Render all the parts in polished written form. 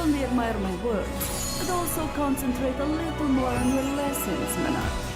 only admire my work, but also concentrate a little more on your lessons, Mana.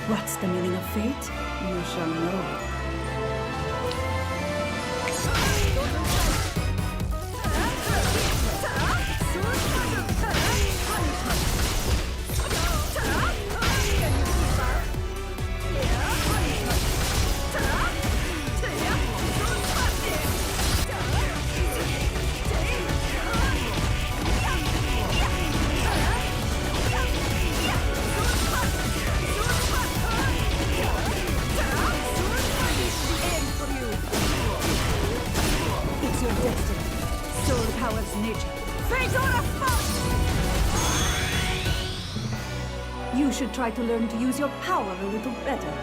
What's the meaning of fate? You shall know. You should try to learn to use your power a little better.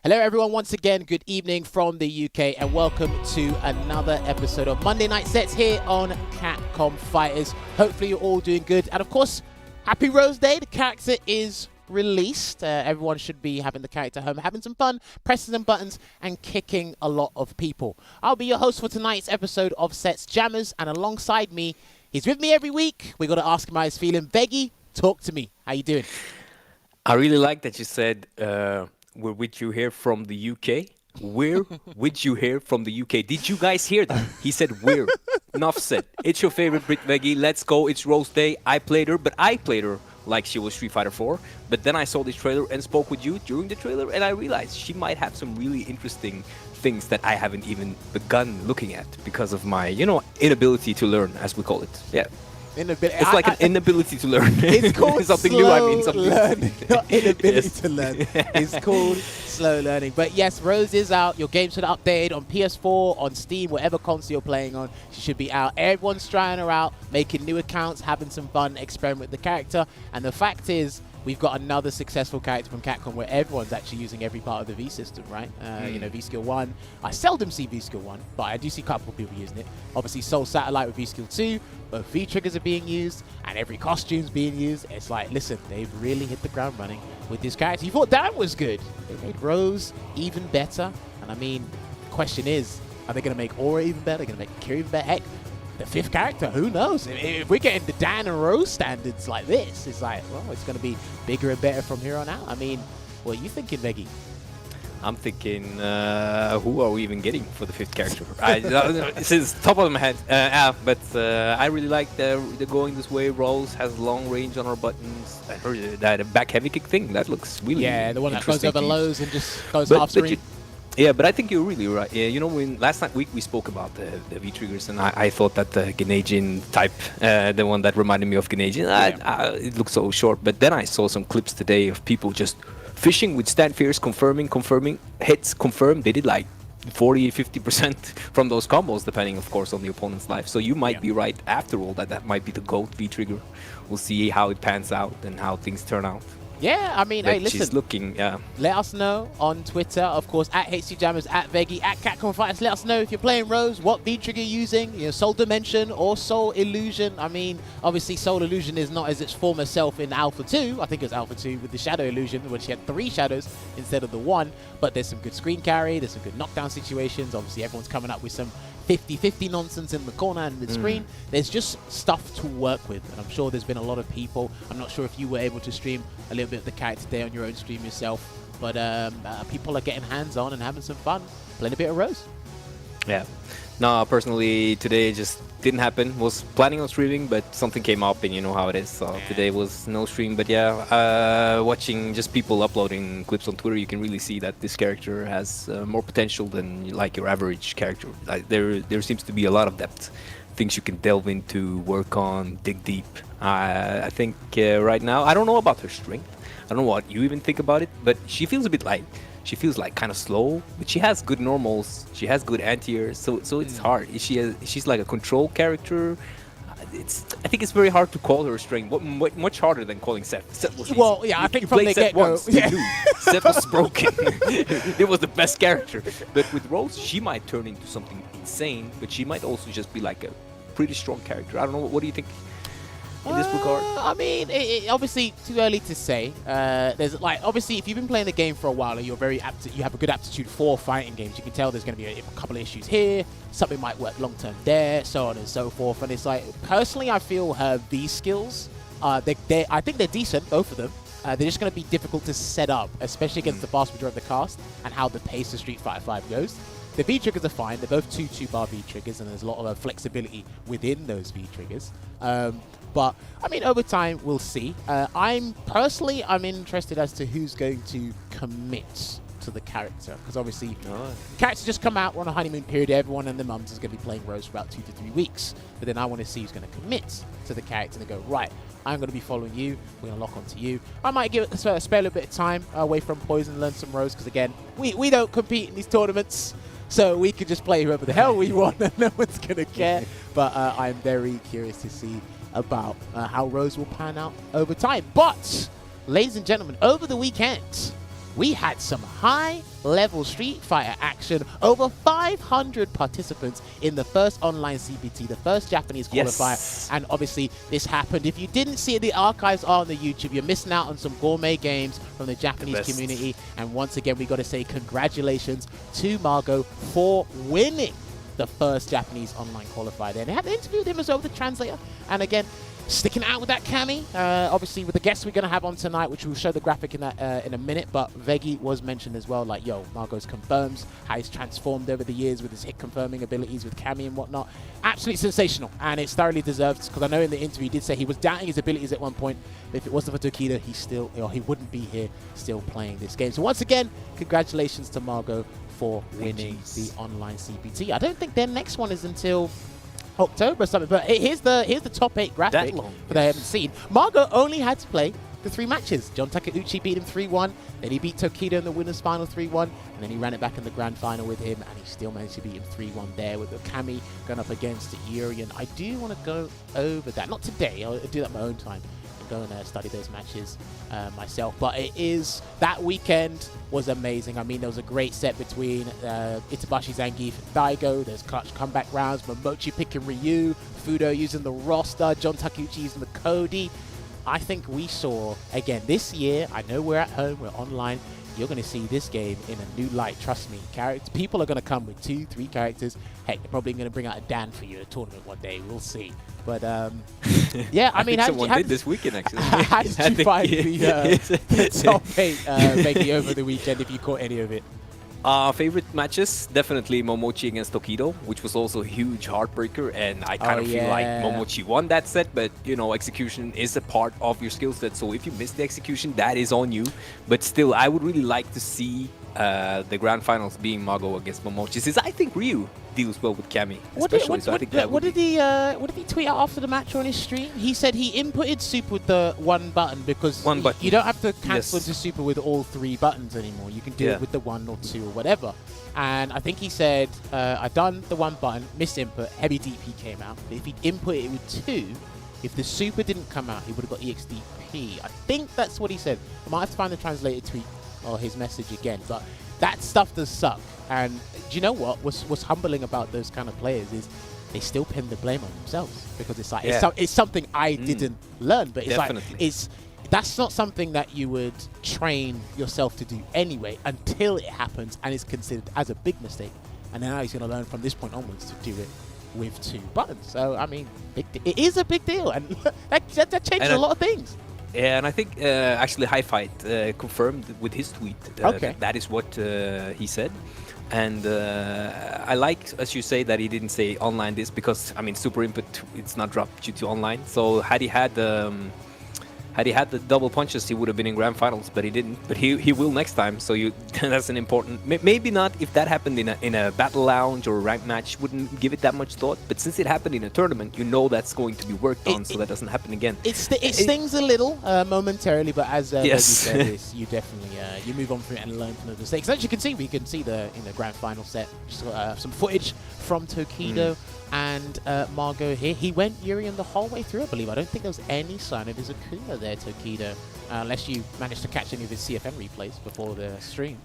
Hello everyone, once again, good evening from the UK and welcome to another episode of Monday Night Sets here on Capcom Fighters. Hopefully you're all doing good, and of course, happy Rose Day. The character is released. Everyone should be having the character home, having some fun, pressing some buttons and kicking a lot of people. I'll be your host for tonight's episode of Sets, Jammerz, and alongside me, he's with me every week. We got to ask him how he's feeling. Veggey, talk to me. How you doing? I really like that you said we're with you here from the UK. We're with you here from the UK. Did you guys hear that? He said we're. Enough said. It's your favorite Brit Veggey. Let's go. It's Rose Day. I played her, but I played her like she was Street Fighter 4. But then I saw this trailer and spoke with you during the trailer, and I realized she might have some really interesting things that I haven't even begun looking at because of my, inability to learn, as we call it. Yeah. It's like an inability to learn. It's called something slow new. I mean something learning, not inability Yes. to learn. It's called slow learning. But yes, Rose is out. Your game should update on PS4, on Steam, whatever console you're playing on. She should be out. Everyone's trying her out, making new accounts, having some fun, experiment with the character. And the fact is, we've got another successful character from Capcom where everyone's actually using every part of the V system, right? V-Skill 1. I seldom see V-Skill 1, but I do see a couple of people using it. Obviously, Soul Satellite with V-Skill 2. Both V-Triggers are being used, and every costume's being used. It's like, listen, they've really hit the ground running with this character. You thought that was good. They made Rose even better. And I mean, the question is, are they going to make Aura even better? Are they going to make Kira even better? Heck, the fifth character, who knows? If we're getting the Dan and Rose standards like this, it's like, well, it's going to be bigger and better from here on out. I mean, what are you thinking, Veggey? I'm thinking, who are we even getting for the fifth character? This is top of my head. But I really like the going this way. Rose has long range on her buttons. That back heavy kick thing, that looks really the one that goes over lows and just goes but, half screen. Yeah, but I think you're really right. Yeah, when last week we spoke about the V-Triggers, and I thought that the Gennadian type, the one that reminded me of Gennadian, it looked so short. But then I saw some clips today of people just fishing with stand fierce, confirming, hits, confirmed. They did like 40-50% from those combos, depending, of course, on the opponent's life. So you might be right after all that might be the GOAT V-Trigger. We'll see how it pans out and how things turn out. Yeah, I mean, hey, listen. She's looking, yeah. Let us know on Twitter, of course, at HC Jammerz, at Veggey, at Capcom Fighters. Let us know if you're playing Rose, what V-Trigger you're using, Soul Dimension or Soul Illusion. I mean, obviously, Soul Illusion is not as its former self in Alpha 2. I think it was Alpha 2 with the Shadow Illusion, when she had 3 shadows instead of the 1. But there's some good screen carry, there's some good knockdown situations. Obviously, everyone's coming up with some 50-50 nonsense in the corner and mid-screen. There's just stuff to work with, and I'm sure there's been a lot of people. I'm not sure if you were able to stream a little bit of the character today on your own stream yourself, but people are getting hands-on and having some fun, playing a bit of Rose. Yeah. No, personally, today just didn't happen. Was planning on streaming, but something came up, and you know how it is. So today was no stream, but yeah, watching just people uploading clips on Twitter, you can really see that this character has more potential than like your average character. Like, there seems to be a lot of depth, things you can delve into, work on, dig deep. I think right now, I don't know about her strength. I don't know what you even think about it, but she feels a bit light. She feels like kind of slow, but she has good normals. She has good anti-airs, so it's hard. She's like a control character. I think it's very hard to call her strength. Much harder than calling Seth. Seth was easy. Well, yeah, I think from the get-go, Seth was broken. It was the best character. But with Rose, she might turn into something insane, but she might also just be like a pretty strong character. I don't know. What do you think in this regard? I mean, it obviously too early to say. There's like, obviously, if you've been playing the game for a while and you're very you have a good aptitude for fighting games, you can tell there's going to be a couple of issues here. Something might work long term there, so on and so forth. And it's like, personally, I feel her V skills, I think they're decent, both of them. They're just going to be difficult to set up, especially against the vast majority of the cast and how the pace of Street Fighter V goes. The V-triggers are fine. They're both 2-bar V-triggers, and there's a lot of flexibility within those V-triggers. But, I mean, over time, we'll see. I'm interested as to who's going to commit to the character. Because, obviously, characters just come out, we're on a honeymoon period. Everyone and their mums is going to be playing Rose for about 2 to 3 weeks. But then I want to see who's going to commit to the character and go, right, I'm going to be following you. We're going to lock onto you. I might give it a spare little bit of time away from Poison, learn some Rose. Because, again, we don't compete in these tournaments. So we could just play whoever the hell we want and no one's going to care. But I'm very curious to see about how Rose will pan out over time. But, ladies and gentlemen, over the weekend, we had some high-level Street Fighter action. Over 500 participants in the first online CPT, the first Japanese qualifier. Yes. And obviously, this happened. If you didn't see it, the archives are on the YouTube. You're missing out on some gourmet games from the Japanese community. And once again, we got to say congratulations to Margot for winning the first Japanese online qualifier there. And they had interviewed him as well, the translator. And again, sticking out with that Cammy, obviously with the guests we're going to have on tonight, which we'll show the graphic in a minute, but Veggey was mentioned as well, like, yo, Margot's confirms how he's transformed over the years with his hit confirming abilities with Cammy and whatnot. Absolutely sensational, and it's thoroughly deserved, because I know in the interview he did say he was doubting his abilities at one point. If it wasn't for Tokido, he wouldn't be here still playing this game. So once again, congratulations to Margot for winning the online CPT. I don't think their next one is until October or something, but here's the top 8 graphic that I haven't seen. Margot only had to play the 3 matches. John Takeuchi beat him 3-1, then he beat Tokido in the winners final 3-1, and then he ran it back in the grand final with him, and he still managed to beat him 3-1 there with the Cammy going up against Yuri. And I do want to go over that, not today, I'll do that at my own time and go and study those matches myself, but that weekend was amazing. I mean, there was a great set between Itabashi, Zangief, and Daigo. There's clutch comeback rounds, Momochi picking Ryu, Fudo using the roster, John Takeuchi using the Cody. I think we saw, again, this year, I know we're at home, we're online, you're going to see this game in a new light, trust me. People are going to come with 2-3 characters. Heck, they're probably going to bring out a Dan for you at a tournament one day, we'll see. But, yeah, I mean, someone did this weekend, actually. How did you find the top 8 Veggey over the weekend, if you caught any of it? Favorite matches, definitely Momochi against Tokido, which was also a huge heartbreaker, and I kind of feel like Momochi won that set, but, you know, execution is a part of your skill set, so if you miss the execution, that is on you. But still, I would really like to see the grand finals being Margot against Momochi, since I think Ryu deals well with Cammy, especially. What did he tweet out after the match on his stream? He said he inputted Super with the 1 button because you don't have to cancel into Super with all 3 buttons anymore. You can do it with the 1 or 2 or whatever. And I think he said, I done the 1 button, missed input, heavy DP came out. But if he input it with 2, if the Super didn't come out, he would have got EXDP. I think that's what he said. I might have to find the translated tweet or his message again, but that stuff does suck. And do you know what? What's humbling about those kind of players is they still pin the blame on themselves, because it's like it's something I didn't learn, but it's like that's not something that you would train yourself to do anyway until it happens and is considered as a big mistake. And then now he's going to learn from this point onwards to do it with 2 buttons. So I mean, it is a big deal, and that changes a lot of things. Yeah, and I think actually High Fight confirmed with his tweet that is what he said. And I like, as you say, that he didn't say online this, because I mean Super Input, it's not dropped due to online. So had he had the double punches, he would have been in grand finals, but he didn't. But he will next time. So that's an important. Maybe not if that happened in a battle lounge or a ranked match, wouldn't give it that much thought. But since it happened in a tournament, you know that's going to be worked on, so that doesn't happen again. It stings a little momentarily, but as you said, you definitely you move on from it and learn from the mistakes. As you can see, we can see the grand final set, some footage from Tokido. And Margot here. He went Urian the whole way through, I believe. I don't think there was any sign of his Akuma there, Tokido, unless you managed to catch any of his CFM replays before the stream.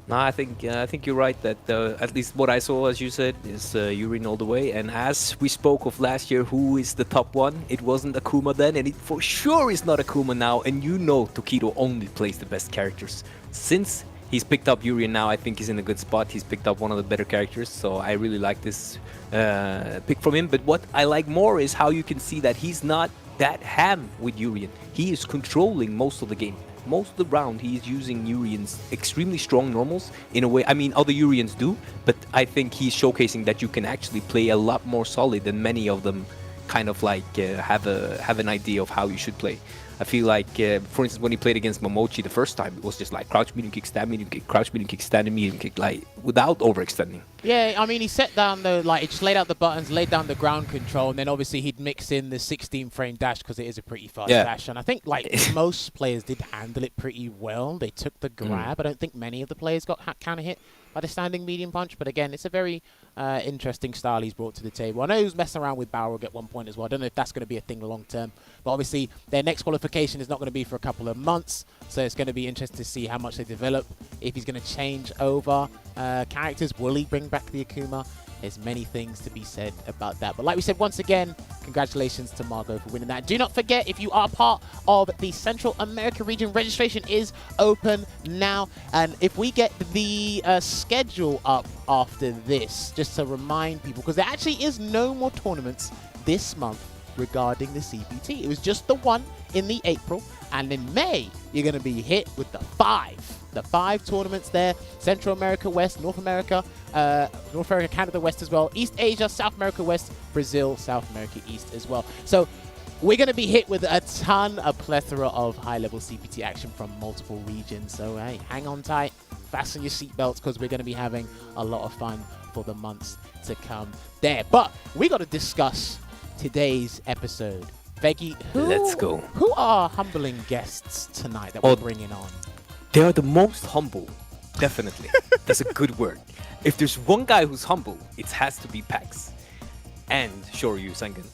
No, I think you're right that at least what I saw, as you said, is Urian all the way. And as we spoke of last year, who is the top one? It wasn't Akuma then, and it for sure is not Akuma now. And you know Tokido only plays the best characters. Since he's picked up Urian now, I think he's in a good spot. He's picked up one of the better characters, so I really like this pick from him. But what I like more is how you can see that he's not that ham with Urian. He is controlling most of the game. Most of the round, he is using Urian's extremely strong normals in a way. I mean, other Urians do, but I think he's showcasing that you can actually play a lot more solid than many of them kind of like have an idea of how you should play. I feel like, for instance, when he played against Momochi the first time, it was just like crouch, medium kick, stand, medium kick, crouch, medium kick, stand, and medium kick, like without overextending. Yeah, I mean, he set down he just laid out the buttons, laid down the ground control, and then obviously he'd mix in the 16-frame dash because it is a pretty fast dash. And I think most players did handle it pretty well. They took the grab. I don't think many of the players got counter hit by the standing medium punch, but again, it's a very interesting style he's brought to the table. I know he was messing around with Balrog at one point as well. I don't know if that's going to be a thing long term, but obviously their next qualification is not going to be for a couple of months, so it's going to be interesting to see how much they develop, if he's going to change over characters, will he bring back the Akuma? There's many things to be said about that. But like we said, once again, congratulations to Margot for winning that. Do not forget, if you are part of the Central America region, registration is open now. And if we get the schedule up after this, just to remind people, because there actually is no more tournaments this month regarding the CPT. It was just the one in the April. And in May, you're going to be hit with the 5 tournaments there. Central America West, North America, Canada West as well, East Asia, South America West, Brazil, South America East as well. So we're going to be hit with a plethora of high-level CPT action from multiple regions. So hey, hang on tight, fasten your seatbelts, because we're going to be having a lot of fun for the months to come there. But we got to discuss today's episode. Veggey, let's go. Who are humbling guests tonight that we're bringing on? They are the most humble, definitely. That's a good word. If there's one guy who's humble, it has to be Packz. And Shoryu Sengan.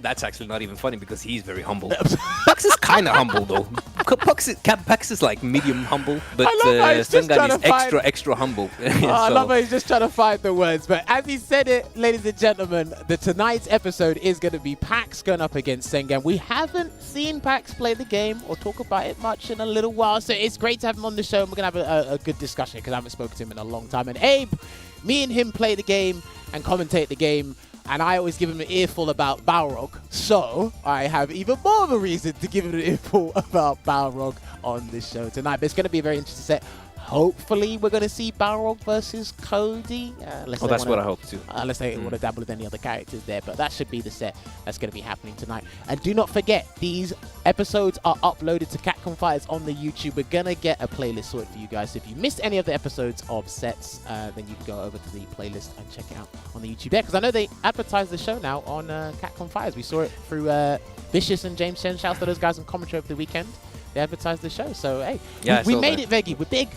That's actually not even funny because he's very humble. Packz is kind of humble though. Packz is like medium humble, but Sengan is extra humble. I love how he's just trying to find the words. But as he said it, ladies and gentlemen, tonight's episode is going to be Packz going up against Sengan. We haven't seen Packz play the game or talk about it much in a little while, so it's great to have him on the show. And we're going to have a good discussion because I haven't spoken to him in a long time. And Abe, me and him play the game and commentate the game. And I always give him an earful about Balrog, so I have even more of a reason to give him an earful about Balrog on this show tonight. But it's going to be a very interesting set. Hopefully, we're going to see Balrog versus Cody. That's what I hope too. Unless they want to dabble with any other characters there. But that should be the set that's going to be happening tonight. And do not forget, these episodes are uploaded to Capcom Fighters on the YouTube. We're going to get a playlist sorted for you guys. So if you missed any of the episodes of sets, then you can go over to the playlist and check it out on the YouTube there. Because I know they advertise the show now on Capcom Fighters. We saw it through Vicious and James Chen. Shout out to those guys on commentary over the weekend. They advertised the show, so hey, we made it, Veggey. We're big.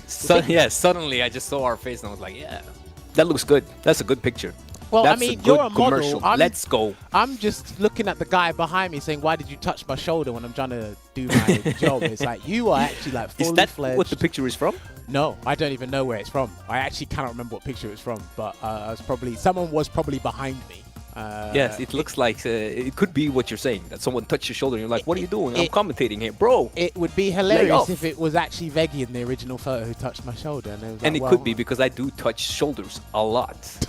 Yeah, suddenly I just saw our face and I was like, yeah, that looks good. That's a good picture. Well, That's I mean, a you're good a model. commercial. Let's go. I'm just looking at the guy behind me saying, why did you touch my shoulder when I'm trying to do my job? It's like, you are actually like fully Is that fledged. what the picture is from? No, I don't even know where it's from. I actually cannot remember what picture it's from, but someone was probably behind me. Yes, it looks like it could be what you're saying, that someone touched your shoulder and you're like, what are you doing? I'm commentating here, bro. It would be hilarious if it was actually Veggey in the original photo who touched my shoulder. And it could be because I do touch shoulders a lot.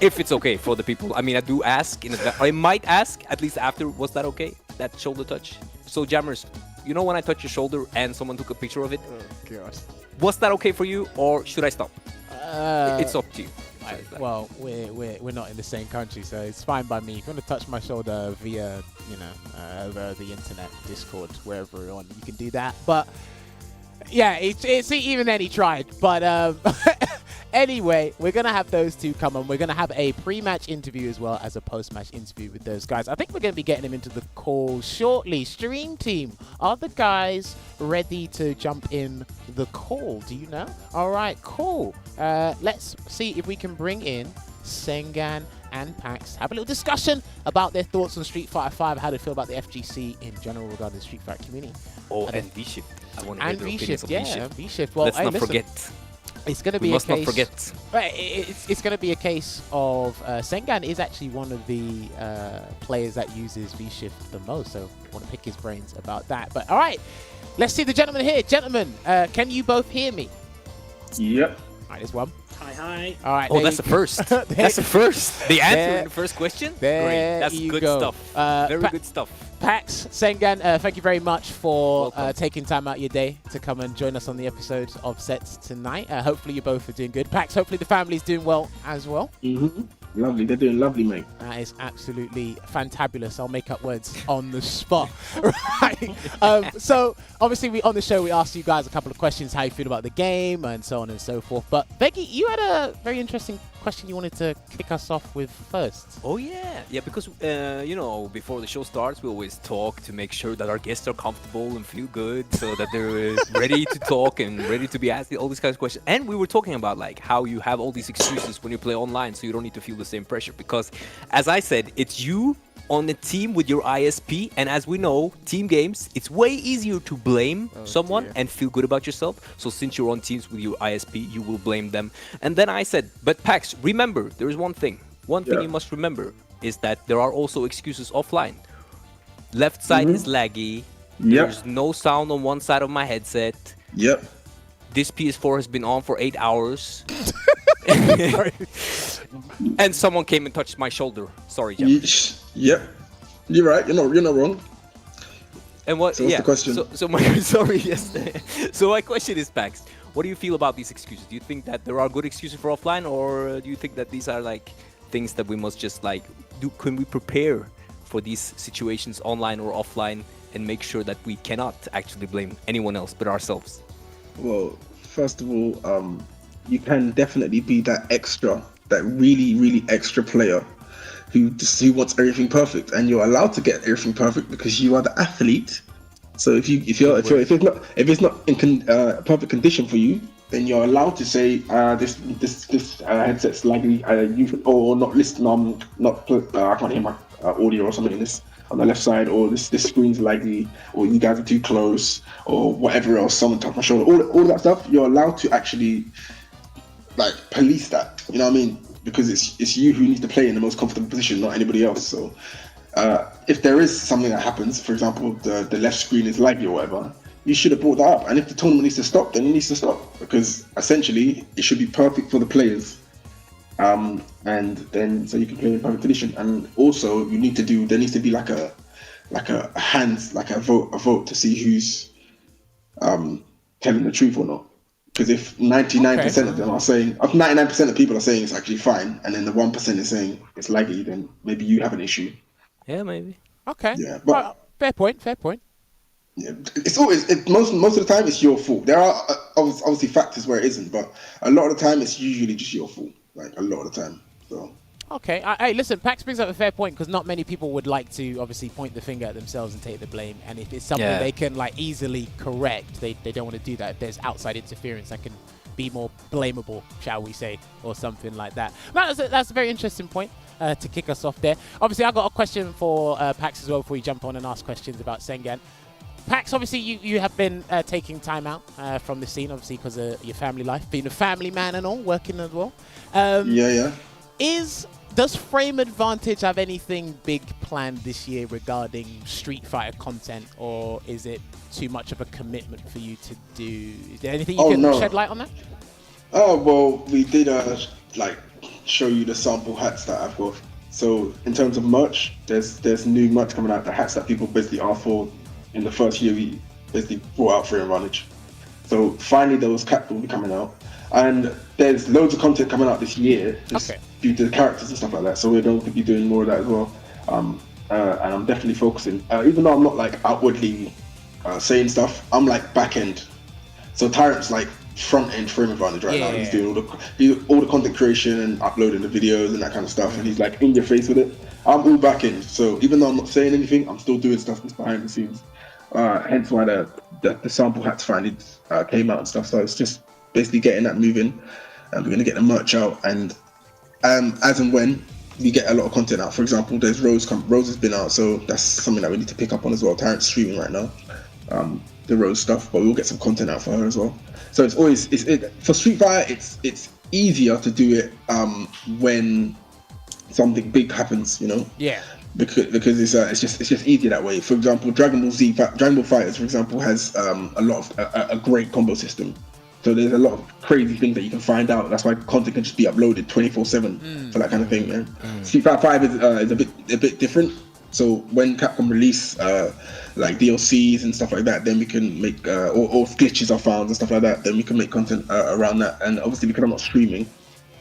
If it's okay for the people. I mean, I do ask in advance. I might ask at least after, was that okay? That shoulder touch? So Jammerz, you know when I touch your shoulder and someone took a picture of it? Oh, God. Was that okay for you or should I stop? It's up to you. Well, we're not in the same country, so it's fine by me. If you want to touch my shoulder via, over the internet, Discord, wherever we're on, you can do that. But yeah, it's even then he tried. But anyway, we're gonna have those two come on. We're gonna have a pre-match interview as well as a post-match interview with those guys. I think we're gonna be getting them into the call shortly. Stream team, are the guys ready to jump in the call? Do you know? All right, cool. Let's see if we can bring in Sengan and Packz. Have a little discussion about their thoughts on Street Fighter 5, how they feel about the FGC in general regarding the Street Fighter community. Oh, and V-Shift. I want to hear their opinions on V-Shift. V-Shift. Well, let's not forget. It's going to be a case. We must not forget. Right, it's going to be a case of Sengan is actually one of the players that uses V-Shift the most, so I want to pick his brains about that. But all right, let's see the gentleman here. Gentlemen, can you both hear me? Yep. All right, there's one. Hi. All right. Oh, that's the first. That's the first. The answer in the first question? There Great. That's you good go. stuff. Very good stuff. Packz, Sengan, thank you very much for taking time out of your day to come and join us on the episode of Sets tonight. Hopefully you both are doing good. Packz, hopefully the family's doing well as well. Mm-hmm. Lovely. They're doing lovely, mate. That is absolutely fantabulous. I'll make up words on the spot. Right. So obviously on the show we asked you guys a couple of questions, how you feel about the game and so on and so forth. But Veggey, you had a very interesting question you wanted to kick us off with first. Oh yeah, because before the show starts, we always talk to make sure that our guests are comfortable and feel good, so that they're ready to talk and ready to be asked all these kinds of questions. And we were talking about like how you have all these excuses when you play online, so you don't need to feel the same pressure. Because, as I said, it's you on a team with your ISP, and as we know, team games, it's way easier to blame someone and feel good about yourself. So since you're on teams with your ISP, you will blame them. And then I said, but Packz, remember, there is one thing. One thing you must remember is that there are also excuses offline. Left side is laggy. There's no sound on one side of my headset. Yep. This PS4 has been on for 8 hours. And someone came and touched my shoulder. Sorry, Jeff. Yep. You're right. You're not wrong. And what? So what's the question? So my sorry. Yes. So my question is, Packz, what do you feel about these excuses? Do you think that there are good excuses for offline, or do you think that these are like things that we must just like do? Can we prepare for these situations online or offline and make sure that we cannot actually blame anyone else but ourselves? Well, first of all, you can definitely be that extra, that really, really extra player who wants everything perfect, and you're allowed to get everything perfect because you are the athlete. So if it's not in perfect condition for you, then you're allowed to say this headset's laggy, or not listen, I can't hear my audio or something in this on the left side, or this screen's laggy, or you guys are too close, or whatever else. Someone touched my shoulder. All that stuff, you're allowed to actually like police that. You know what I mean? Because it's you who needs to play in the most comfortable position, not anybody else. So if there is something that happens, for example, the left screen is laggy or whatever, you should have brought that up. And if the tournament needs to stop, then it needs to stop, because essentially it should be perfect for the players. And then so you can play in perfect condition. And also there needs to be like a vote to see who's telling the truth or not. Because if 99% of them are saying, if 99% of people are saying it's actually fine, and then the 1% is saying it's laggy, then maybe you have an issue. Yeah, maybe. Okay. Yeah, but fair point. Yeah, it's always most of the time it's your fault. There are obviously factors where it isn't, but a lot of the time it's usually just your fault. Like a lot of the time. So. Okay. Hey, listen, Packz brings up a fair point, because not many people would like to obviously point the finger at themselves and take the blame. And if it's something they can like easily correct, they don't want to do that. If there's outside interference that can be more blamable, shall we say, or something like that. No, that's a very interesting point to kick us off there. Obviously, I've got a question for Packz as well before we jump on and ask questions about Sengan. Packz, obviously, you have been taking time out from the scene, obviously, because of your family life, being a family man and all, working as well. Yeah. Does Frame Advantage have anything big planned this year regarding Street Fighter content, or is it too much of a commitment for you to do? Is there anything you can shed light on that? Oh, well, we did like show you the sample hats that I've got. So in terms of merch, there's new merch coming out. The hats that people basically asked for in the first year, we basically brought out Frame Advantage. So finally, those hats will be coming out, and there's loads of content coming out this year. Due to the characters and stuff like that, so we're going to be doing more of that as well. And I'm definitely focusing, even though I'm not like outwardly saying stuff, I'm like back end. So Tyrant's like front end Frame Advantage right now. He's doing all the content creation and uploading the videos and that kind of stuff, and he's like in your face with it. I'm all back end, so even though I'm not saying anything, I'm still doing stuff that's behind the scenes. Hence why the sample hats finally came out and stuff. So it's just basically getting that moving, and we're gonna get the merch out, and as and when we get a lot of content out. For example, there's Rose has been out, so that's something that we need to pick up on as well. Tyrant's streaming right now, the Rose stuff, but we'll get some content out for her as well. So it's always for Street Fighter, it's easier to do it when something big happens, you know. Yeah. Because it's just easier that way. For example, Dragon Ball FighterZ, for example, has a great combo system. So there's a lot of crazy things that you can find out. That's why content can just be uploaded 24/7 for that kind of thing, man. Street Fighter 5 is a bit different. So when Capcom release like DLCs and stuff like that, then we can make or glitches are found and stuff like that. Then we can make content around that. And obviously because I'm not streaming,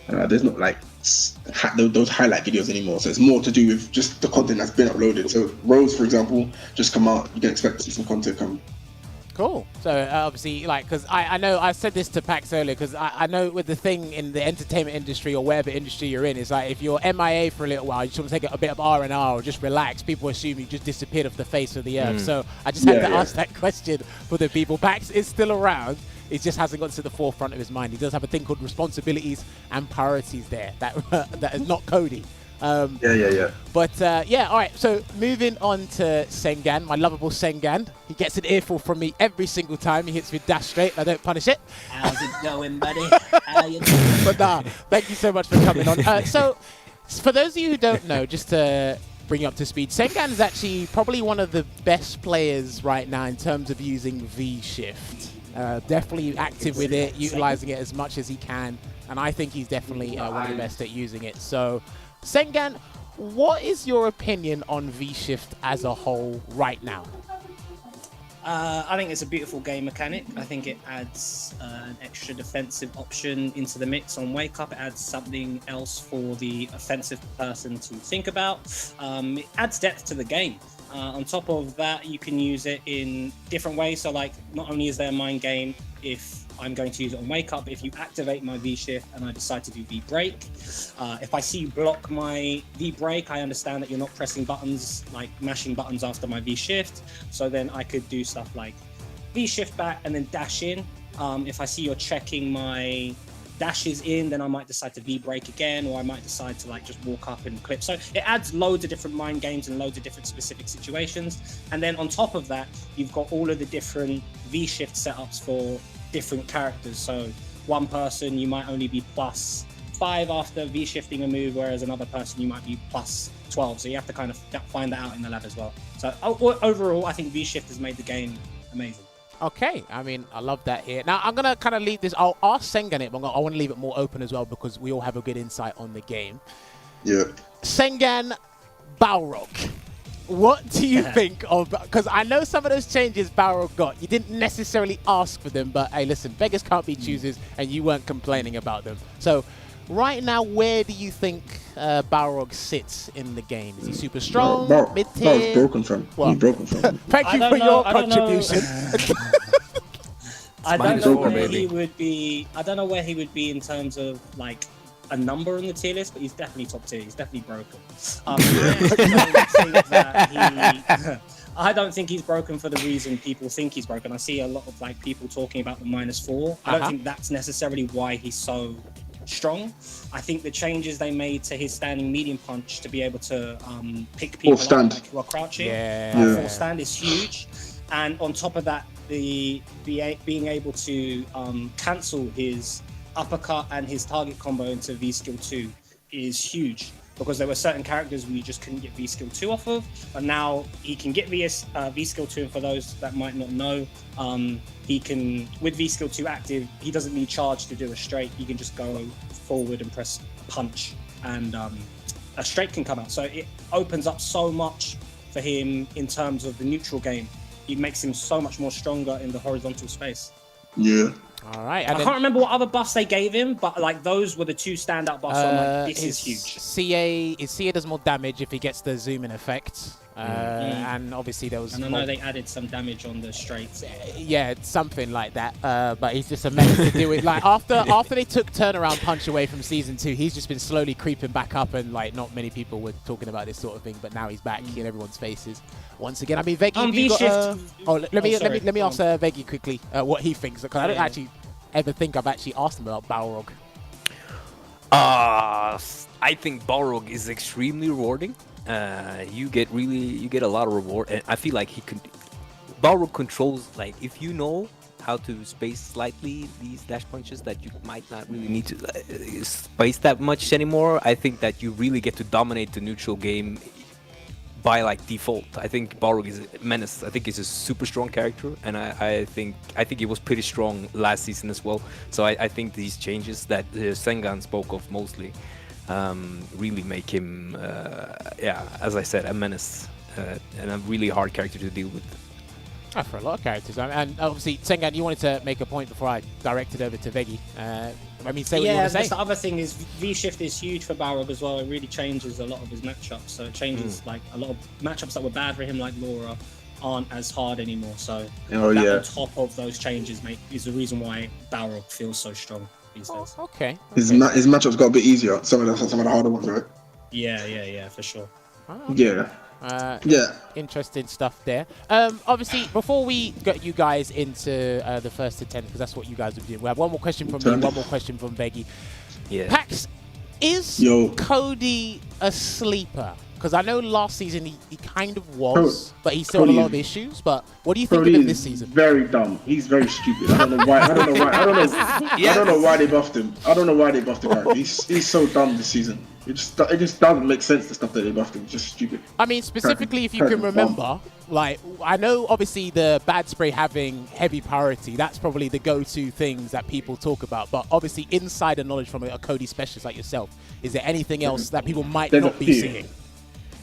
there's not like those highlight videos anymore. So it's more to do with just the content that's been uploaded. So Rose, for example, just come out. You can expect to see some content come. Cool. So obviously, like, because I know I said this to Packz earlier, because I know with the thing in the entertainment industry or whatever industry you're in, it's like if you're MIA for a little while, you just want to take a bit of R&R or just relax, people assume you just disappeared off the face of the earth. So I just had to ask that question for the people. Packz is still around. It just hasn't got to the forefront of his mind. He does have a thing called responsibilities and priorities there. That is not Cody. But all right, so moving on to Sengan, my lovable Sengan. He gets an earful from me every single time he hits me dash straight. I don't punish it. How's it going, buddy? How you doing? But nah, thank you so much for coming on. So for those of you who don't know, just to bring you up to speed, Sengan is actually probably one of the best players right now in terms of using V-Shift. Definitely active with it, utilizing it as much as he can, and I think he's definitely one of the best at using it. So Sengan, what is your opinion on V-Shift as a whole right now? I think it's a beautiful game mechanic. I think it adds an extra defensive option into the mix on Wake Up. It adds something else for the offensive person to think about. It adds depth to the game. On top of that, you can use it in different ways. So like, not only is there a mind game if I'm going to use it on Wake Up, but if you activate my V-Shift and I decide to do V-Break, if I see you block my V-Break, I understand that you're not pressing buttons, like mashing buttons after my V-Shift. So then I could do stuff like V-Shift back and then dash in. If I see you're checking my dashes in, then I might decide to V-Break again, or I might decide to like just walk up and clip. So it adds loads of different mind games and loads of different specific situations. And then on top of that, you've got all of the different V-Shift setups for different characters. So one person, you might only be +5 after V-shifting a move, whereas another person, you might be +12. So you have to kind of find that out in the lab as well. So overall, I think V-Shift has made the game amazing. Okay, I mean, I love that here. Now, I'm going to kind of leave this. I'll ask Sengan it, but I want to leave it more open as well because we all have a good insight on the game. Yeah. Sengan Balrog. What do you think of... Because I know some of those changes Balrog got. You didn't necessarily ask for them, but hey, listen, beggars can't be choosers, and you weren't complaining about them. So, right now, where do you think Balrog sits in the game? Is he super strong, mid-tier? He's broken from. Well, He's broken from. Thank you for your contribution. I don't know where he would be. I don't know where he would be in terms of like a number on the tier list, but he's I don't think he's broken for the reason people think he's broken. I see a lot of like people talking about the -4. I don't think that's necessarily why he's so strong. I think the changes they made to his standing medium punch to be able to pick people up like, who are crouching, full stand is huge. And on top of that, being able to cancel his uppercut and his target combo into V skill 2 is huge, because there were certain characters where you just couldn't get V skill 2 off of, but now he can get V skill 2. And for those that might not know, he can, with V skill 2 active, he doesn't need charge to do a straight. He can just go forward and press punch, and a straight can come out. So it opens up so much for him in terms of the neutral game. It makes him so much more stronger in the horizontal space. Yeah. All right. I can't remember what other buffs they gave him, but like those were the 2 standout buffs. I'm like, this is huge. CA does more damage if he gets the zoom in effect. And obviously there was... And I know they added some damage on the straights. Yeah, something like that. But he's just a mess to do it. Like after they took turnaround punch away from season 2, he's just been slowly creeping back up, and like not many people were talking about this sort of thing, but now he's back in everyone's faces once again. I mean, Veggey, have you got, let me ask Veggey quickly what he thinks, because I don't actually ever think I've actually asked him about Balrog. I think Balrog is extremely rewarding. You get a lot of reward, and I feel like Balrog controls, like if you know how to space slightly these dash punches that you might not really need to space that much anymore. I think that you really get to dominate the neutral game by like default. I think Balrog is a menace. I think he's a super strong character, and I think he was pretty strong last season as well. So I think these changes that Sengan spoke of mostly really make him, as I said, a menace and a really hard character to deal with. For a lot of characters. And obviously, Sengan, you wanted to make a point before I directed over to Veggey. I mean, say what you want to say. The other thing is V-Shift is huge for Balrog as well. It really changes a lot of his matchups. So it changes like a lot of matchups that were bad for him, like Laura, aren't as hard anymore. So on top of those changes is the reason why Balrog feels so strong these days. Okay. His matchups got a bit easier. Some of the harder ones, right? Yeah, for sure. Yeah. Interesting stuff there. Obviously, before we get you guys into the first to 10, because that's what you guys are doing, we have one more question from me, one more question from Veggey. Yeah. Packz, is Cody a sleeper? Because I know last season he kind of was, but he still had a lot of issues. But what do you think of him this season? Very dumb. He's very stupid. I don't know why. I don't know why they buffed him. I don't know why they buffed him. He's so dumb this season. It just doesn't make sense, the stuff that they buffed him. It's just stupid. I mean, specifically, if you can remember, like, I know obviously the bad spray having heavy priority, that's probably the go-to things that people talk about. But obviously, insider knowledge from a Cody specialist like yourself, is there anything else that people might not be seeing?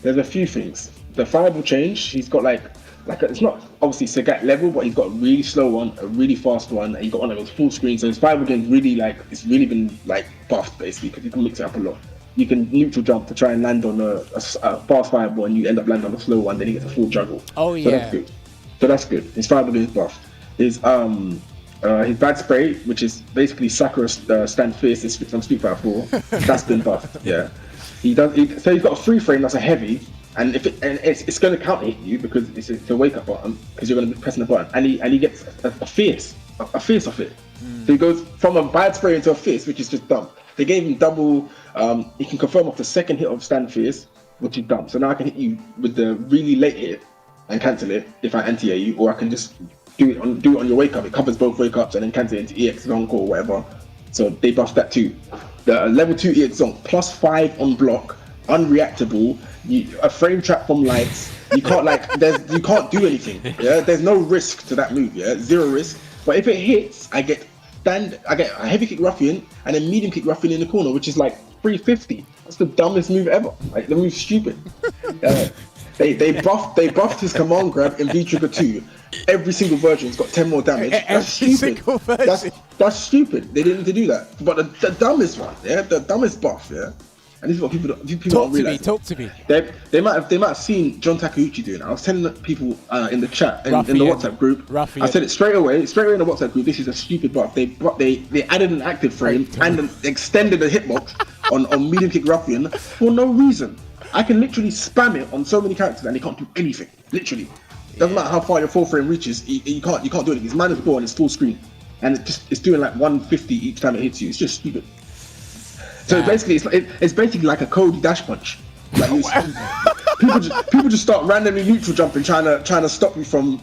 There's a few things. The fireball change, he's got like it's not obviously Sagat level, but he's got a really slow one, a really fast one, and he's got one of those full screen. So his fireball game's really it's really been like buffed basically, because you can mix it up a lot. You can neutral jump to try and land on a fast fireball, and you end up landing on a slow one. Then he gets a full juggle. Oh yeah. So that's good. His fireball game is buffed. His bad spray, which is basically Sakura stand fierce from Street Fighter 4, that's been buffed. Yeah. So he's got a free frame that's a heavy, and it's going to counter hit you because it's a wake up button, because you're going to be pressing the button, and he gets a fierce off it. So he goes from a bad spray into a fierce, which is just dumb. They gave him double. He can confirm off the second hit of stand fierce, which is dumb. So now I can hit you with the really late hit and cancel it if I anti-air you, or I can just do it on your wake up. It covers both wake ups and then cancel it into EX Zonk or whatever. So they buffed that too. The level 2 EX Zonk +5 on block, unreactable, a frame trap from lights. You can't you can't do anything. Yeah, there's no risk to that move. Yeah, 0 risk. But if it hits, I get a heavy kick ruffian and a medium kick ruffian in the corner, which is like 350. That's the dumbest move ever. Like, the move's stupid. They buffed his command grab in V-Trigger 2. Every single version's got 10 more damage. That's stupid. That's stupid. They didn't need to do that. But the dumbest one, the dumbest buff, and this is what people don't realize. Talk to me. They might have seen John Takeuchi doing it. I was telling people in the chat, in the WhatsApp group. I said it straight away in the WhatsApp group. This is a stupid buff. They added an active frame and extended the hitbox on medium kick ruffian for no reason. I can literally spam it on so many characters and they can't do anything. Literally. Doesn't matter how far your full frame reaches, you can't do it. It's -4 and it's full screen, and it's doing like 150 each time it hits you. It's just stupid. So basically, it's basically like a Cody dash punch. Like people just start randomly neutral jumping, trying to stop you from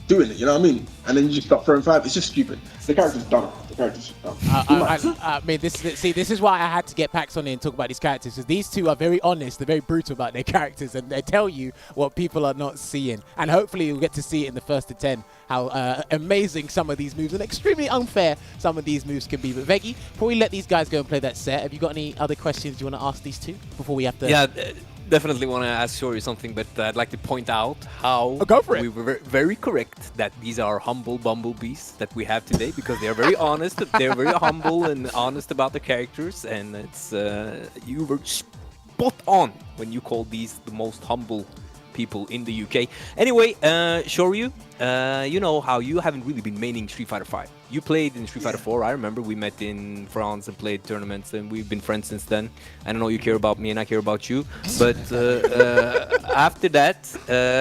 doing it. You know what I mean? And then you just start throwing 5. It's just stupid. The character's dumb. I mean, this is why I had to get Packz on here and talk about these characters, because these two are very honest, they're very brutal about their characters, and they tell you what people are not seeing. And hopefully you'll get to see it in the first to 10 how amazing some of these moves and extremely unfair some of these moves can be. But Veggey, before we let these guys go and play that set, have you got any other questions you want to ask these two before we have to? Yeah, definitely want to ask Shory something, but I'd like to point out how go for it. we were very correct that these are humble bumblebees that we have today, because they are very honest, they're very humble and honest about the characters, and it's you were spot on when you called these the most humble people in the UK. Anyway, Shoryu, you know how you haven't really been maining Street Fighter 5. You played in Street Fighter 4. I remember we met in France and played tournaments, and we've been friends since then. I don't know, you care about me and I care about you. But after that,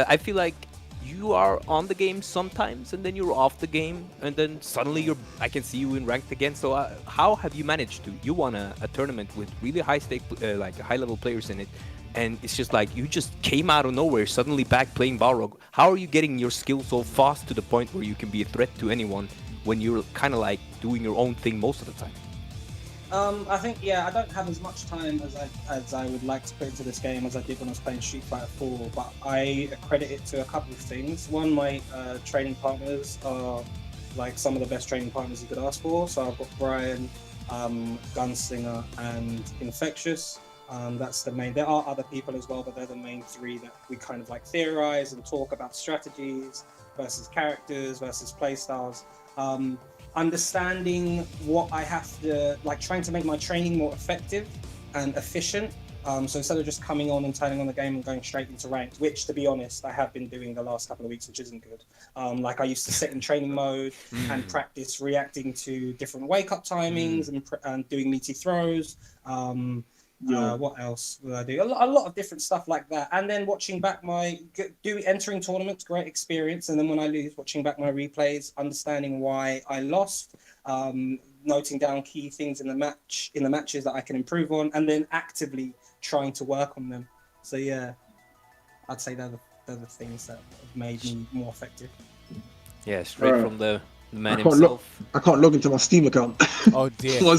I feel like you are on the game sometimes, and then you're off the game, and then suddenly I can see you in ranked again. So how have you managed to? You won a tournament with really high stake, like high level players in it. And it's just like you just came out of nowhere, suddenly back playing Balrog. How are you getting your skill so fast to the point where you can be a threat to anyone when you're kind of like doing your own thing most of the time? I think, I don't have as much time as I would like to put into this game as I did when I was playing Street Fighter 4, but I credit it to a couple of things. One, my training partners are like some of the best training partners you could ask for. So I've got Brian, Gunslinger, and Infectious. That's the main. There are other people as well, but they're the main 3 that we kind of like theorize and talk about strategies versus characters versus playstyles. Understanding what I have to, like trying to make my training more effective and efficient. So instead of just coming on and turning on the game and going straight into ranked, which to be honest, I have been doing the last couple of weeks, which isn't good. Like I used to sit in training mode and practice reacting to different wake up timings and doing meaty throws. What else would I do? A lot of different stuff like that. And then watching back entering tournaments, great experience. And then when I lose, watching back my replays, understanding why I lost, noting down key things in the matches that I can improve on, and then actively trying to work on them. So yeah, I'd say they're the things that have made me more effective. Yeah, straight from the man himself. I can't log into my Steam account. Oh dear. I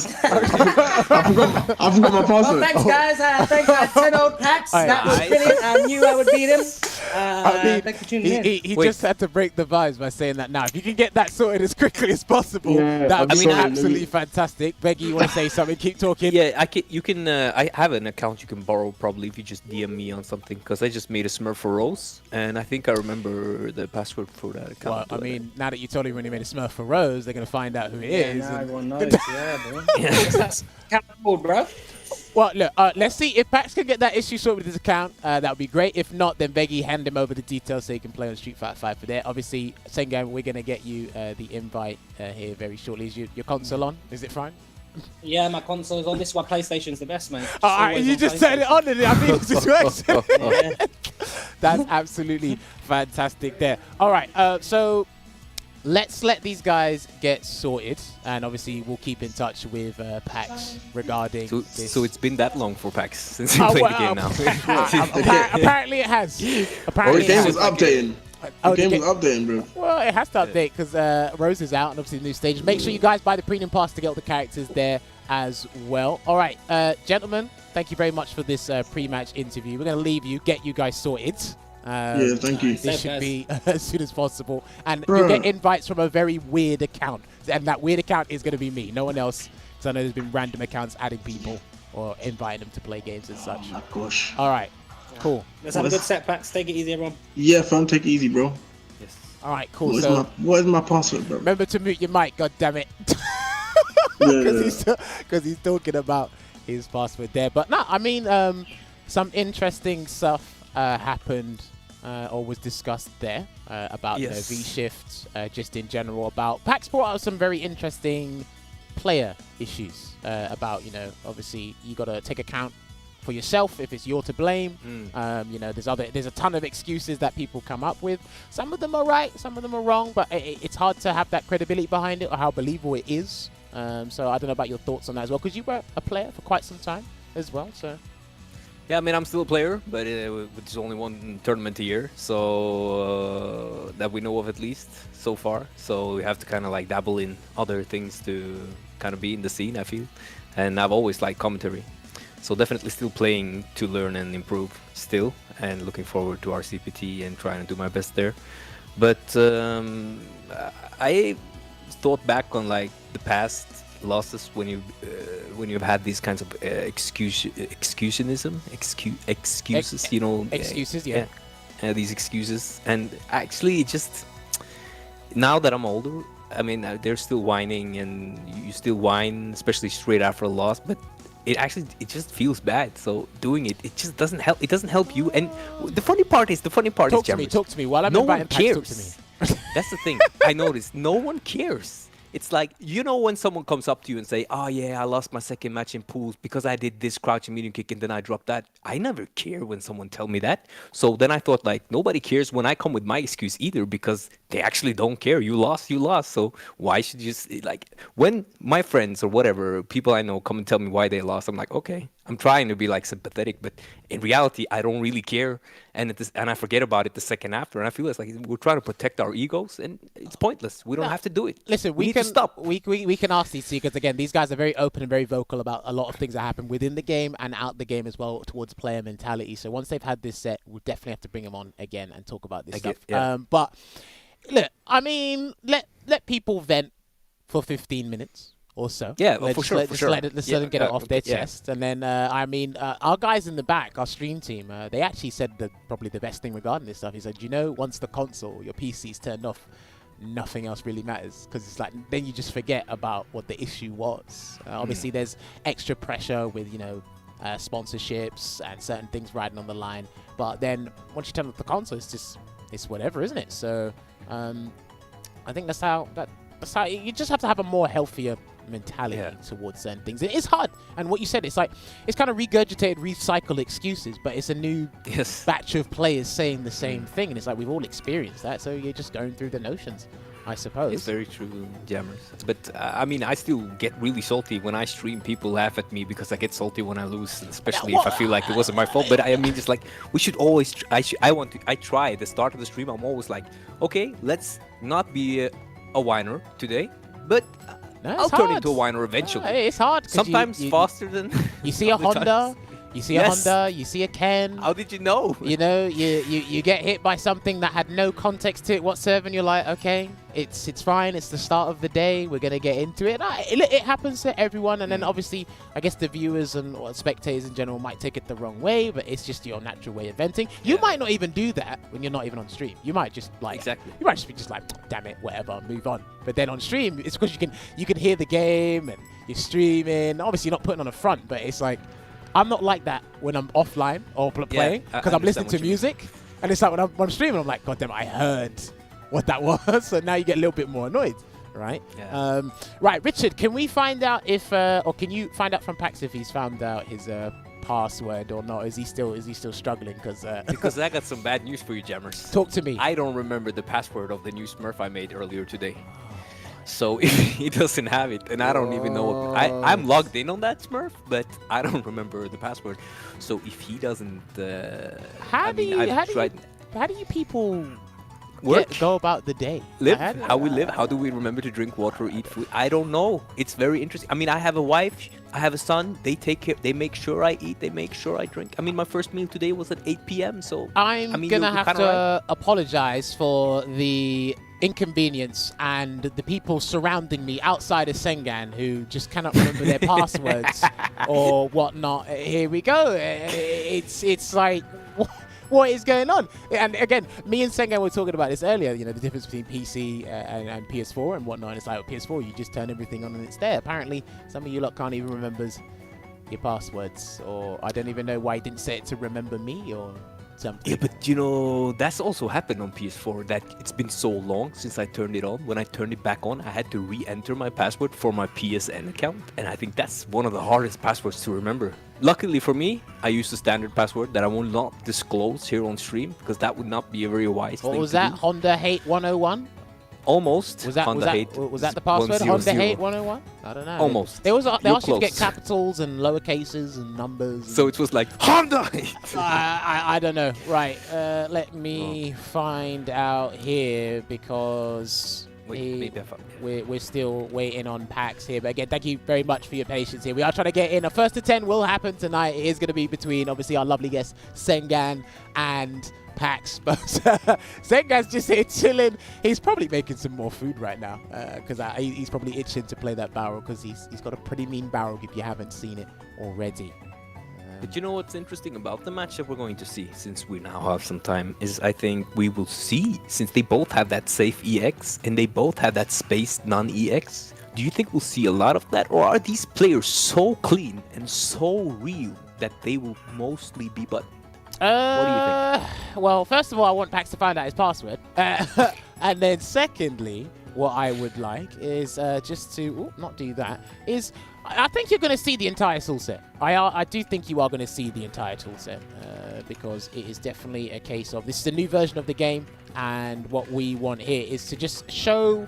forgot my password. Thanks guys. Thanks guys. 10 old Packz. That was brilliant. I knew I would beat him. Thanks for tuning in. He just had to break the vibes by saying that now. If you can get that sorted as quickly as possible, that would be absolutely fantastic. Veggey, you want to say something? Keep talking. Yeah, you can. I have an account you can borrow probably if you just DM me on something, because I just made a Smurf for Rose, and I think I remember the password for that account. Well, I mean, now that you told me when you made a Smurf for Rose, they're going to find out who it is. Now everyone knows. Yeah, bro. That's Capcom, bro. Well, look, let's see if Packz can get that issue sorted with his account. That would be great. If not, then Veggey, hand him over the details so he can play on Street Fighter 5 for there. Obviously, Sengan, we're going to get you the invite here very shortly. Is your console on? Is it fine? Yeah, my console's on. This is why PlayStation's the best, mate. You just turn it on and I mean, situation. That's absolutely fantastic there. All right, so let's let these guys get sorted, and obviously we'll keep in touch with Packz regarding this. So it's been that long for Packz since he played the game now. Apparently it has. The game was updating. The game was updating, bro. Well, it has to update because Rose is out and obviously the new stages. Make sure you guys buy the premium pass to get all the characters there as well. All right, gentlemen, thank you very much for this pre-match interview. We're going to leave you, get you guys sorted. Yeah, thank you. This should be as soon as possible. And you get invites from a very weird account. And that weird account is going to be me, no one else. Because I know there's been random accounts adding people or inviting them to play games and such. Oh my gosh. All right, cool. Let's have a good set, Packz. Take it easy, everyone. Yeah, fam, take it easy, bro. Yes. All right, cool. What is my password, bro? Remember to mute your mic, God damn it. Because he's talking about his password there. But no, I mean, some interesting stuff happened or was discussed there about V-Shift, just in general. About Packz brought out some very interesting player issues about, obviously you got to take account for yourself if it's you're to blame. You know, there's a ton of excuses that people come up with. Some of them are right, some of them are wrong, but it's hard to have that credibility behind it or how believable it is. So I don't know about your thoughts on that as well, because you were a player for quite some time as well. So Yeah, I mean, I'm still a player, but there's only one tournament a year, so that we know of at least so far. So we have to kind of like dabble in other things to kind of be in the scene, I feel. And I've always liked commentary. So definitely still playing to learn and improve still, and looking forward to our CPT and trying to do my best there. But I thought back on like the past losses when you've had these kinds of excuses, you know, excuses, these excuses, and actually it just, now that I'm older, I mean, they're still whining, and you still whine, especially straight after a loss, but it just feels bad. So doing it just doesn't help. It doesn't help you. And the funny part is Jammerz. Talk to me while I'm no inviting one Packz, cares. talk to me. That's the thing. I noticed no one cares. It's like, you know, when someone comes up to you and say, "Oh yeah, I lost my second match in pools because I did this crouching medium kick and then I dropped that." I never care when someone tell me that. So then I thought, like, nobody cares when I come with my excuse either, because they actually don't care. You lost. So why should you like, when my friends or whatever people I know come and tell me why they lost, I'm like, okay, I'm trying to be like sympathetic, but in reality, I don't really care, and I forget about it the second after, and I feel it's like we're trying to protect our egos, and it's pointless. We don't have to do it. Listen, we need can to stop. We can ask these because again, these guys are very open and very vocal about a lot of things that happen within the game and out the game as well towards player mentality. So once they've had this set, we'll definitely have to bring them on again and talk about this stuff. But look, I mean, let people vent for 15 minutes. Also, for sure. Let's let them get it off their chest. And then, I mean, our guys in the back, our stream team, they actually said probably the best thing regarding this stuff. He said, you know, once the console, your PC's turned off, nothing else really matters, because it's like then you just forget about what the issue was. Obviously, there's extra pressure with, you know, sponsorships and certain things riding on the line. But then once you turn off the console, it's whatever, isn't it? So I think that's how you just have to have a more healthier mentality towards certain things. It is hard, and what you said, it's like it's kind of regurgitated, recycled excuses, but it's a new batch of players saying the same thing, and it's like we've all experienced that, so you're just going through the notions, I suppose. It's very true, Jammerz. But I mean, I still get really salty when I stream. People laugh at me because I get salty when I lose, especially if I feel like it wasn't my fault. But I mean, just like we should always. I try at the start of the stream. I'm always like, okay, let's not be a whiner today, but I'll turn into a whiner eventually. It's hard. Sometimes faster than. You see a Honda. You see a Honda, you see a Ken. How did you know? You know, you get hit by something that had no context to it whatsoever, and you're like, okay, it's fine. It's the start of the day. We're gonna get into it. It happens to everyone, and then obviously, I guess the viewers and spectators in general might take it the wrong way, but it's just your natural way of venting. You might not even do that when you're not even on stream. You might just like You might just be just like, damn it, whatever, move on. But then on stream, it's because you can hear the game and you're streaming. Obviously, you're not putting on a front, but it's like. I'm not like that when I'm offline or playing, because I'm listening to music, and it's like when I'm streaming, I'm like, God damn, I heard what that was. So now you get a little bit more annoyed, right? Yeah. Right, Richard, can we find out if, or can you find out from Packz if he's found out his password or not? Is he still struggling? Because I got some bad news for you, Jammerz. Talk to me. I don't remember the password of the new Smurf I made earlier today. So if he doesn't have it, and I don't even know, I'm logged in on that Smurf, but I don't remember the password. So if he doesn't, how do you people go about the day? How we live? How do we remember to drink water, eat food? I don't know. It's very interesting. I mean, I have a wife, I have a son. They take care. They make sure I eat. They make sure I drink. I mean, my first meal today was at 8 p.m. So I'm gonna have to apologize for the inconvenience and the people surrounding me outside of Sengan who just cannot remember their passwords or whatnot. Here we go. It's like, what is going on? And again, me and Sengan were talking about this earlier, you know, the difference between PC and PS4 and whatnot. It's like, PS4, you just turn everything on and it's there. Apparently, some of you lot can't even remember your passwords, or I don't even know why you didn't say it to remember me, or something. Yeah, but you know, that's also happened on PS4, that it's been so long since I turned it on. When I turned it back on, I had to re-enter my password for my PSN account. And I think that's one of the hardest passwords to remember. Luckily for me, I used the standard password that I will not disclose here on stream, because that would not be a very wise What thing was to that? do. Honda Hate 101? Almost. Was that Honda Hate the password? 100. Honda Hate 101? I don't know. Almost. They asked you to get close. capitals and lower cases and numbers. So it was like, Honda Hate! I don't know. Right. Let me find out here because Wait, maybe I found it. we're still waiting on Packz here. But again, thank you very much for your patience here. We are trying to get in. A first to 10 will happen tonight. It is going to be between, obviously, our lovely guest, Sengan and Packz. But Sengan's just here chilling. He's probably making some more food right now because he's probably itching to play that barrel because he's got a pretty mean barrel if you haven't seen it already. But you know what's interesting about the match that we're going to see, since we now have some time, is I think we will see, since they both have that safe EX and they both have that spaced non-EX, do you think we'll see a lot of that? Or are these players so clean and so real that they will mostly be button? What do you think? Well, first of all, I want Packz to find out his password. And then secondly, what I would like is just to not do that, is I think you're going to see the entire tool set. I do think you are going to see the entire tool set because it is definitely a case of this is a new version of the game, and what we want here is to just show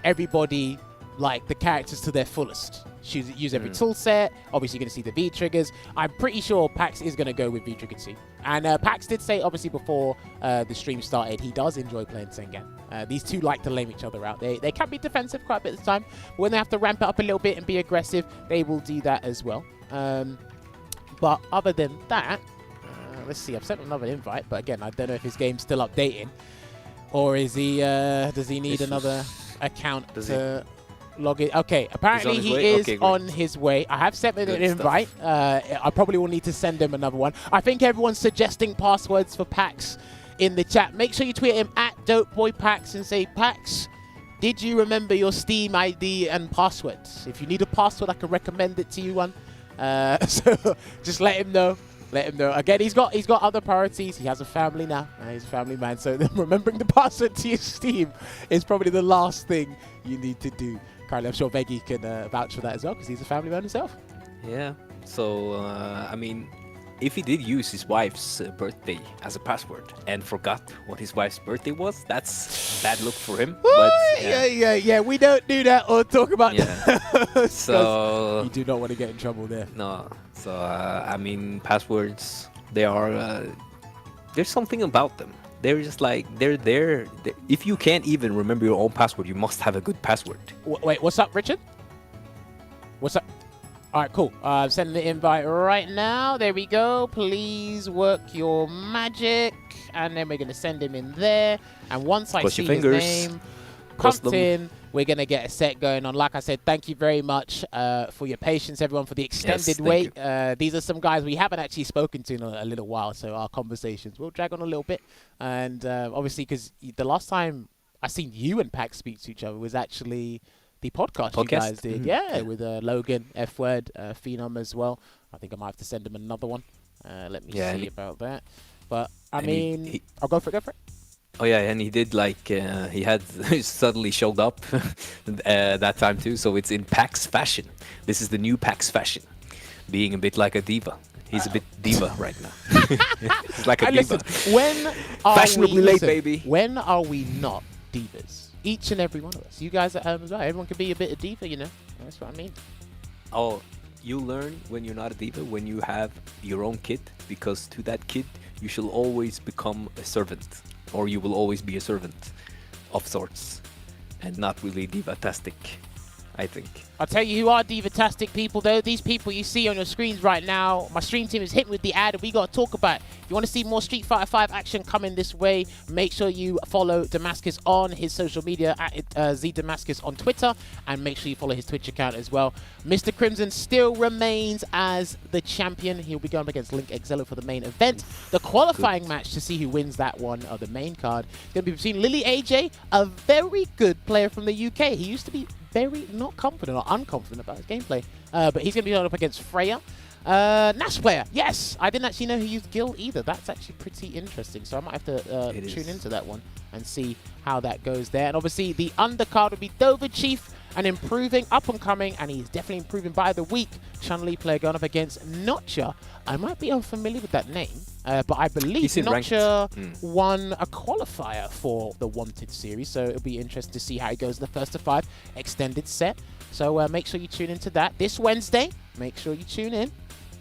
everybody like the characters to their fullest. Use every tool set. Obviously, you're going to see the V triggers. I'm pretty sure Packz is going to go with V trigger 2. And Packz did say, obviously, before the stream started, he does enjoy playing Sengan. These two like to lame each other out. They can be defensive quite a bit of the time. But when they have to ramp it up a little bit and be aggressive, they will do that as well. But other than that, let's see. I've sent another invite, but again, I don't know if his game's still updating, or is he? Does he need another account to log in? Okay, apparently he is on his way. I have sent him an invite. I probably will need to send him another one. I think everyone's suggesting passwords for Packz in the chat. Make sure you tweet him at DopeBoyPackz and say, Packz, did you remember your Steam ID and passwords? If you need a password, I can recommend it to you one. So just let him know. Let him know. Again, he's got other priorities. He has a family now. He's a family man. So remembering the password to your Steam is probably the last thing you need to do. Currently, I'm sure Veggey can vouch for that as well because he's a family man himself. Yeah. So, I mean, if he did use his wife's birthday as a password and forgot what his wife's birthday was, that's bad look for him. But yeah. We don't do that or talk about that. So you do not want to get in trouble there. No. So, I mean, passwords, they are, there's something about them. They're just like, they're there. If you can't even remember your own password, you must have a good password. Wait, what's up, Richard? What's up? All right, cool. I'm sending the invite right now. There we go. Please work your magic. And then we're going to send him in there. And once I see his name pumped in, we're going to get a set going on. Like I said, thank you very much for your patience, everyone, for the extended wait. These are some guys we haven't actually spoken to in a little while, so our conversations will drag on a little bit. And obviously, because the last time I seen you and Packz speak to each other was actually the podcast you guys did. Yeah, with Logan, F-Word, Phenom as well. I think I might have to send him another one. Let me see about that. But, I mean, I'll go for it. Oh yeah, and he did like he had suddenly showed up that time too. So it's in Packz fashion. This is the new Packz fashion, being a bit like a diva. He's a bit diva right now. He's like a diva. Listen, when are fashionably late, baby. When are we not divas? Each and every one of us. You guys at home as well. Everyone can be a bit of diva, you know. That's what I mean. Oh, you learn when you're not a diva when you have your own kid, because to that kid you shall always become a servant. Or you will always be a servant of sorts, and not really diva-tastic, I think. I'll tell you who are diva-tastic people, though. These people you see on your screens right now. My stream team is hitting with the ad, and we got to talk about it. If you want to see more Street Fighter 5 action coming this way, make sure you follow Damascus on his social media, at ZDamascus on Twitter, and make sure you follow his Twitch account as well. Mr. Crimson still remains as the champion. He'll be going up against Link Excello for the main event. The qualifying match to see who wins that one, or the main card, is going to be between Lily AJ, a very good player from the UK. He used to be very not confident or unconfident about his gameplay, but he's going to be going up against Freya. Nash player, yes. I didn't actually know he used Gil either. That's actually pretty interesting. So I might have to tune into that one and see how that goes there. And obviously the undercard would be Dover Chief, and improving, up and coming, and he's definitely improving by the week. Chun-Li player going up against Notcha. I might be unfamiliar with that name, but I believe Notcha won a qualifier for the Wanted series, so it'll be interesting to see how it goes in the first of 5 extended set. So make sure you tune into that this Wednesday. Make sure you tune in.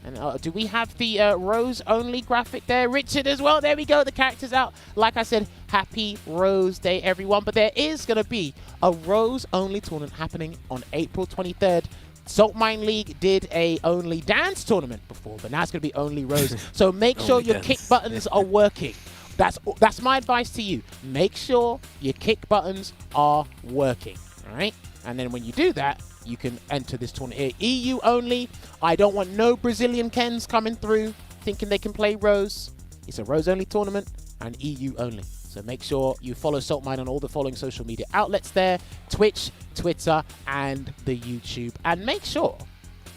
And do we have the Rose-only graphic there? Richard as well. There we go. The character's out. Like I said, happy Rose Day, everyone. But there is going to be a Rose-only tournament happening on April 23rd. Salt Mine League did a only dance tournament before, but now it's going to be only Rose. So make sure your kick buttons are working. That's my advice to you. Make sure your kick buttons are working, all right? And then when you do that, you can enter this tournament here. EU only. I don't want no Brazilian Kens coming through thinking they can play Rose. It's a Rose only tournament and EU only. So make sure you follow Saltmine on all the following social media outlets there. Twitch, Twitter, and the YouTube. And make sure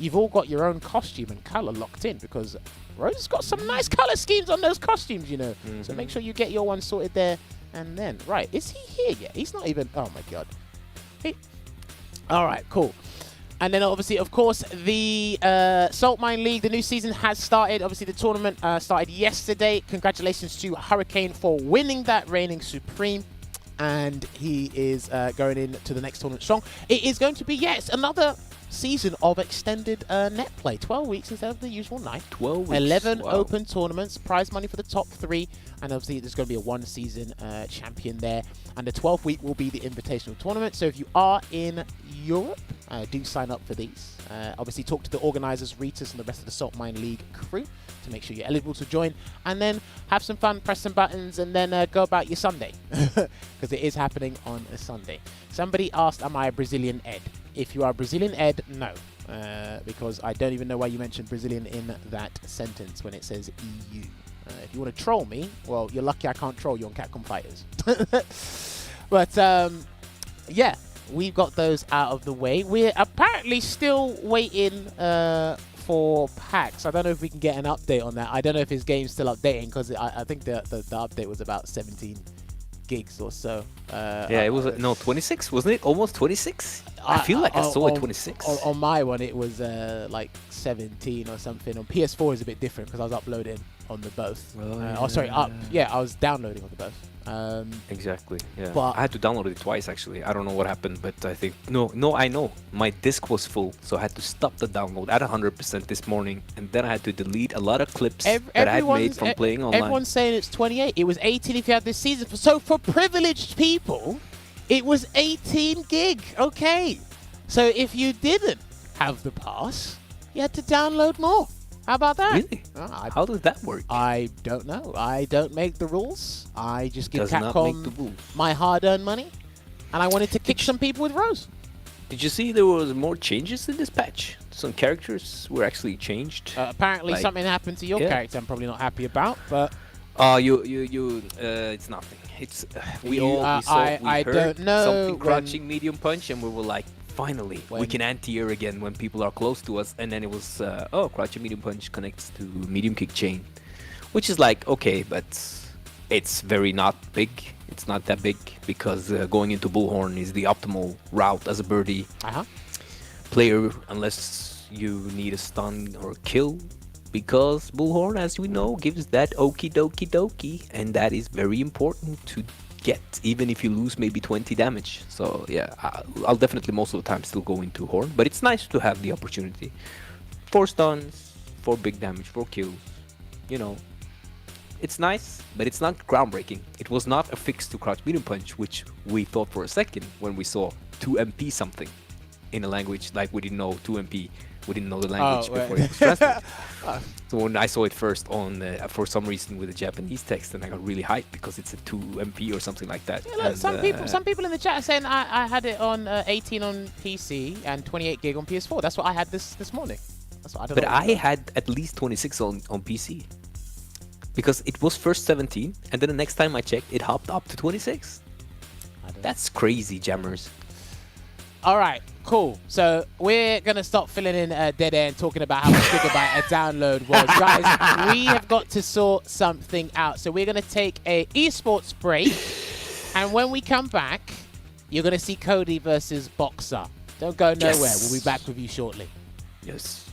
you've all got your own costume and color locked in, because Rose has got some nice color schemes on those costumes, you know. So make sure you get your one sorted there. And then, right, is he here yet? He's not even, oh my God. All right, cool. And then obviously, of course, the Salt Mine League, the new season has started. Obviously, the tournament started yesterday. Congratulations to Hurricane for winning that, reigning supreme. And he is going into the next tournament strong. It is going to be, yes, another season of extended net play. 12 weeks instead of the usual 9. 12 weeks. 11 wow. open tournaments, prize money for the top 3. And obviously, there's going to be a one-season champion there. And the 12th week will be the invitational tournament. So if you are in Europe, do sign up for these. Obviously, talk to the organizers, Ritas, and the rest of the Salt Mine League crew to make sure you're eligible to join. And then have some fun, press some buttons, and then go about your Sunday. Because it is happening on a Sunday. Somebody asked, am I a Brazilian Ed? If you are Brazilian Ed, no. Because I don't even know why you mentioned Brazilian in that sentence when it says EU. If you want to troll me, well, you're lucky I can't troll you on Capcom Fighters. But, yeah, we've got those out of the way. We're apparently still waiting for Packz. I don't know if we can get an update on that. I don't know if his game's still updating, because I think the update was about 17 gigs or so. Yeah, it was, no, 26, wasn't it? Almost 26? I feel like I saw it 26. On my one, it was like 17 or something. On PS4 is a bit different because I was uploading on the both. I was downloading on the both. Exactly, yeah. But I had to download it twice, actually. I don't know what happened, but I think... No, I know. My disk was full, so I had to stop the download at 100% this morning, and then I had to delete a lot of clips that I had made from playing online. Everyone's saying it's 28. It was 18 if you had this season. So for privileged people, it was 18 gig. Okay. So if you didn't have the pass, you had to download more. How about that? Really? How does that work? I don't know. I don't make the rules. I just give Does not make the Capcom rules. my hard-earned money, and I wanted to kick some people with Rose. Did you see there was more changes in this patch? Some characters were actually changed. Apparently, Like- something happened to your character. I'm probably not happy about, but It's nothing. It's we I heard don't know something when- crouching medium punch, and we were like, finally, we When- can anti-air again when people are close to us. And then it was, crouching medium punch connects to medium kick chain, which is like okay, but it's very not big. It's not that big because going into Bullhorn is the optimal route as a birdie player, unless you need a stun or kill. Because Bullhorn, as we know, gives that okie dokie dokie, and that is very important to get, even if you lose maybe 20 damage. So yeah, I'll definitely most of the time still go into Horn, but it's nice to have the opportunity for stuns, for big damage, for kills. You know, it's nice, but it's not groundbreaking. It was not a fix to Crouch Medium Punch, which we thought for a second when we saw 2MP something in a language like we didn't know 2MP. We didn't know the language before it was translated. So when I saw it first on, for some reason, with the Japanese text, and I got really hyped because it's a 2MP or something like that. Yeah, look, some people in the chat are saying I had it on 18 on PC and 28 gig on PS4. That's what I had this morning. That's what I don't know. But I had at least 26 on PC. Because it was first 17, and then the next time I checked, it hopped up to 26. That's crazy, Jammerz. All right, cool. So we're going to stop filling in dead air and talking about how much gigabyte a download was. Guys, we have got to sort something out. So we're going to take a esports break. And when we come back, you're going to see Cody versus Boxer. Don't go nowhere. Yes. We'll be back with you shortly. Yes.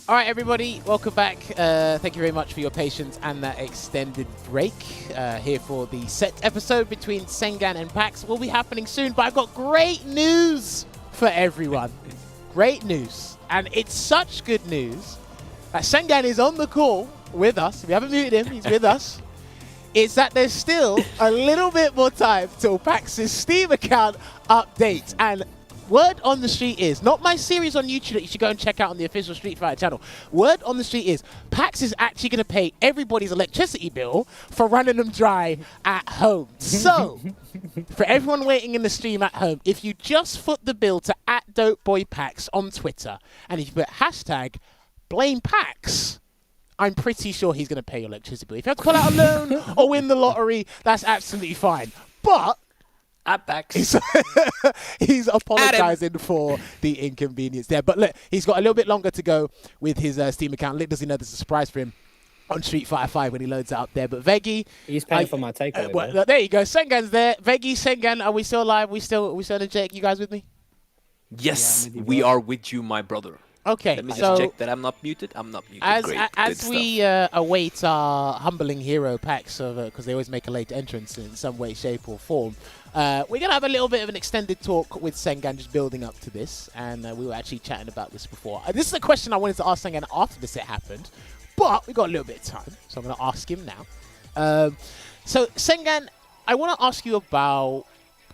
All right, everybody, welcome back. Thank you very much for your patience and that extended break here for the set episode between Sengan and Packz. Will be happening soon, but I've got great news for everyone. Great news. And it's such good news that Sengan is on the call with us. We haven't muted him. He's with us. It's that there's still a little bit more time till Packz's Steam account updates. And word on the street is, not my series on YouTube that you should go and check out on the official Street Fighter channel. Word on the street is, Packz is actually going to pay everybody's electricity bill for running them dry at home. So, for everyone waiting in the stream at home, if you just foot the bill to @DopeBoyPackz on Twitter, and if you put hashtag blame Packz, I'm pretty sure he's going to pay your electricity bill. If you have to pull out a loan or win the lottery, that's absolutely fine. But At Packz. he's apologizing for the inconvenience there. But look, he's got a little bit longer to go with his Steam account. Little does he know there's a surprise for him on Street Fighter 5 when he loads it up there. But Veggey, He's paying for my takeaway. well, there you go. Sengan's there. Veggey, Sengan, are we still live? We still energetic? You guys with me? Yes, Yeah, I'm with you, we bro. are with you, my brother. Okay, Let me so just check that I'm not muted. I'm not muted. as Great, as good we stuff. await our humbling hero Packz, because they always make a late entrance in some way, shape, or form, we're gonna have a little bit of an extended talk with Sengan, just building up to this, and we were actually chatting about this before. This is a question I wanted to ask Sengan after this happened, but we got a little bit of time, so I'm gonna ask him now. So Sengan, I want to ask you about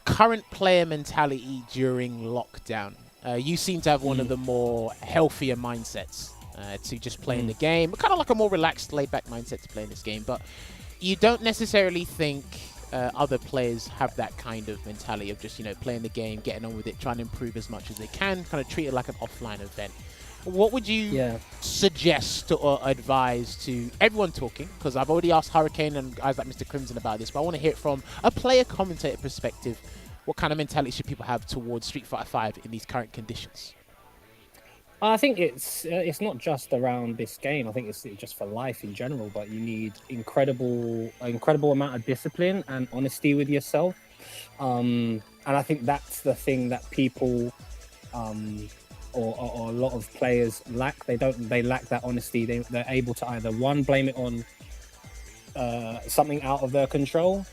current player mentality during lockdown. You seem to have one of the more healthier mindsets to just playing the game. Kind of like a more relaxed, laid-back mindset to playing this game. But you don't necessarily think other players have that kind of mentality of just, playing the game, getting on with it, trying to improve as much as they can, kind of treat it like an offline event. What would you suggest or advise to everyone talking? Because I've already asked Hurricane and guys like Mr. Crimson about this, but I want to hear it from a player commentator perspective. What kind of mentality should people have towards Street Fighter 5 in these current conditions? I think it's not just around this game. I think it's just for life in general. But you need incredible amount of discipline and honesty with yourself. And I think that's the thing that people or a lot of players lack. They lack that honesty. They're able to either blame it on something out of their control,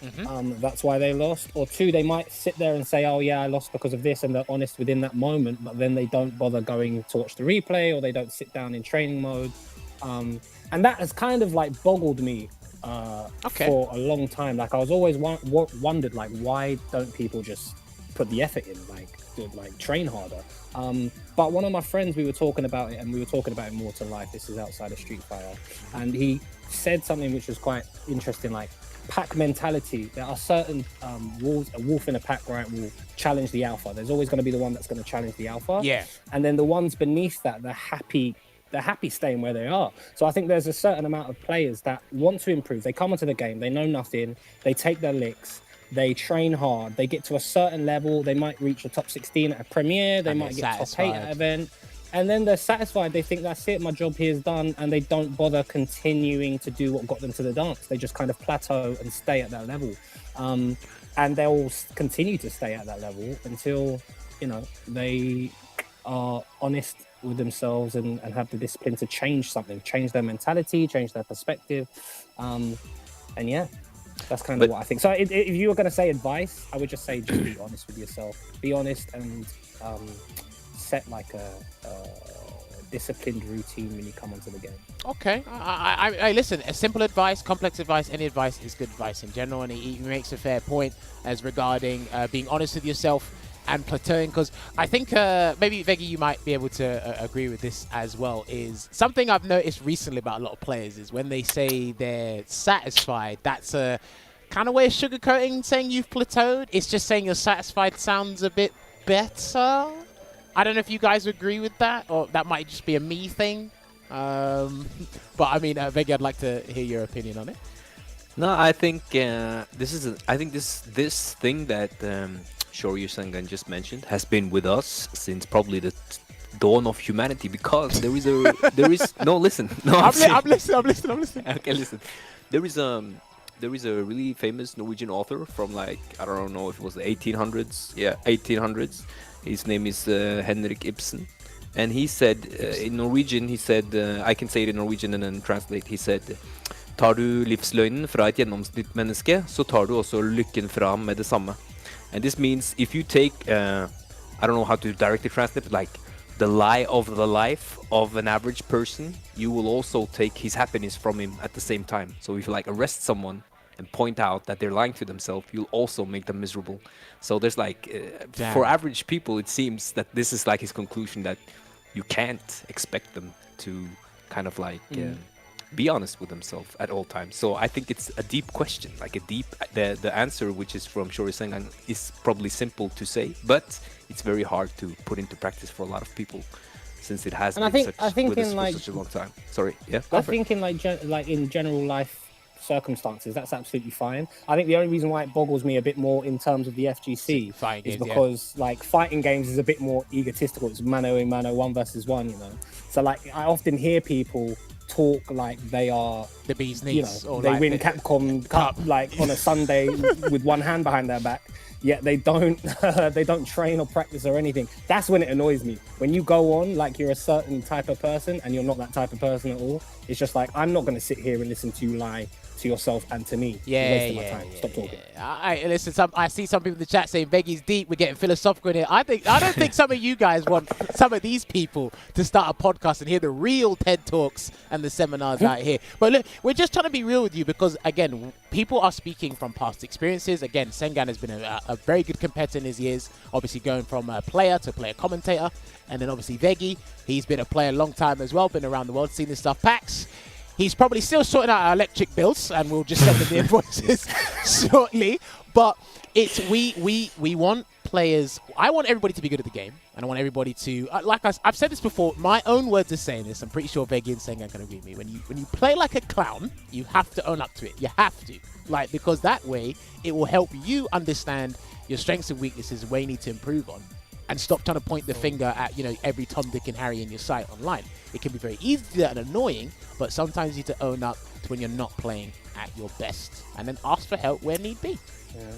that's why they lost, or two, they might sit there and say, oh yeah, I lost because of this, and they're honest within that moment, but then they don't bother going to watch the replay, or they don't sit down in training mode, and that has kind of like boggled me for a long time. Like I was always wondered, like, why don't people just put the effort in, like train harder? But one of my friends, we were talking about it, and we were talking about it more to life. This is outside of Street Fighter, and he said something which was quite interesting, like pack mentality. There are certain wolves. A wolf in a pack, right, will challenge the alpha. There's always going to be the one that's going to challenge the alpha. Yeah. And then the ones beneath that, they're happy staying where they are. So I think there's a certain amount of players that want to improve. They come onto the game, they know nothing, they take their licks, they train hard, they get to a certain level, they might reach a top 16 at a premiere, they might get top 8 at an event, and then they're satisfied. They think that's it, my job here is done, and they don't bother continuing to do what got them to the dance. They just kind of plateau and stay at that level. And they'll continue to stay at that level until, they are honest with themselves and have the discipline to change something, change their mentality, change their perspective. And yeah, that's kind of what I think. So if you were going to say advice, I would just say, just be honest with yourself. Be honest and set like a disciplined routine when you come onto the game. Okay. I listen, a simple advice, complex advice, any advice is good advice in general, and he makes a fair point as regarding being honest with yourself and plateauing, because I think maybe Veggey, you might be able to agree with this as well, is something I've noticed recently about a lot of players is when they say they're satisfied, that's a kind of way of sugarcoating saying you've plateaued. It's just saying you're satisfied sounds a bit better. I don't know if you guys agree with that, or that might just be a me thing. But I mean, Veggey, I'd like to hear your opinion on it. No, I think this thing that Shoryu Sengan just mentioned has been with us since probably the dawn of humanity, because there is no, listen. No, I'm listening. Okay, listen. There is a really famous Norwegian author from, like, I don't know if it was the 1800s. Yeah, 1800s. His name is Henrik Ibsen. And he said in Norwegian, he said, I can say it in Norwegian and then translate. He said, tar du livsløgnen fra et gjennomsnittmenneske, så tar du også lykken fra ham med det samme. And this means if you take, I don't know how to directly translate, but like the lie of the life of an average person, you will also take his happiness from him at the same time. So if you like arrest someone and point out that they're lying to themselves, you'll also make them miserable. So there's like, for average people, it seems that this is like his conclusion, that you can't expect them to kind of like be honest with themselves at all times. So I think it's a deep question, like a deep, the answer, which is from Shori Sengan, is probably simple to say, but it's very hard to put into practice for a lot of people, since it has been such, with us for such a long time. Sorry, yeah. I think in like in general life circumstances, that's absolutely fine. I think the only reason why it boggles me a bit more in terms of the FGC is because like fighting games is a bit more egotistical. It's mano a mano, 1 versus 1, you know. So like I often hear people talk like they are the bee's knees, you know, or they like win Capcom Cup like on a Sunday with one hand behind their back, yet they don't they don't train or practice or anything. That's when it annoys me. When you go on like you're a certain type of person and you're not that type of person at all. It's just like, I'm not going to sit here and listen to you lie to yourself and to me. Stop talking. Listen, I see some people in the chat saying Veggey's deep, we're getting philosophical in here. I don't think some of you guys want some of these people to start a podcast and hear the real TED Talks and the seminars out here. But look, we're just trying to be real with you because, again, people are speaking from past experiences. Again, Sengan has been a very good competitor in his years, obviously going from a player to player commentator. And then obviously Veggey, he's been a player a long time as well, been around the world, seen this stuff. Packz, he's probably still sorting out our electric bills, and we'll just send him the invoices shortly. But it's we want players. I want everybody to be good at the game, and I want everybody to I've said this before. My own words are saying this. I'm pretty sure Veggey and Sengan can agree with me. When you play like a clown, you have to own up to it. You have to, because that way it will help you understand your strengths and weaknesses, where you need to improve on. And stop trying to point the finger at, every Tom, Dick, and Harry in your site online. It can be very easy to do that and annoying, but sometimes you need to own up to when you're not playing at your best, and then ask for help where need be. Yeah.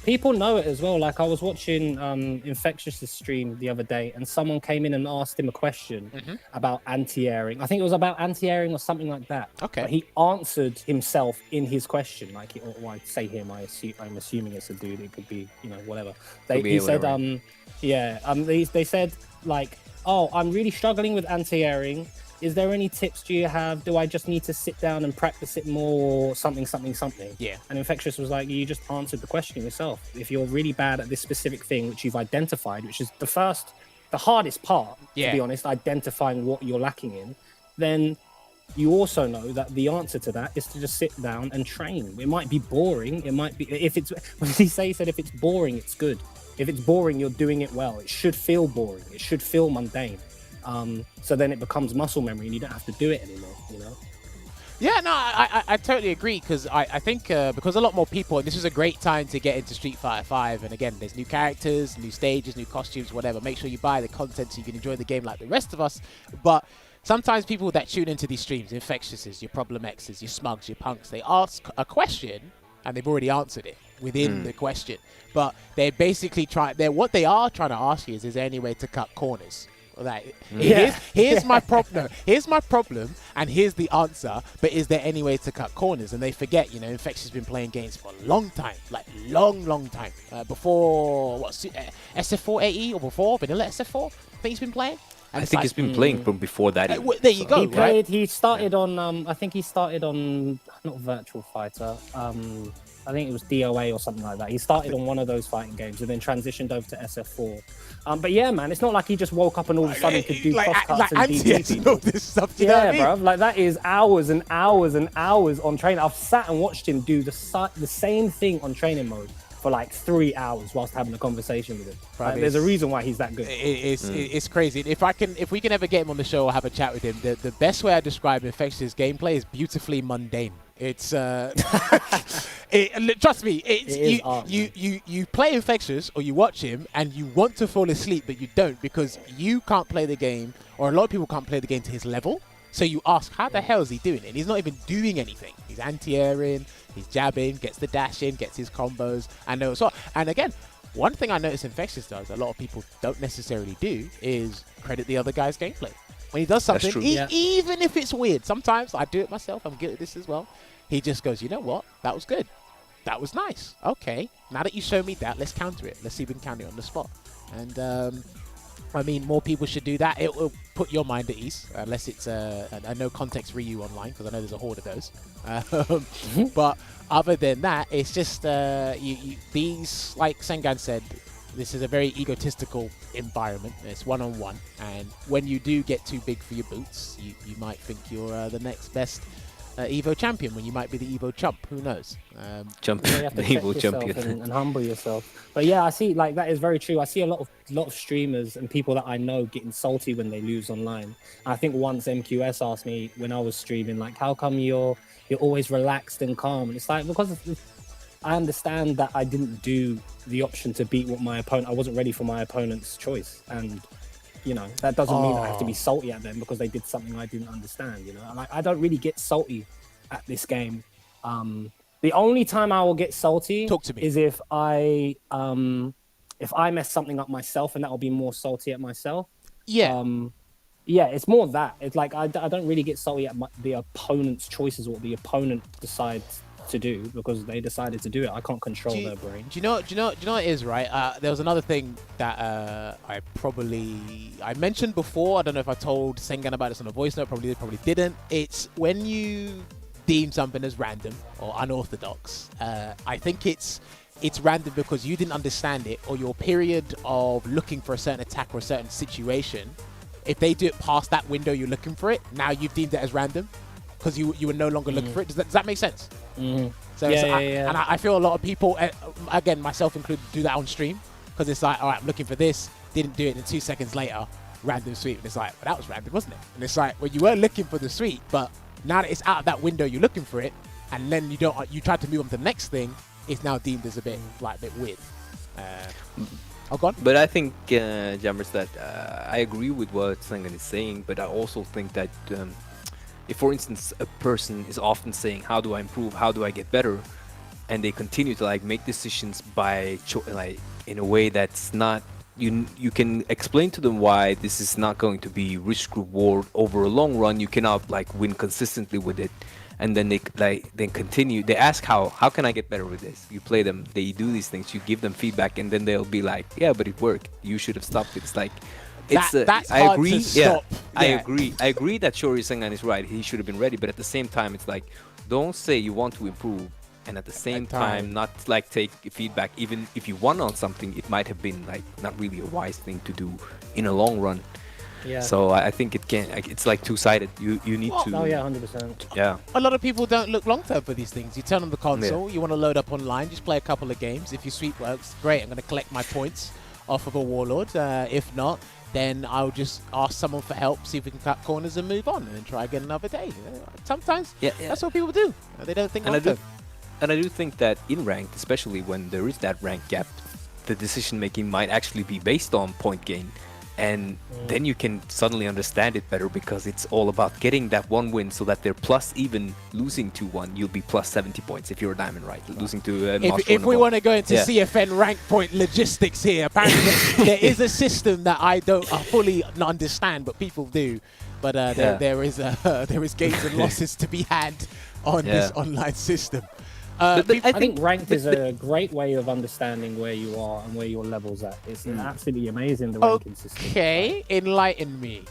People know it as well. Like I was watching Infectious's stream the other day, and someone came in and asked him a question about anti-airing. I think it was about anti-airing or something like that. Okay. But he answered himself in his question. Like, or I say him, I'm assuming it's a dude. It could be, whatever. He said, they said like, oh, I'm really struggling with anti-airing. Is there any tips do you have? Do I just need to sit down and practice it more or something? Yeah. And Infectious was like, you just answered the question yourself. If you're really bad at this specific thing, which you've identified, which is the hardest part, to be honest, identifying what you're lacking in, then you also know that the answer to that is to just sit down and train. It might be boring. It might be, he said, if it's boring, it's good. If it's boring, you're doing it well. It should feel boring. It should feel mundane. So then it becomes muscle memory and you don't have to do it anymore, Yeah, no, I totally agree, because I think because a lot more people, and this is a great time to get into Street Fighter 5, and again, there's new characters, new stages, new costumes, whatever. Make sure you buy the content so you can enjoy the game like the rest of us. But sometimes people that tune into these streams, Infectiouses, your Problem X's, your Smugs, your Punks, they ask a question and they've already answered it within the question. But they're basically what they are trying to ask you is there any way to cut corners? Like, here's my problem. No, here's my problem, and here's the answer. But is there any way to cut corners? And they forget, Infectious been playing games for a long time, like long time. Before SF4 AE or before Vanilla SF4, I think he's been playing. And I think he's been playing from before that. There you go. He started on. I think he started on not Virtual Fighter. I think it was DOA or something like that. He started on one of those fighting games and then transitioned over to SF4. But yeah, man, it's not like he just woke up and all of a sudden could do crosscuts and DT people. This stuff, you know what I mean? Bro. Like that is hours and hours and hours on training. I've sat and watched him do the same thing on training mode for like 3 hours whilst having a conversation with him. Like, there's a reason why he's that good. It's crazy. If we can ever get him on the show or have a chat with him, the best way I describe Infectious gameplay is beautifully mundane. It's trust me, you play Infectious or you watch him and you want to fall asleep, but you don't, because you can't play the game, or a lot of people can't play the game to his level. So you ask, how the hell is he doing it? He's not even doing anything. He's anti-airing, he's jabbing, gets the dash in, gets his combos, and again, one thing I notice Infectious does, a lot of people don't necessarily do, is credit the other guy's gameplay. When he does something, true. even if it's weird, sometimes I do it myself, I'm guilty of this as well. He just goes, you know what? That was good. That was nice. Okay, now that you show me that, let's counter it. Let's see if we can counter it on the spot. And I mean, more people should do that. It will put your mind at ease, unless it's a no context Ryu online, because I know there's a horde of those. But other than that, it's just these, like Sengan said, this is a very egotistical environment. It's one-on-one, and when you do get too big for your boots, you might think you're the next best Evo champion when you might be the Evo chump. Who knows? Champion, You have to the check Evo yourself champion. and humble yourself. But yeah, I see, like, that is very true. I see a lot of streamers and people that I know getting salty when they lose online. I think once MQS asked me when I was streaming, like, how come you're always relaxed and calm? And it's like, because I understand that I didn't do the option to beat what my opponent. I wasn't ready for my opponent's choice, and you know that doesn't mean I have to be salty at them because they did something I didn't understand. You know, like, I don't really get salty at this game. The only time I will get salty is if I mess something up myself, and that will be more salty at myself. Yeah. Yeah, it's more that. It's like I don't really get salty at the opponent's choices or what the opponent decides to do because they decided to do it. I can't control their brain. Do you know what it is, right? There was another thing that I mentioned before. I don't know if I told Sengan about this on a voice note. Probably didn't. It's when you deem something as random or unorthodox. I think it's random because you didn't understand it, or your period of looking for a certain attack or a certain situation. If they do it past that window you're looking for it, now you've deemed it as random because you were no longer looking for it. Does that make sense? So Yeah. And I feel a lot of people, again, myself included, do that on stream because it's like, all right, I'm looking for this, didn't do it, and 2 seconds later, random sweep. And it's like, well, that was random, wasn't it? And it's like, well, you were looking for the sweep, but now that it's out of that window, you're looking for it, and then you try to move on to the next thing, it's now deemed as a bit weird. Go on. But I think, Jammerz, that I agree with what Sengan is saying, but I also think that if, for instance, a person is often saying, how do I improve, how do I get better, and they continue to like make decisions by like in a way that's not, you can explain to them why this is not going to be risk reward over a long run. You cannot like win consistently with it, and then they continue. They ask how can I get better with this? You play them, they do these things, you give them feedback, and then they'll be like, yeah, but it worked. You should have stopped it. It's like, that's I hard agree. to stop. I agree. I agree that Shori Sengan is right. He should have been ready, but at the same time, it's like, don't say you want to improve, and at the same time, not like take feedback. Even if you won on something, it might have been like not really a wise thing to do in a long run. Yeah. So I think it's like two-sided. You need to. Oh yeah, 100%. Yeah. A lot of people don't look long term for these things. You turn on the console, you want to load up online, just play a couple of games. If your sweep works, great. I'm going to collect my points off of a warlord. If not, then I'll just ask someone for help, see if we can cut corners and move on, and then try again another day. Sometimes that's what people do. They don't think long term. And I do think that in ranked, especially when there is that rank gap, the decision making might actually be based on point gain. And then you can suddenly understand it better because it's all about getting that one win so that they're plus, even losing 2-1, you'll be plus 70 points if you're a diamond, right? Losing to if we want to go into CFN rank point logistics here, apparently there is a system that I don't fully understand, but people do. But there is gains and losses to be had on this online system. I think ranked is a great way of understanding where you are and where your level's at. It's absolutely amazing, the ranking system. Okay, enlighten me.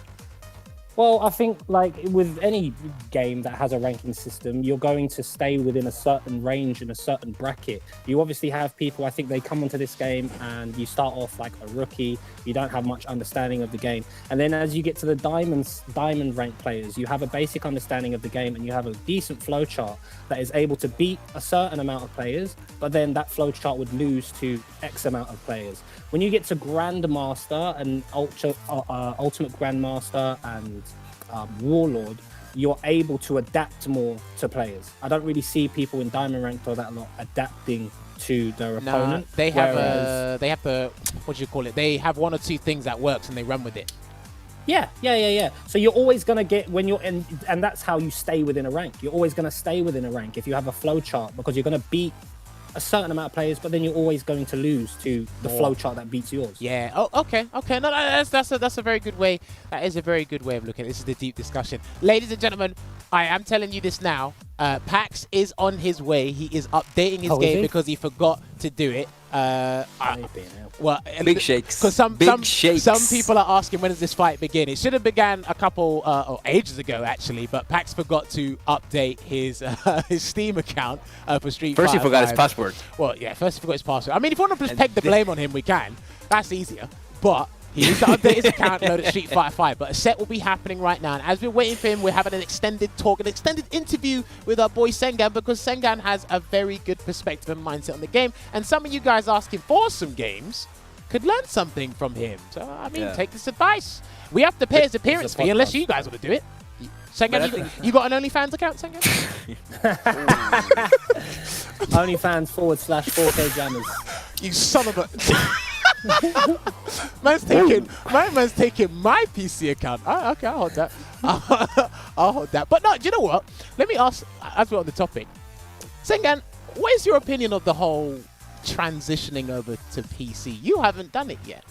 Well, I think like with any game that has a ranking system, you're going to stay within a certain range and a certain bracket. You obviously have people, I think they come onto this game and you start off like a rookie, you don't have much understanding of the game. And then as you get to the diamond rank players, you have a basic understanding of the game and you have a decent flowchart that is able to beat a certain amount of players, but then that flowchart would lose to X amount of players. When you get to Grandmaster and Ultimate Grandmaster and Warlord, you're able to adapt more to players. I don't really see people in Diamond Ranked or that lot adapting to their opponent. They have the what do you call it? They have one or two things that works and they run with it. Yeah. So you're always going to get, when you're in, and that's how you stay within a rank. You're always going to stay within a rank if you have a flow chart, because you're going to beat a certain amount of players, but then you're always going to lose to the flowchart that beats yours. Yeah. Oh, okay. Okay. No, that's a very good way. That is a very good way of looking at it. This is the deep discussion. Ladies and gentlemen, I am telling you this now. Packz is on his way. He is updating his game because he forgot to do it. Well, big shakes. Because some people are asking when does this fight begin. It should have began a couple or ages ago actually, but Packz forgot to update his his Steam account for Street Fighter. First he forgot his password. Well, yeah, first he forgot his password. I mean, if you want to just peg the blame on him, we can. That's easier. But he needs to update his account and load at Street Fighter 5. But a set will be happening right now. And as we're waiting for him, we're having an extended talk, an extended interview with our boy Sengan, because Sengan has a very good perspective and mindset on the game. And some of you guys asking for some games could learn something from him. So, I mean, take this advice. We have to pay his appearance fee unless you guys want to do it. Sengan, you got an OnlyFans account, Sengan? OnlyFans /4K Jammerz. You son of a... man's taking my PC account. Oh, okay, I'll hold that. I'll hold that. But no, do you know what? Let me ask, as we're on the topic, Sengan, what is your opinion of the whole transitioning over to PC? You haven't done it yet.